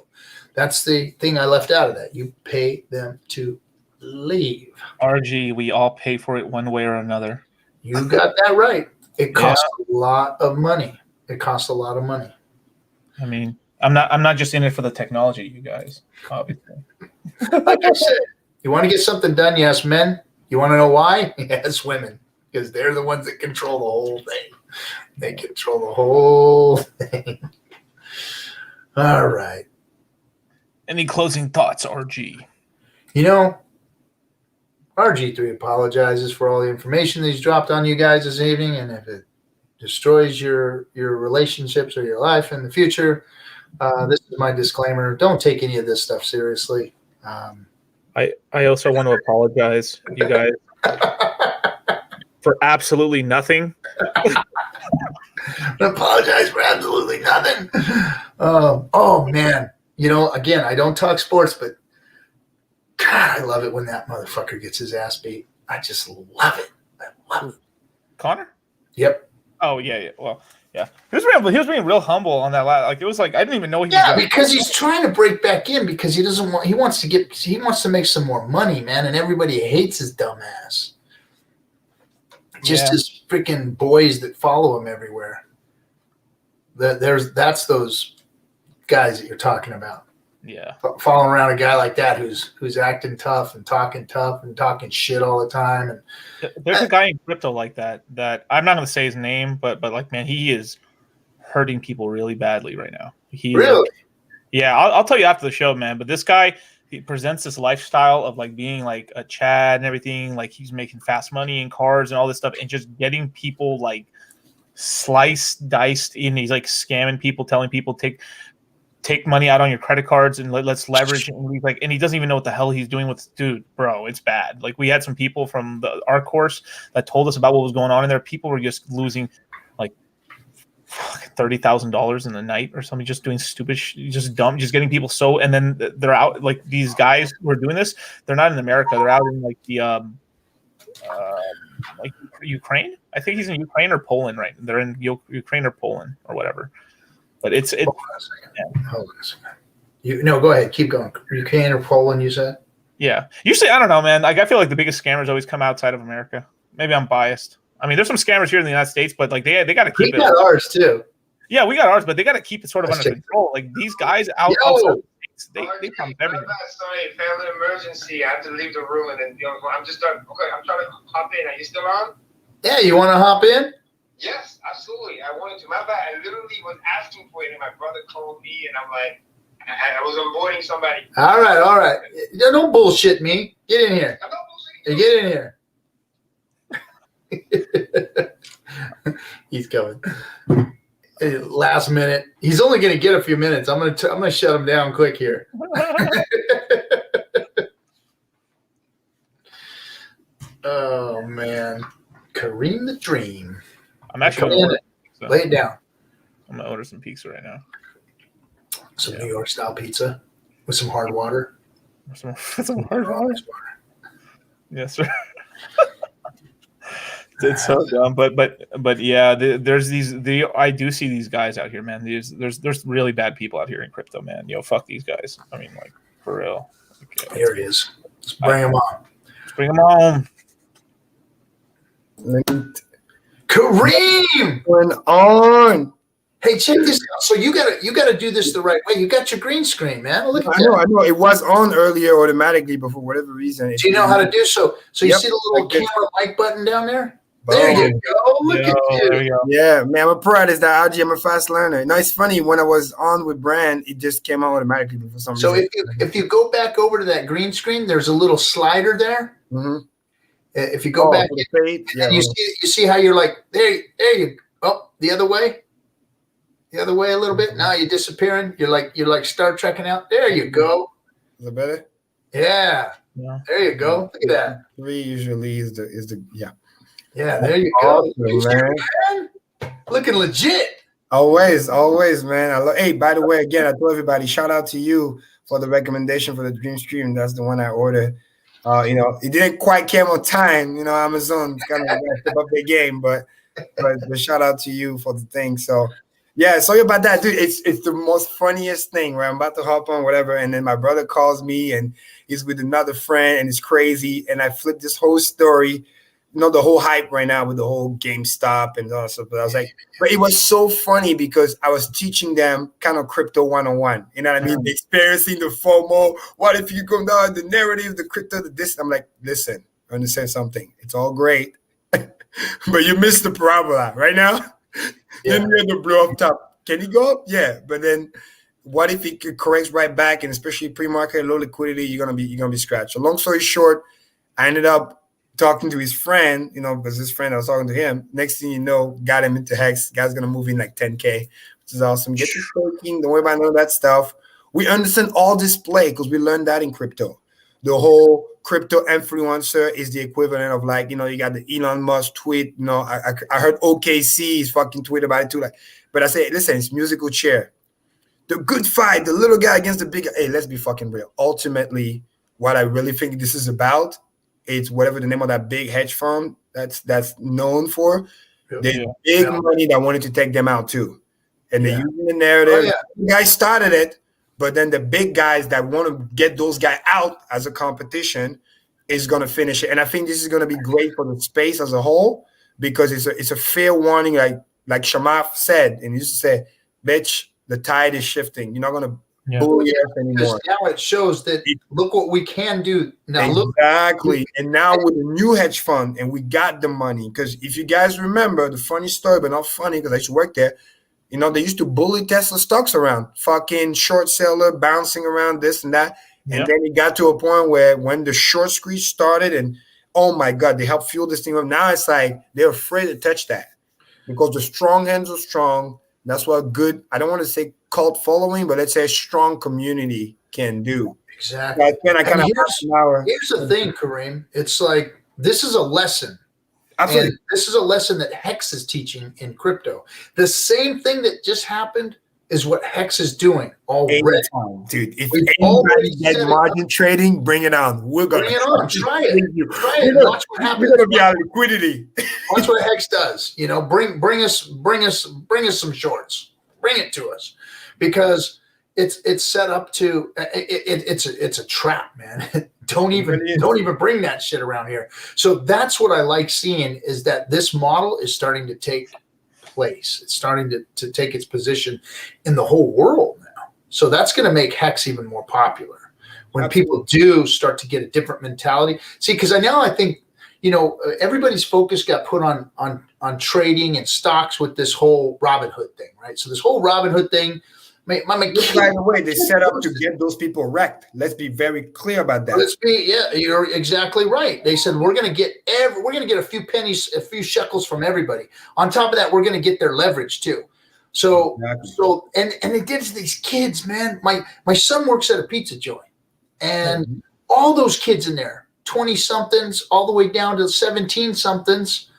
[SPEAKER 1] That's the thing I left out of that. You pay them to leave.
[SPEAKER 2] RG, we all pay for it one way or another.
[SPEAKER 1] You got that right. It costs a lot of money.
[SPEAKER 2] I mean, I'm not just in it for the technology, you guys, obviously.
[SPEAKER 1] Like I said, you want to get something done, you ask men. You want to know why? You ask women, because they're the ones that control the whole thing. They control the whole thing. All right.
[SPEAKER 2] Any closing thoughts, RG?
[SPEAKER 1] RG3 apologizes for all the information that he's dropped on you guys this evening, and if it destroys your relationships or your life in the future, this is my disclaimer. Don't take any of this stuff seriously.
[SPEAKER 2] I also want to apologize, you guys, for absolutely nothing.
[SPEAKER 1] Apologize for absolutely nothing. Oh man, again, I don't talk sports, but God, I love it when that motherfucker gets his ass beat. I just love it.
[SPEAKER 2] Connor?
[SPEAKER 1] Yep.
[SPEAKER 2] Oh yeah. Well, yeah. He was being real humble on that last. Like it was like I didn't even know he was.
[SPEAKER 1] Yeah, because he's trying to break back in because he doesn't want. He wants to make some more money, man, and everybody hates his dumb ass. Just his freaking boys that follow him everywhere. That's those guys that you're talking about.
[SPEAKER 2] Yeah.
[SPEAKER 1] Following around a guy like that who's acting tough and talking shit all the time. And
[SPEAKER 2] there's a guy in crypto like that I'm not going to say his name, but like, man, he is hurting people really badly right now.
[SPEAKER 1] Really?
[SPEAKER 2] Yeah. I'll tell you after the show, man. But this guy, he presents this lifestyle of like being like a Chad and everything. Like he's making fast money in cars and all this stuff and just getting people like sliced, diced in. He's like scamming people, telling people take money out on your credit cards and let's leverage. And he doesn't even know what the hell he's doing with. Dude, bro, it's bad. Like we had some people from our course that told us about what was going on in there. People were just losing like $30,000 in the night or something, just doing stupid, just dumb, just getting people so. And then they're out like these guys who are doing this. They're not in America. They're out in like the like Ukraine. I think he's in Ukraine or Poland, right? They're in Ukraine or Poland or whatever. But it's
[SPEAKER 1] Hold on a second. Hold on a second. No, go ahead. Keep going. Ukraine or Poland, you said?
[SPEAKER 2] Yeah. Usually, I don't know, man. Like I feel like the biggest scammers always come outside of America. Maybe I'm biased. I mean, there's some scammers here in the United States, but like they got to keep it.
[SPEAKER 1] We got ours too.
[SPEAKER 2] Yeah, we got ours, but they got to keep it sort of under control. Like these guys outside the States, they come everything.
[SPEAKER 3] Sorry, family emergency. I have to leave the room, and then I'm just okay. I'm trying to hop in. Are you still on?
[SPEAKER 1] Yeah, you want to hop in?
[SPEAKER 3] Yes, absolutely. I wanted to. My bad. I literally was asking for it, and my brother called me, and I'm like, I was onboarding somebody.
[SPEAKER 1] All right. Don't bullshit me. Get in here.
[SPEAKER 3] I'm not bullshitting.
[SPEAKER 1] Get in here. He's coming. Last minute. He's only going to get a few minutes. I'm going to shut him down quick here. Oh man, Kareem the Dream.
[SPEAKER 2] I'm actually
[SPEAKER 1] lay it down.
[SPEAKER 2] I'm gonna order some pizza right now.
[SPEAKER 1] Some New York style pizza with some hard water.
[SPEAKER 2] Some hard water. Yes, sir. It's so dumb, but yeah, there's these. I do see these guys out here, man. There's really bad people out here in crypto, man. Yo, fuck these guys. I mean, like for real. Okay.
[SPEAKER 1] Here it is. Let's bring them on.
[SPEAKER 2] Let's bring them on.
[SPEAKER 1] Kareem,
[SPEAKER 4] going on?
[SPEAKER 1] hey, check this out. So you gotta do this the right way. You got your green screen, man. Look at that.
[SPEAKER 4] I know. It was on earlier automatically, but for whatever reason,
[SPEAKER 1] Do you know how to do so? So you see the little camera mic button down there? There you go. Look at you.
[SPEAKER 4] Yeah, man, I'm proud of that. I'm a fast learner. No, it's funny. When I was on with Brand, it just came out automatically for some reason.
[SPEAKER 1] So if you go back over to that green screen, there's a little slider there.
[SPEAKER 4] Mm-hmm.
[SPEAKER 1] If you go back, you see how you're like there you the other way a little bit. Now you're disappearing. You're like Star Trekking out. There you go.
[SPEAKER 4] Is it better?
[SPEAKER 1] Yeah. There you go. Look at that.
[SPEAKER 4] 3 usually is the
[SPEAKER 1] Yeah, there you go.
[SPEAKER 4] Awesome,
[SPEAKER 1] man. Looking legit.
[SPEAKER 4] Always, man. Hey, by the way, again, I told everybody, shout out to you for the recommendation for the Dream Stream. That's the one I ordered. It didn't quite come on time. Amazon kind of step up their game, but shout out to you for the thing. So, yeah, sorry about that, dude. It's the most funniest thing where I'm about to hop on whatever, and then my brother calls me, and he's with another friend, and it's crazy, and I flip this whole story. The whole hype right now with the whole GameStop and all that stuff. But I was like, but it was so funny because I was teaching them kind of crypto 101. You know what I mean? Experiencing the FOMO. What if you come down the narrative, the crypto, this? I'm like, listen, I understand something. It's all great, but you missed the parabola right now. Then you have to blow up top. Can you go up? Yeah, but then what if it corrects right back? And especially pre-market, low liquidity, you're gonna be scratched. So long story short, I ended up talking to his friend, because his friend, I was talking to him. Next thing you know, got him into Hex. Guy's going to move in like 10K, which is awesome. Get your staking. Don't worry about none of that stuff. We understand all this play because we learned that in crypto. The whole crypto influencer is the equivalent of like, you got the Elon Musk tweet. I heard OKC's fucking tweet about it too. But I say, listen, it's musical chair. The good fight, the little guy against the big guy. Hey, let's be fucking real. Ultimately, what I really think this is about, it's whatever the name of that big hedge fund that's known for. There's big money that wanted to take them out too. And they're using the narrative. The guys started it, but then the big guys that want to get those guys out as a competition is going to finish it. And I think this is going to be great for the space as a whole because it's a fair warning, like Shamaf said, and he used to say, bitch, the tide is shifting. You're not going to bully us anymore.
[SPEAKER 1] Now it shows that look what we can do. Now
[SPEAKER 4] exactly. And now with a new hedge fund, and we got the money. Because if you guys remember the funny story, but not funny because I used to work there. They used to bully Tesla stocks around, fucking short seller bouncing around this and that. And then it got to a point where when the short squeeze started, and oh my God, they helped fuel this thing up. Now it's like they're afraid to touch that because the strong hands are strong. That's what good. I don't want to say cult following, but let's say a strong community can do.
[SPEAKER 1] Exactly. Here's the thing, Kareem. It's like this is a lesson. Absolutely. And this is a lesson that Hex is teaching in crypto. The same thing that just happened is what Hex is doing already.
[SPEAKER 4] Dude, if anybody gets margin trading, bring it on. We're going to
[SPEAKER 1] bring it on. Try it. Try it. Watch what happens.
[SPEAKER 4] We're going to be out of liquidity.
[SPEAKER 1] Watch what Hex does. You know, bring us some shorts. Bring it to us, because it's set up to it's a trap, man. Don't even bring that shit around here. So that's what I like seeing, is that this model is starting to take place. It's starting to take its position in the whole world now. So that's going to make Hex even more popular when people do start to get a different mentality. See, because I think, you know, everybody's focus got put on trading and stocks with this whole Robinhood thing, right? So this whole Robinhood thing,
[SPEAKER 4] by the way, they set up to get those people wrecked. Let's be very clear about that.
[SPEAKER 1] Yeah, you're exactly right. They said we're going to get a few pennies, a few shekels from everybody. On top of that, we're going to get their leverage too. So and it gives these kids, man. My son works at a pizza joint, and all those kids in there, 20 somethings all the way down to 17 somethings,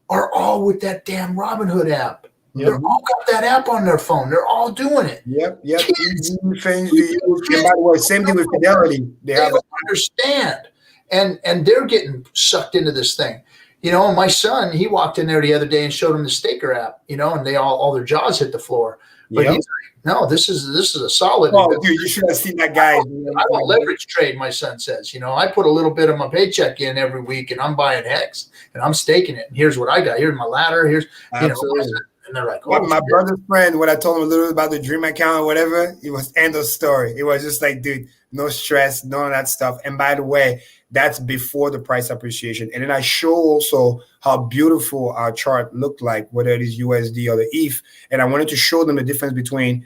[SPEAKER 1] are all with that damn Robinhood app. Yep. They're all got that app on their phone. They're all doing it.
[SPEAKER 4] Yep. Kids, and by the way, same thing with Fidelity. They
[SPEAKER 1] don't understand, and they're getting sucked into this thing. You know, my son, he walked in there the other day and showed him the Staker app. You know, and they all their jaws hit the floor. But he's like, no, this is a solid.
[SPEAKER 4] Oh, dude, you should have seen that guy.
[SPEAKER 1] I don't leverage trade. My son says, you know, I put a little bit of my paycheck in every week, and I'm buying Hex, and I'm staking it. And here's what I got. Here's my ladder. Here's and they're like,
[SPEAKER 4] my brother's friend, when I told him a little bit about the Dream account or whatever, it was end of story. It was just like, dude, no stress, none of that stuff. And by the way, that's before the price appreciation. And then I show also how beautiful our chart looked like, whether it is USD or the ETH. And I wanted to show them the difference between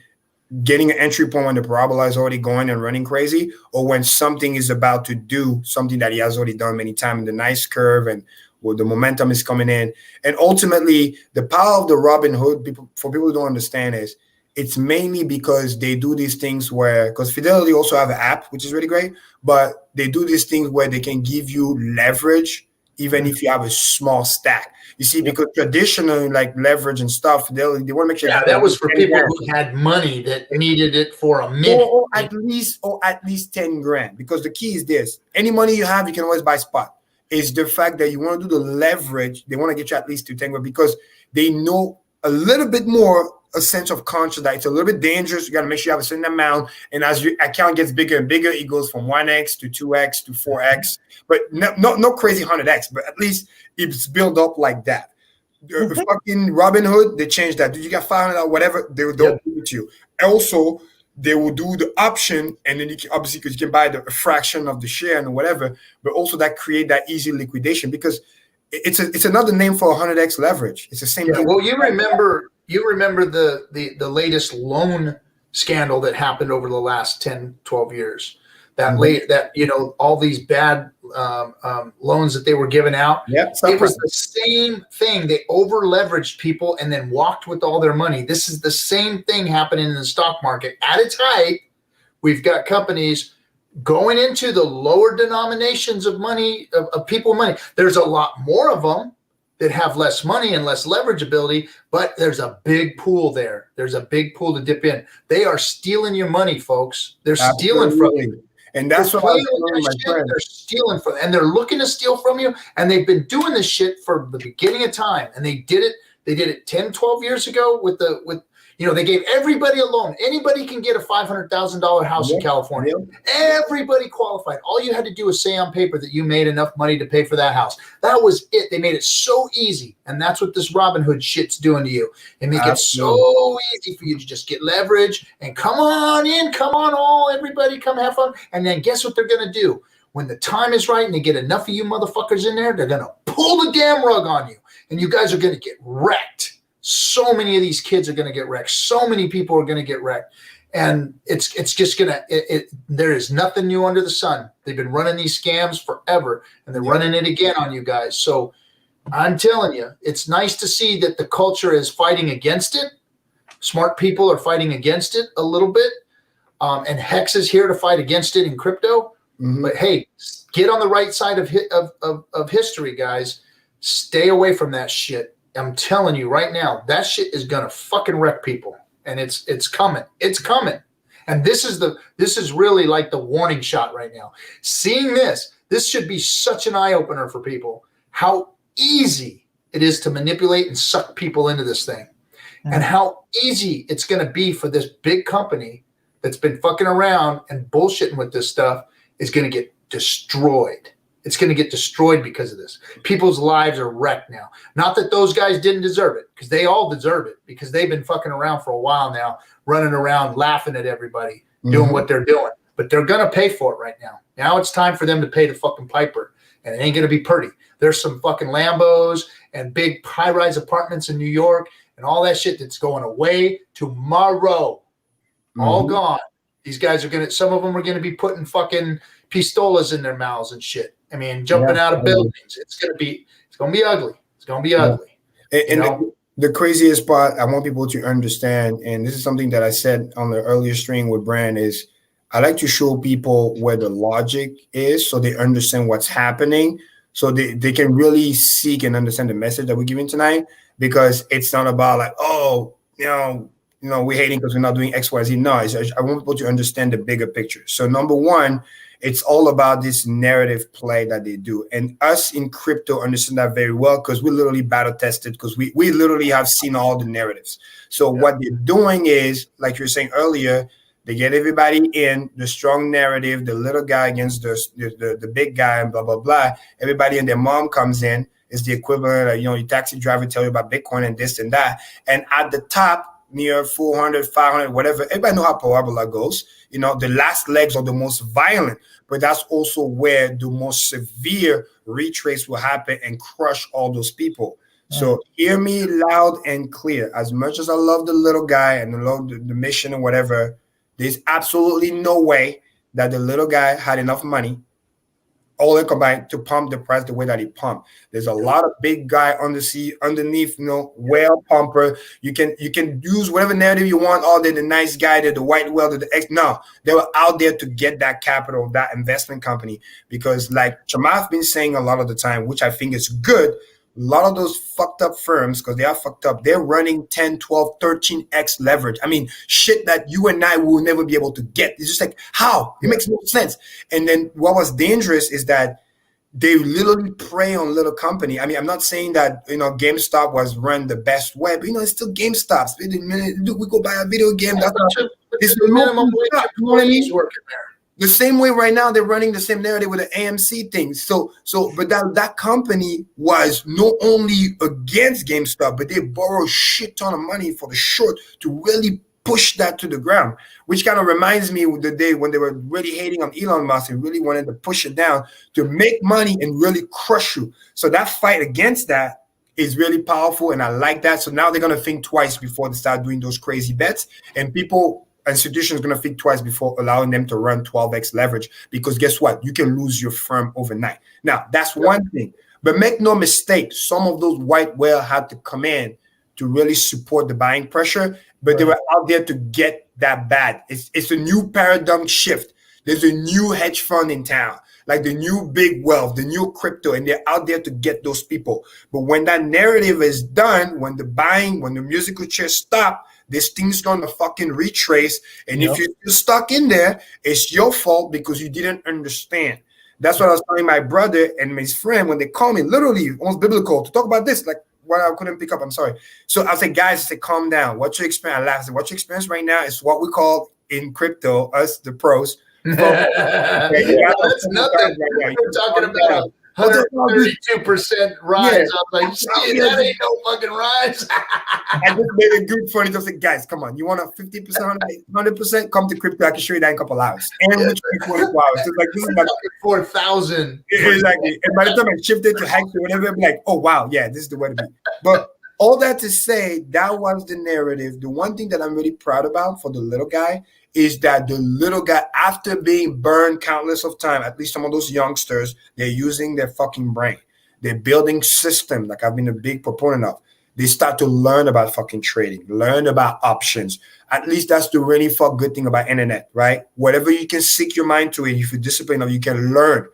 [SPEAKER 4] getting an entry point when the parabola is already going and running crazy, or when something is about to do something that he has already done many times in the nice curve and where the momentum is coming in. And ultimately, the power of the Robinhood, for people who don't understand, is it's mainly because they do these things where, because Fidelity also have an app, which is really great, but they do these things where they can give you leverage, even if you have a small stack. You see, because traditionally, like leverage and stuff, they want to make sure.
[SPEAKER 1] Yeah, that was for people who had money that needed it for a minute.
[SPEAKER 4] Or at least 10 grand. Because the key is this: any money you have, you can always buy spot. Is the fact that you want to do the leverage, they want to get you at least to 10 grand, because they know a little bit more, a sense of conscience that it's a little bit dangerous. You got to make sure you have a certain amount. And as your account gets bigger and bigger, it goes from 1x to 2x to 4x. But no crazy 100x, but at least it's built up like that. The fucking Robinhood, they changed that. Dude, you got 500 or whatever, they'll give it to you. Also, they will do the option, and then you can, obviously, because you can buy a fraction of the share and whatever, but also that create that easy liquidation, because it's another name for 100x leverage. It's the same thing.
[SPEAKER 1] Well, you remember the latest loan scandal that happened over the last 10, 12 years. That you know, all these bad loans that they were giving out. It was the same thing. They over leveraged people and then walked with all their money. This is the same thing happening in the stock market at its height. We've got companies going into the lower denominations of money, of people money. There's a lot more of them that have less money and less leverage ability, but there's a big pool there. There's a big pool to dip in. They are stealing your money, folks. They're stealing from you.
[SPEAKER 4] And that's what I was my friend.
[SPEAKER 1] They're stealing from, and they're looking to steal from you. And they've been doing this shit for the beginning of time. And they did it 10, 12 years ago with you know, they gave everybody a loan. Anybody can get a $500,000 house in California. Everybody qualified. All you had to do was say on paper that you made enough money to pay for that house. That was it. They made it so easy. And that's what this Robinhood shit's doing to you. They make it so easy for you to just get leverage and come on in, everybody come have fun. And then guess what they're going to do? When the time is right and they get enough of you motherfuckers in there, they're going to pull the damn rug on you. And you guys are going to get wrecked. So many of these kids are going to get wrecked. So many people are going to get wrecked. And it's just going to, there is nothing new under the sun. They've been running these scams forever, and they're running it again on you guys. So I'm telling you, it's nice to see that the culture is fighting against it. Smart people are fighting against it a little bit. And Hex is here to fight against it in crypto. Mm-hmm. But hey, get on the right side of history, guys. Stay away from that shit. I'm telling you right now, that shit is gonna fucking wreck people, and it's coming. It's coming. And this is really like the warning shot right now. Seeing this should be such an eye opener for people. How easy it is to manipulate and suck people into this thing, and how easy it's gonna be for this big company that's been fucking around and bullshitting with this stuff is going to get destroyed. It's going to get destroyed because of this. People's lives are wrecked now. Not that those guys didn't deserve it, because they all deserve it, because they've been fucking around for a while now, running around, laughing at everybody, doing what they're doing. But they're going to pay for it right now. Now it's time for them to pay the fucking piper, and it ain't going to be pretty. There's some fucking Lambos and big high-rise apartments in New York and all that shit that's going away tomorrow. All gone. These guys are some of them are gonna be putting fucking pistolas in their mouths and shit. I mean, jumping out of buildings. It's gonna be ugly. It's gonna be ugly.
[SPEAKER 4] And the craziest part I want people to understand, and this is something that I said on the earlier stream with Brand, is I like to show people where the logic is so they understand what's happening, so they can really seek and understand the message that we're giving tonight, because it's not about like, we're hating because we're not doing X, Y, Z. No, I want people to understand the bigger picture. So number one, it's all about this narrative play that they do. And us in crypto understand that very well, because we literally battle tested, because we literally have seen all the narratives. So what they're doing is, like you were saying earlier, they get everybody in the strong narrative, the little guy against the big guy, and blah, blah, blah. Everybody and their mom comes in. It's the equivalent of, your taxi driver tell you about Bitcoin and this and that. And at the top, near 400, 500, whatever. Everybody know how parabola goes. The last legs are the most violent, but that's also where the most severe retrace will happen and crush all those people. So hear me loud and clear. As much as I love the little guy and I love the mission and whatever, there's absolutely no way that the little guy had enough money, all in combined, to pump the price the way that he pumped. There's a lot of big guy underneath, whale pumper. You can use whatever narrative you want. Oh, they're the nice guy, they're the white whale, they're the X. No, they were out there to get that capital, that investment company. Because like Chamath been saying a lot of the time, which I think is good, a lot of those fucked up firms, because they are fucked up, they're running 10, 12, 13x leverage. I mean, shit that you and I will never be able to get. It's just like, how? It makes no sense. And then what was dangerous is that they literally prey on little company. I mean, I'm not saying that, GameStop was run the best way, but, it's still GameStop. We go buy a video game. That's it's the minimum wage employees working there. The same way right now, they're running the same narrative with the AMC thing. But that company was not only against GameStop, but they borrowed shit ton of money for the short to really push that to the ground, which kind of reminds me of the day when they were really hating on Elon Musk and really wanted to push it down to make money and really crush you. So that fight against that is really powerful, and I like that. So now they're going to think twice before they start doing those crazy bets, and institutions going to think twice before allowing them to run 12x leverage, because guess what? You can lose your firm overnight. Now, that's one thing. But make no mistake, some of those white whale had to come in to really support the buying pressure, but they were out there to get that bad. It's a new paradigm shift. There's a new hedge fund in town, like the new big wealth, the new crypto, and they're out there to get those people. But when that narrative is done, when the musical chairs stop, this thing's gonna fucking retrace. And if you're stuck in there, it's your fault because you didn't understand. That's what I was telling my brother and his friend when they call me, literally almost biblical, to talk about this, like what I couldn't pick up. I'm sorry. So I said, guys, I said, calm down. What's your experience? I laughed. I said, what's your experience right now is what we call in crypto, us, the pros.
[SPEAKER 1] That's nothing. We're talking about 132% rise. I was like, that ain't no fucking rise.
[SPEAKER 4] I just made a good funny. I said, guys, come on. You want a 50%, 100%? Come to crypto. I can show you that in a couple hours. And which 24 hours. So like, this is like
[SPEAKER 1] 4,000.
[SPEAKER 4] Exactly. And by the time I shifted to Hex or whatever, I'm like, oh, wow. Yeah, this is the way to be. But all that to say, that was the narrative. The one thing that I'm really proud about for the little guy is that the little guy, after being burned countless of time, at least some of those youngsters, they're using their fucking brain. They're building system, like I've been a big proponent of. they start to learn about fucking trading, learn about options. At least that's the really fuck good thing about internet, right? Whatever you can seek your mind to it, if you discipline enough, you can learn.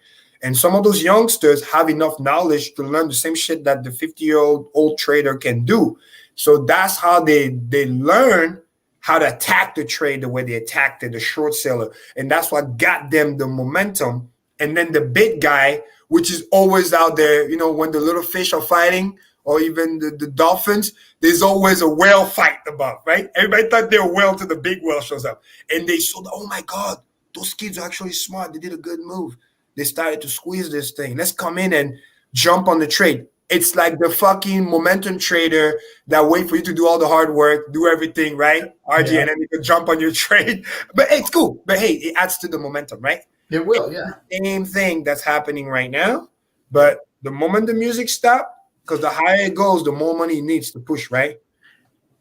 [SPEAKER 4] And some of those youngsters have enough knowledge to learn the same shit that the 50-year-old trader can do. So that's how they learn how to attack the trade the way they attacked it, the short seller. And that's what got them the momentum. And then the big guy, which is always out there, you know, when the little fish are fighting, or even the dolphins, there's always a whale fight above, right? Everybody thought they were whale till the big whale shows up. And they saw, oh my God, those kids are actually smart. They did a good move. They started to squeeze this thing. Let's come in and jump on the trade. It's like the fucking momentum trader that wait for you to do all the hard work, do everything, right? RG, and then you can jump on your trade. But hey, it's cool. But hey, it adds to the momentum, right?
[SPEAKER 1] It will, yeah.
[SPEAKER 4] Same thing that's happening right now. But the moment the music stops, because the higher it goes, the more money it needs to push, right?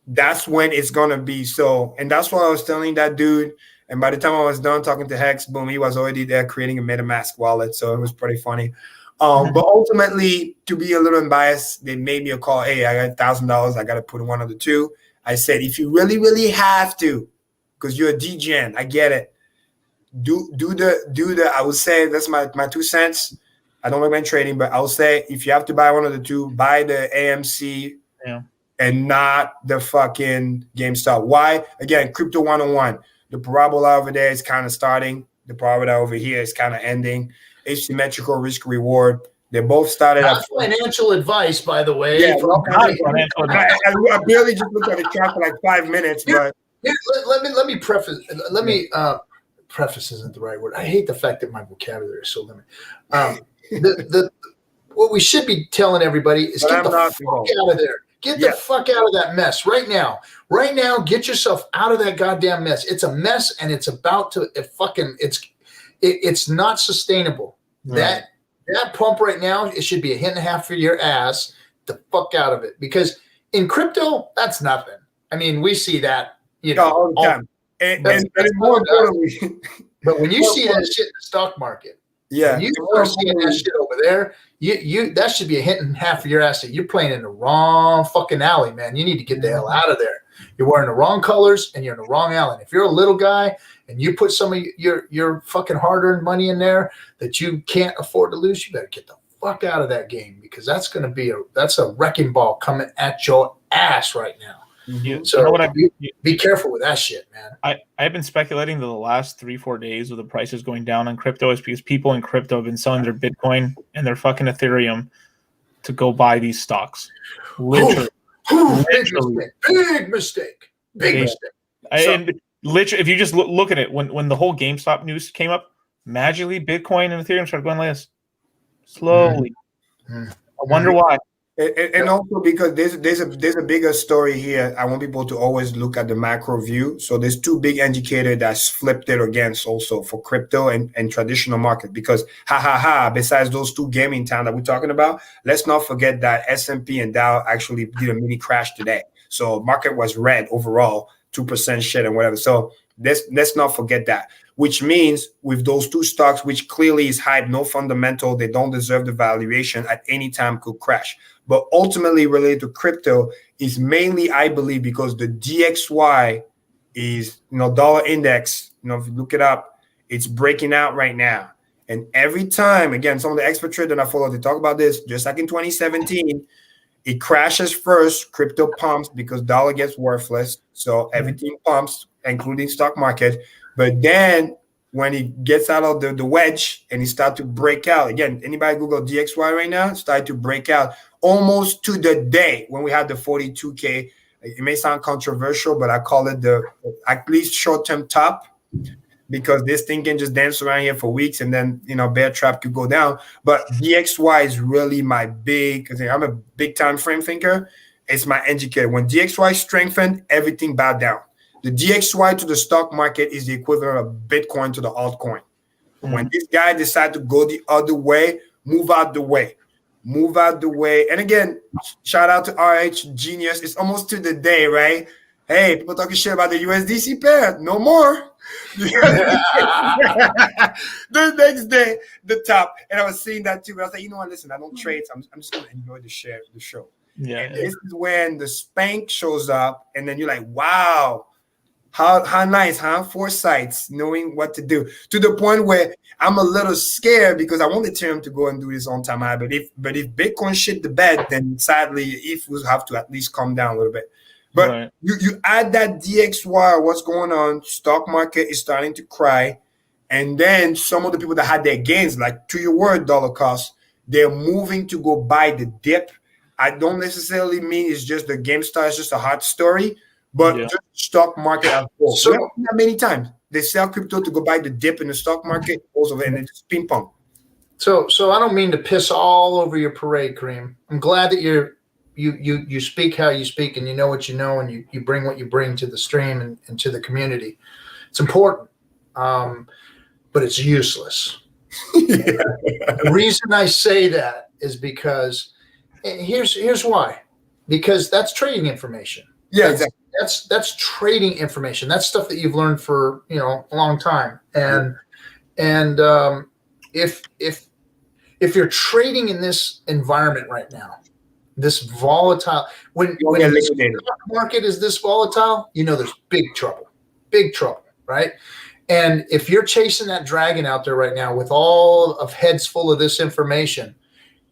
[SPEAKER 4] That's when it's going to be so. And that's what I was telling that dude. And by the time I was done talking to Hex, boom, he was already there creating a MetaMask wallet. So it was pretty funny. But ultimately, to be a little unbiased, they made me a call. Hey, I got $1,000. I got to put in one of the two. I said, if you really, really have to, because you're a DGen, I get it. Do the, I would say, that's my 2 cents. I don't recommend trading, but I'll say if you have to buy one of the two, buy the AMC and not the fucking GameStop. Why? Again, crypto 101. The parabola over there is kind of starting. The parabola over here is kind of ending. Asymmetrical risk reward. They both started
[SPEAKER 1] Not financial advice, by the way.
[SPEAKER 4] Yeah, I barely just looked at the chart for like 5 minutes. But
[SPEAKER 1] let me preface. Preface isn't the right word. I hate the fact that my vocabulary is so limited. What we should be telling everybody is get the fuck out of there. Get the fuck out of that mess right now. Right now, get yourself out of that goddamn mess. It's a mess, and it's about to it's not sustainable. Right. That pump right now, it should be a hit and a half for your ass. The fuck out of it, because in crypto, that's nothing. I mean, we see that
[SPEAKER 4] all the time. And more importantly,
[SPEAKER 1] but when you see that shit in the stock market, when you are seeing that shit over there, you that should be a hit and half of your asset. You're playing in the wrong fucking alley, man. You need to get the hell out of there. You're wearing the wrong colors and you're in the wrong alley. And if you're a little guy and you put some of your fucking hard-earned money in there that you can't afford to lose, you better get the fuck out of that game, because that's going to be a wrecking ball coming at your ass right now. So be careful with that shit, man.
[SPEAKER 2] I've been speculating that the last 3-4 days of the prices going down on crypto is because people in crypto have been selling their Bitcoin and their fucking Ethereum to go buy these stocks. Literally.
[SPEAKER 1] Big mistake.
[SPEAKER 2] And literally, if you just look at it, when the whole GameStop news came up, magically Bitcoin and Ethereum started going like this. Slowly. I wonder why.
[SPEAKER 4] And also because there's a bigger story here. I want people to always look at the macro view. So there's two big indicators that's flipped it against also for crypto and traditional market. Because besides those two gaming towns that we're talking about, let's not forget that S&P and Dow actually did a mini crash today. So market was red overall, 2% shit and whatever. So let's not forget that. Which means with those two stocks, which clearly is hype, no fundamental, they don't deserve the valuation, at any time could crash. But ultimately related to crypto is mainly, I believe, because the DXY is, dollar index, if you look it up, it's breaking out right now. And every time, again, some of the expert traders that I follow, they talk about this, just like in 2017, it crashes first, crypto pumps because dollar gets worthless. So everything pumps, including stock market. But then when it gets out of the wedge and it starts to break out, again, anybody Google DXY right now, start to break out almost to the day when we had the 42K. It may sound controversial, but I call it the at least short-term top, because this thing can just dance around here for weeks and then, bear trap could go down. But DXY is really my because I'm a big time frame thinker. It's my indicator. When DXY strengthened, everything bowed down. The DXY to the stock market is the equivalent of Bitcoin to the altcoin. When this guy decides to go the other way, move out the way. And again, shout out to RH Genius. It's almost to the day, right? Hey, people talking shit about the USDC pair. No more. The next day, the top. And I was seeing that too. But I was like, listen, I don't trade. So I'm just going to enjoy the show.
[SPEAKER 2] Yeah.
[SPEAKER 4] And this is when the spank shows up, and then you're like, wow, how nice, huh? Foresights, knowing what to do, to the point where I'm a little scared because I want Ethereum to go and do this on time high. But if Bitcoin shit the bed, then sadly, if we have to at least calm down a little bit. But you add that DXY, what's going on? Stock market is starting to cry. And then some of the people that had their gains, like to your word, dollar cost, they're moving to go buy the dip. I don't necessarily mean it's just the GameStar is just a hot story, but just stock market as well. So that many times they sell crypto to go buy the dip in the stock market, also, and then just ping pong.
[SPEAKER 1] So I don't mean to piss all over your parade, Kareem. I'm glad that you speak how you speak, and you know what you know, and you bring what you bring to the stream and to the community. It's important, but it's useless. The reason I say that is because here's why. Because that's trading information.
[SPEAKER 4] Yeah, exactly.
[SPEAKER 1] That's trading information. That's stuff that you've learned for a long time. And if you're trading in this environment right now, this volatile, when the stock market is this volatile, there's big trouble, right? And if you're chasing that dragon out there right now with all of heads full of this information,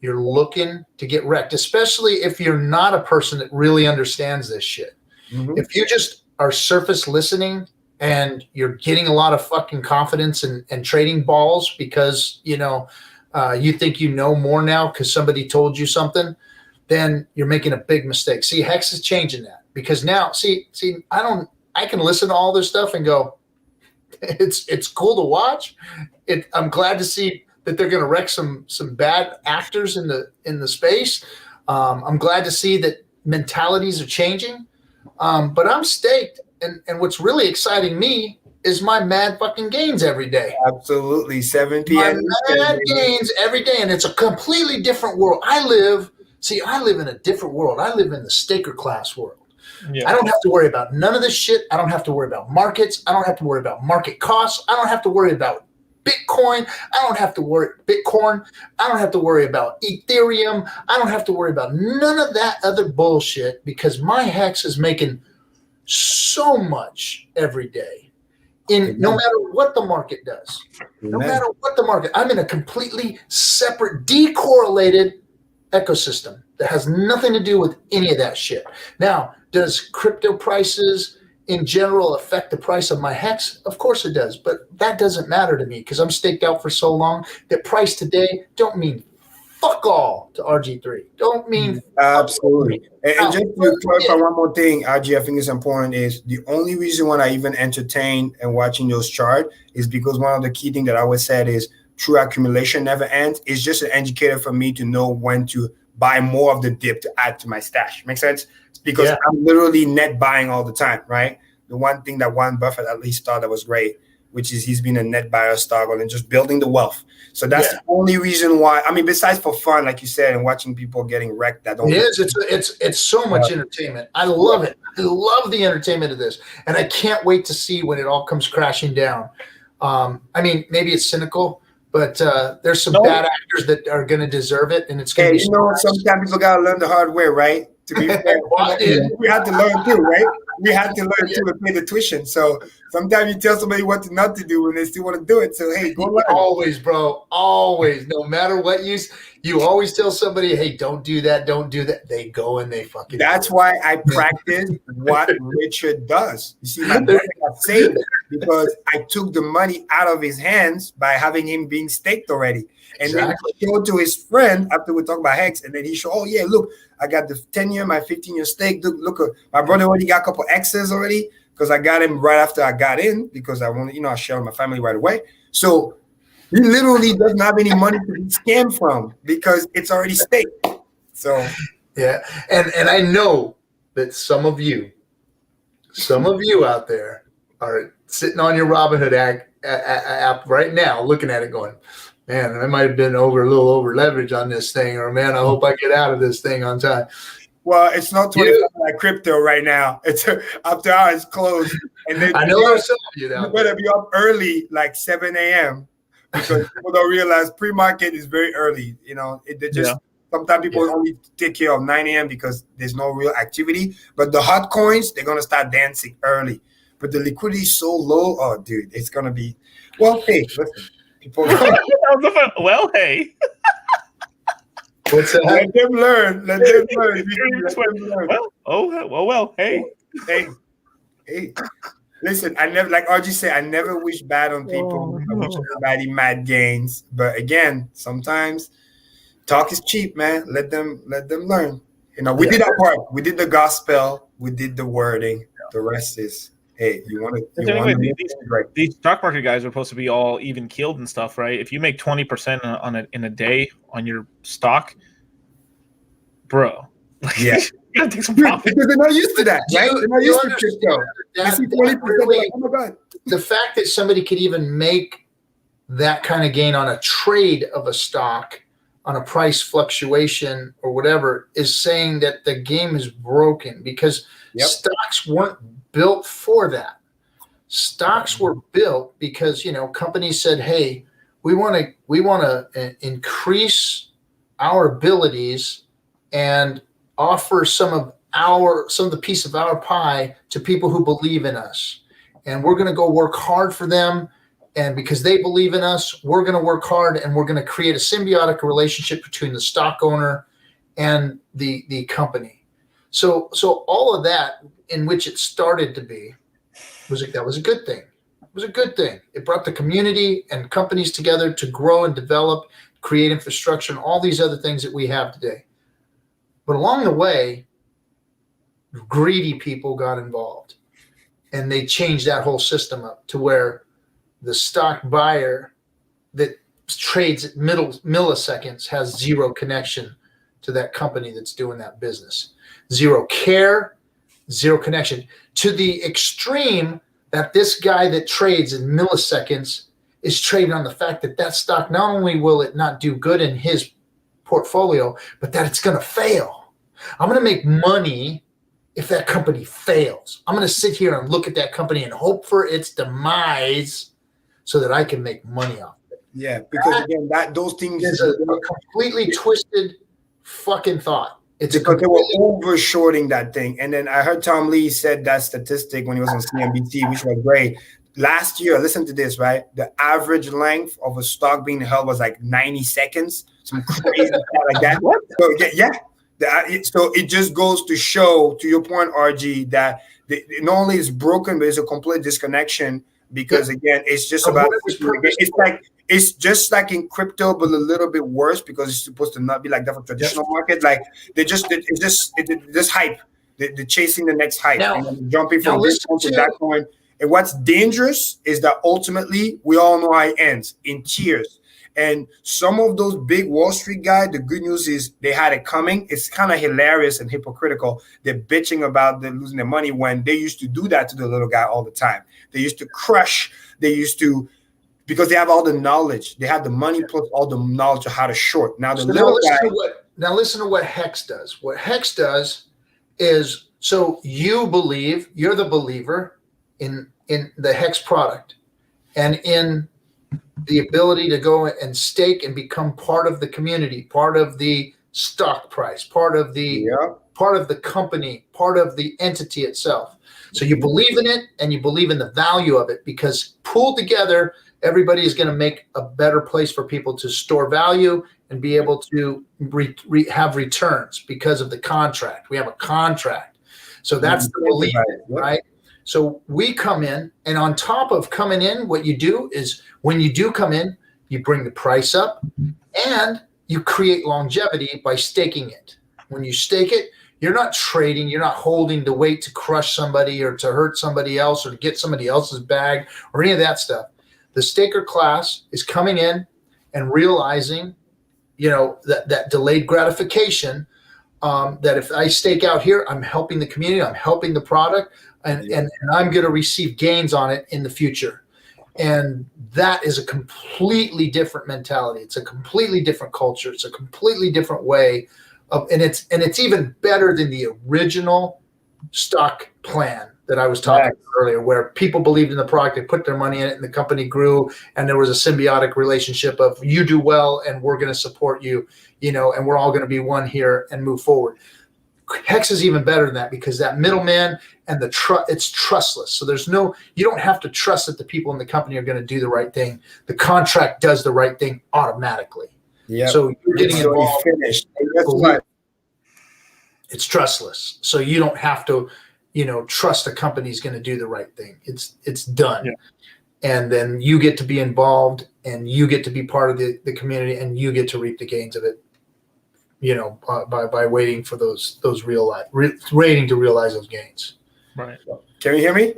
[SPEAKER 1] you're looking to get wrecked, especially if you're not a person that really understands this shit. Mm-hmm. If you just are surface listening and you're getting a lot of fucking confidence and trading balls because, you think you know more now because somebody told you something, then you're making a big mistake. See, Hex is changing that because now, I can listen to all this stuff and go, it's cool to watch. I'm glad to see that they're going to wreck some bad actors in the space. I'm glad to see that mentalities are changing. But I'm staked, and what's really exciting me is my mad fucking gains every day.
[SPEAKER 4] Absolutely, 7 p.m.
[SPEAKER 1] My mad gains every day, and it's a completely different world. I live in a different world. I live in the staker class world. Yeah. I don't have to worry about none of this shit. I don't have to worry about markets. I don't have to worry about market costs. I don't have to worry about Bitcoin. I don't have to worry Bitcoin. I don't have to worry about Ethereum. I don't have to worry about none of that other bullshit because my Hex is making so much every day. No matter what the market does. No matter what the market. I'm in a completely separate, decorrelated ecosystem that has nothing to do with any of that shit. Now, does crypto prices in general affect the price of my Hex? Of course it does, but that doesn't matter to me because I'm staked out for so long that price today don't mean fuck all to RG3. Don't mean
[SPEAKER 4] absolutely. And just to clarify one more thing, RG, I think is important is the only reason why I even entertain and watching those charts is because one of the key things that I always said is true accumulation never ends. It's just an indicator for me to know when to buy more of the dip to add to my stash. Make sense? Because I'm literally net buying all the time, right? The one thing that Warren Buffett at least thought that was great, which is he's been a net buyer of stock and just building the wealth. So that's the only reason why. I mean, besides for fun, like you said, and watching people getting wrecked.
[SPEAKER 1] It's so much entertainment. I love it. I love the entertainment of this, and I can't wait to see when it all comes crashing down. I mean, maybe it's cynical, but there's some bad actors that are going to deserve it, and it's going to be.
[SPEAKER 4] Sometimes people got to learn the hard way, right? To be fair, we had to learn too, right? We had to learn too to pay the tuition. So sometimes you tell somebody what not to do when they still want to do it. So hey, go learn.
[SPEAKER 1] Always, bro. Always. No matter what you always tell somebody, hey, don't do that, don't do that. They go and they fucking.
[SPEAKER 4] That's why I practice what Richard does. You see, my brother got saved because I took the money out of his hands by having him being staked already. And then he showed to his friend after we talk about Hex, and then he showed, look, I got the 10-year, my 15-year stake. Look, my brother already got a couple X's already because I got him right after I got in because I want, I share with my family right away. So he literally doesn't have any money to be scammed from because it's already staked. So
[SPEAKER 1] and I know that some of you out there are sitting on your Robinhood app right now, looking at it, going, man, I might have been a little over leverage on this thing, or man, I hope I get out of this thing on time.
[SPEAKER 4] Well, it's not 25 like crypto right now. It's after hours closed. And then
[SPEAKER 1] I know there's some of you
[SPEAKER 4] you better be up early, like 7 a.m. because people don't realize pre-market is very early. Sometimes people only take care of 9 a.m. because there's no real activity. But the hot coins, they're gonna start dancing early. But the liquidity is so low. Oh, dude, it's gonna be. Well, hey, listen, people.
[SPEAKER 2] Well, hey.
[SPEAKER 1] What's that?
[SPEAKER 4] Let them learn. Let them learn.
[SPEAKER 2] Well, hey.
[SPEAKER 4] Hey. Listen, I never, like RG said, I never wish bad on people. I wish everybody mad gains. But again, sometimes talk is cheap, man. Let them learn. You know, we did our part. We did the gospel. We did the wording. The rest is, hey, you want to.
[SPEAKER 2] These stock market guys are supposed to be all even keeled and stuff, right? If you make 20% in a day on your stock, bro.
[SPEAKER 4] Yeah.
[SPEAKER 2] You gotta take some profit.
[SPEAKER 4] Because they're not used to that, right? They're not used to crypto. I see 20%, like, oh my God.
[SPEAKER 1] The fact that somebody could even make that kind of gain on a trade of a stock, on a price fluctuation or whatever, is saying that the game is broken, because stocks weren't built for that. Stocks were built because, you know, companies said, hey, we want to increase our abilities and offer some of the piece of our pie to people who believe in us. And we're going to go work hard for them. And because they believe in us, we're going to work hard, and we're going to create a symbiotic relationship between the stock owner and the company. So all of that, in which it started to be, was a good thing. It was a good thing. It brought the community and companies together to grow and develop, create infrastructure, and all these other things that we have today. But along the way, greedy people got involved, and they changed that whole system up to where the stock buyer that trades at milliseconds has zero connection to that company that's doing that business. Zero care, zero connection, to the extreme that this guy that trades in milliseconds is trading on the fact that that stock, not only will it not do good in his portfolio, but that it's going to fail. I'm going to make money if that company fails. I'm going to sit here and look at that company and hope for its demise so that I can make money off it.
[SPEAKER 4] Yeah, because again, those things
[SPEAKER 1] is a completely twisted fucking thought. It's
[SPEAKER 4] because they were over-shorting that thing. And then I heard Tom Lee said that statistic when he was on CNBC, which was great. Last year, listen to this, right? The average length of a stock being held was like 90 seconds. Some crazy stuff like that. So, yeah. So it just goes to show, to your point, RG, that not only is broken, but it's a complete disconnection, because again, it's just about it's just like in crypto, but a little bit worse, because it's supposed to not be like that for traditional market. Like it's just hype. They're chasing the next hype and jumping from this coin to that coin. And what's dangerous is that ultimately we all know how it ends, in tears. And some of those big Wall Street guys, the good news is they had it coming. It's kind of hilarious and hypocritical. They're bitching about them losing their money when they used to do that to the little guy all the time. They used to crush. They used to, because they have all the knowledge. They have the money plus all the knowledge of how to short. Now
[SPEAKER 1] listen to what Hex does. What Hex does is, so you believe, you're the believer in the Hex product and in the ability to go and stake and become part of the community, part of the stock price, part of the company, part of the entity itself. So you believe in it, and you believe in the value of it, because pooled together, everybody is going to make a better place for people to store value and be able to have returns because of the contract. We have a contract. So that's the belief, right? So we come in, and on top of coming in, what you do is, when you do come in, you bring the price up, and you create longevity by staking it. When you stake it, you're not trading, you're not holding to wait to crush somebody or to hurt somebody else or to get somebody else's bag or any of that stuff. The staker class is coming in and realizing, that delayed gratification, that if I stake out here, I'm helping the community, I'm helping the product, and I'm going to receive gains on it in the future. And that is a completely different mentality. It's a completely different culture. It's a completely different way of, and it's even better than the original stock plan that I was talking about earlier, where people believed in the product, they put their money in it, and the company grew, and there was a symbiotic relationship of you do well, and we're going to support you, and we're all going to be one here and move forward. Hex is even better than that because that middleman and it's trustless. So you don't have to trust that the people in the company are going to do the right thing. The contract does the right thing automatically.
[SPEAKER 4] Yeah.
[SPEAKER 1] So you're getting involved.
[SPEAKER 4] Finished.
[SPEAKER 1] It's trustless. So you don't have to, trust the company's going to do the right thing. It's done.
[SPEAKER 2] Yeah.
[SPEAKER 1] And then you get to be involved and you get to be part of the community and you get to reap the gains of it, by waiting for those waiting to realize those gains.
[SPEAKER 2] Right.
[SPEAKER 4] Can you hear me?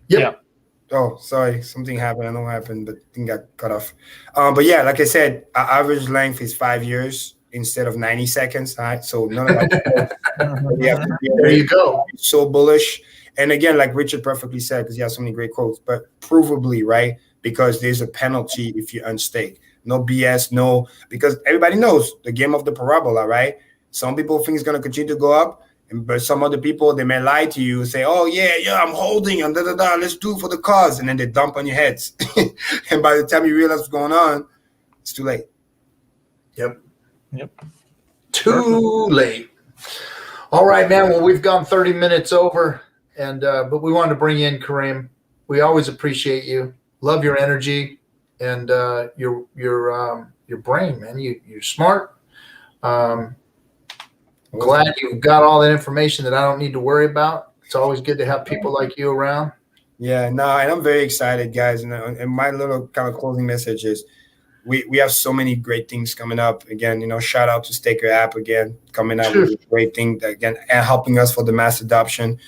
[SPEAKER 1] Yep.
[SPEAKER 2] Yeah.
[SPEAKER 4] Oh, sorry. Something happened. I don't know what happened, but thing got cut off. But yeah, like I said, our average length is 5 years instead of 90 seconds. Right? So none of that.
[SPEAKER 1] There you go.
[SPEAKER 4] So bullish. And again, like Richard perfectly said, because he has so many great quotes, but provably, right? Because there's a penalty if you unstake. No BS, because everybody knows the game of the parabola, right? Some people think it's going to continue to go up, but some other people, they may lie to you and say, oh, yeah, I'm holding, and let's do it for the cause. And then they dump on your heads. And by the time you realize what's going on, it's too late.
[SPEAKER 1] Yep.
[SPEAKER 2] Too
[SPEAKER 1] late. All right, man. Well, we've gone 30 minutes over, and but we wanted to bring you in, Kareem. We always appreciate you. Love your energy and your brain, man. You're smart. Glad you've got all that information that I don't need to worry about. It's always good to have people like you around.
[SPEAKER 4] Yeah, and I'm very excited, guys. And my little kind of closing message is we have so many great things coming up. Again, shout out to Staker app again, coming out with a great thing again and helping us for the mass adoption.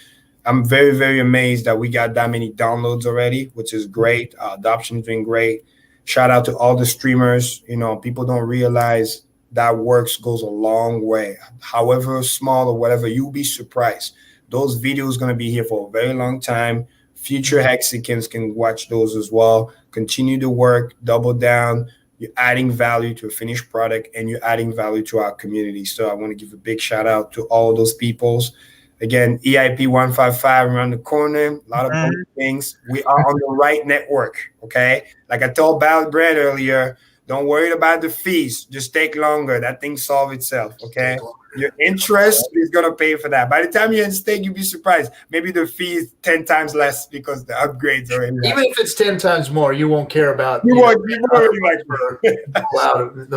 [SPEAKER 4] I'm very, very amazed that we got that many downloads already, which is great. Adoption is doing great. Shout out to all the streamers. People don't realize that works goes a long way. However small or whatever, you'll be surprised. Those videos going to be here for a very long time. Future Hexicans can watch those as well. Continue to work, double down. You're adding value to a finished product and you're adding value to our community. So I want to give a big shout out to all those peoples. Again, EIP 155 around the corner. A lot of things. We are on the right network, okay? Like I told Brad earlier, don't worry about the fees. Just take longer. That thing solve itself, okay? Your interest is going to pay for that. By the time you're in stake, you'll be surprised. Maybe the fee is 10 times less because the upgrades are in.
[SPEAKER 1] Even if it's 10 times more, you won't care about the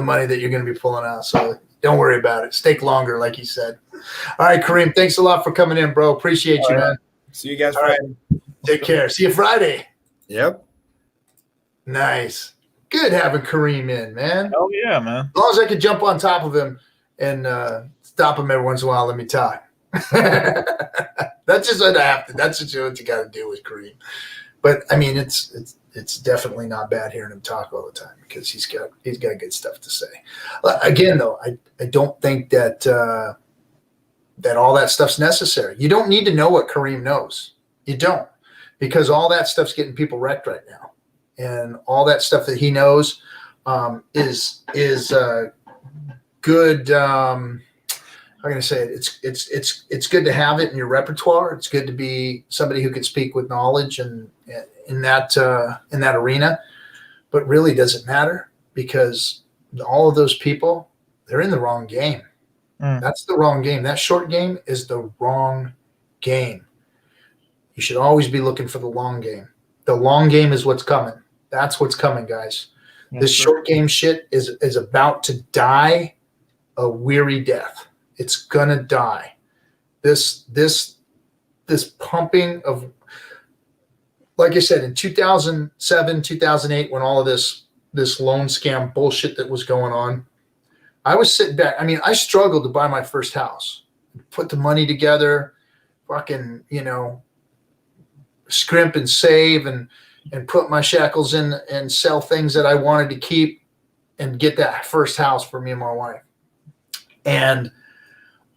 [SPEAKER 1] money that you're going to be pulling out. So don't worry about it. Stake longer, like you said. All right, Kareem, thanks a lot for coming in, bro. Appreciate you, man.
[SPEAKER 4] See you guys Friday.
[SPEAKER 1] Right. Take care. See you Friday.
[SPEAKER 4] Yep.
[SPEAKER 1] Nice. Good having Kareem in, man.
[SPEAKER 2] Oh, yeah, man.
[SPEAKER 1] As long as I could jump on top of him and stop him every once in a while, let me talk. That's just what I have to. That's just what you got to do with Kareem. But I mean, it's definitely not bad hearing him talk all the time because he's got good stuff to say. Again, though, I don't think that that all that stuff's necessary. You don't need to know what Kareem knows. You don't, because all that stuff's getting people wrecked right now. And all that stuff that he knows is good. How can I say it? It's good to have it in your repertoire. It's good to be somebody who can speak with knowledge and in that arena. But really, does it matter? Because all of those people, they're in the wrong game. That's the wrong game. That short game is the wrong game. You should always be looking for the long game. The long game is what's coming. That's what's coming, guys. This short game shit is about to die a weary death. It's gonna die. This pumping of, like I said, in 2007, 2008, when all of this loan scam bullshit that was going on, I was sitting back. I mean, I struggled to buy my first house, put the money together, fucking, scrimp and save and put my shackles in and sell things that I wanted to keep and get that first house for me and my wife. And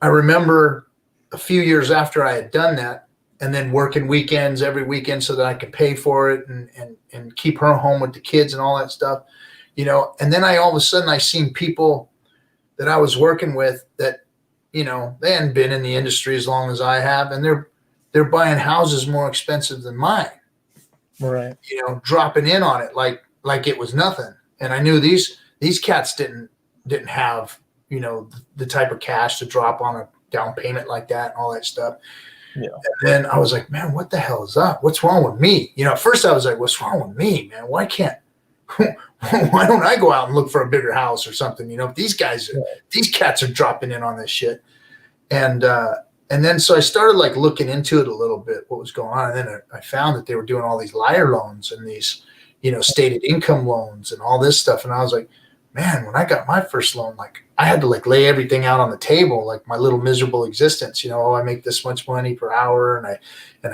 [SPEAKER 1] I remember a few years after I had done that and then working weekends every weekend so that I could pay for it and keep her home with the kids and all that stuff, and then all of a sudden I seen people that I was working with that, they hadn't been in the industry as long as I have. And they're buying houses more expensive than mine.
[SPEAKER 2] Right.
[SPEAKER 1] You know, dropping in on it like it was nothing. And I knew these cats didn't have, you know, the type of cash to drop on a down payment like that and all that stuff.
[SPEAKER 2] Yeah.
[SPEAKER 1] And then I was like, man, what the hell is up? What's wrong with me? You know, at first I was like, what's wrong with me, man? Why don't I go out and look for a bigger house or something? You know, these cats are dropping in on this shit. And then so I started like looking into it a little bit, what was going on. And then I found that they were doing all these liar loans and these, you know, stated income loans and all this stuff. And I was like, man, when I got my first loan, like I had to like lay everything out on the table, like my little miserable existence, you know, oh, I make this much money per hour and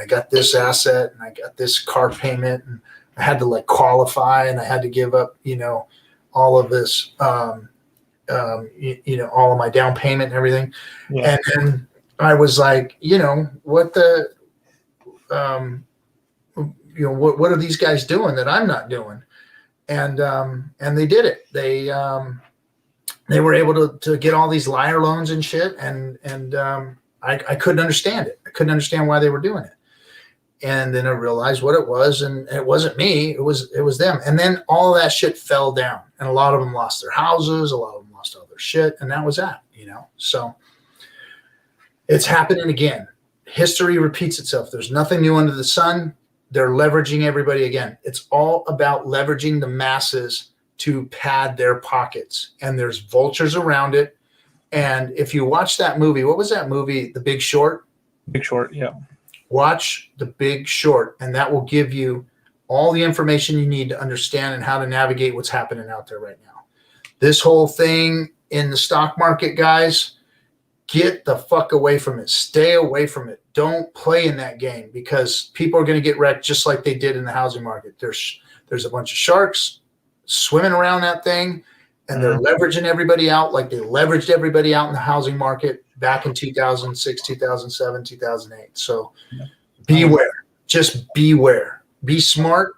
[SPEAKER 1] I got this asset and I got this car payment and I had to like qualify and I had to give up, you know, all of this, you know, all of my down payment and everything. Yeah. And then I was like, you know, what the, you know, what are these guys doing that I'm not doing? And they did it. They were able to get all these liar loans and shit. And I couldn't understand it. I couldn't understand why they were doing it. And then I realized what it was, and it wasn't me. It was them. And then all of that shit fell down, and a lot of them lost their houses. A lot of them lost all their shit, and that was that. You know, so it's happening again. History repeats itself. There's nothing new under the sun. They're leveraging everybody again. It's all about leveraging the masses to pad their pockets, and there's vultures around it. And if you watch that movie, what was that movie? The Big Short.
[SPEAKER 2] Big Short, yeah.
[SPEAKER 1] Watch The Big Short, and that will give you all the information you need to understand and how to navigate what's happening out there right now. This whole thing in the stock market, guys, get the fuck away from it. Stay away from it. Don't play in that game, because people are going to get wrecked just like they did in the housing market. There's a bunch of sharks swimming around that thing, and they're leveraging everybody out like they leveraged everybody out in the housing market back in 2006, 2007, 2008. So beware. Just beware. Be smart.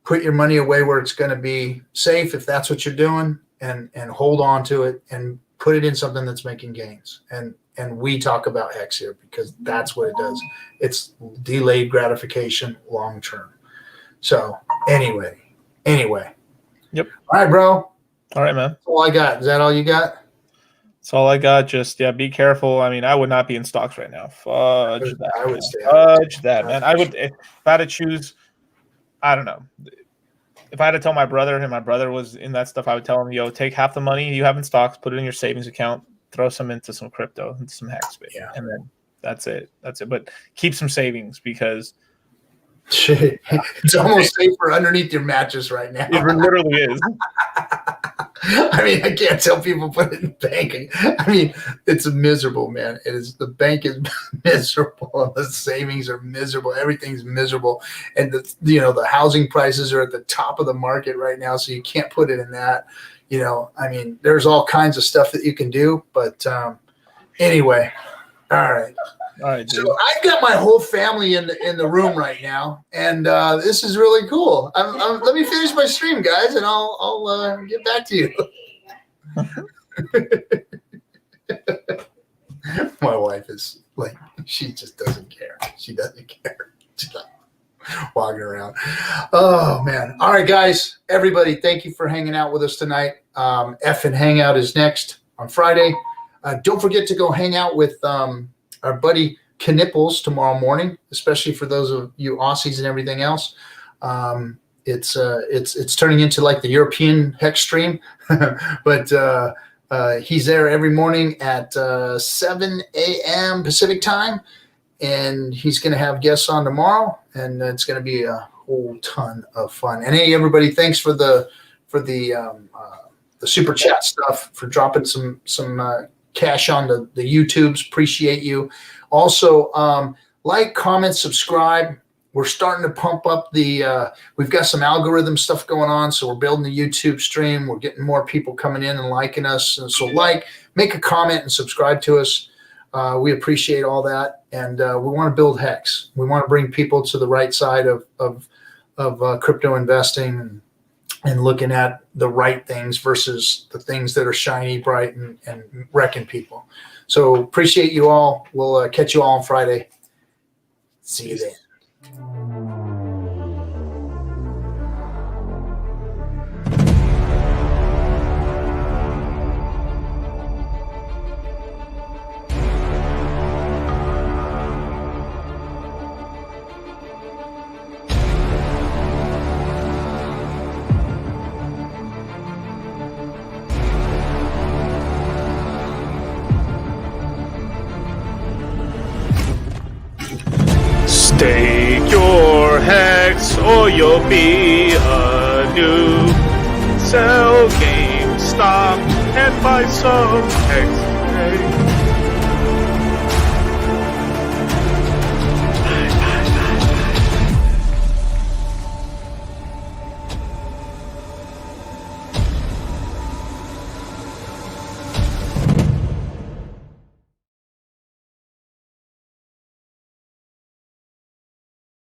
[SPEAKER 1] Put your money away where it's going to be safe if that's what you're doing, and hold on to it and put it in something that's making gains. And we talk about Hex here because that's what it does. It's delayed gratification long term. So anyway.
[SPEAKER 2] Yep.
[SPEAKER 1] All right, bro.
[SPEAKER 2] All right, man.
[SPEAKER 1] That's all I got. Is that all you got?
[SPEAKER 2] That's all I got. Just, yeah, be careful. I mean, I would not be in stocks right now. Fudge that.
[SPEAKER 1] I would stay
[SPEAKER 2] Fudge that, man. I would, if I had to choose, I don't know. If I had to tell my brother, and my brother was in that stuff, I would tell him, yo, take half the money you have in stocks, put it in your savings account, throw some into some crypto, into some Hex,
[SPEAKER 1] yeah.
[SPEAKER 2] And then that's it. But keep some savings, because
[SPEAKER 1] shit, it's almost safer underneath your mattress right now.
[SPEAKER 2] It literally is.
[SPEAKER 1] I mean, I can't tell people put it in banking. I mean, it's miserable, man. It is. The bank is miserable. The savings are miserable. Everything's miserable, and the housing prices are at the top of the market right now. So you can't put it in that. You know, I mean, there's all kinds of stuff that you can do, but anyway, all right.
[SPEAKER 2] All right, dude.
[SPEAKER 1] So I've got my whole family in the room right now, and this is really cool. Let me finish my stream, guys, and I'll get back to you. My wife is like, she just doesn't care. She doesn't care. She's like walking around. Oh man! All right, guys, everybody, thank you for hanging out with us tonight. FN Hangout is next on Friday. Don't forget to go hang out with our buddy Knipples tomorrow morning, especially for those of you Aussies and everything else. It's turning into like the European Hex stream, but he's there every morning at 7 a.m. Pacific time, and he's going to have guests on tomorrow, and it's going to be a whole ton of fun. And hey, everybody, thanks for the super chat stuff, for dropping some cash on the YouTubes. Appreciate you. Also, like, comment, subscribe. We're starting to pump up we've got some algorithm stuff going on, so we're building the YouTube stream. We're getting more people coming in and liking us. And so make a comment and subscribe to us. We appreciate all that. And we want to build Hex. We want to bring people to the right side of crypto investing and looking at the right things versus the things that are shiny, bright, and wrecking people. So appreciate you all. We'll catch you all on Friday. See you then.
[SPEAKER 2] Stake your hex or you'll be a noob. Sell GameStop and buy some hex.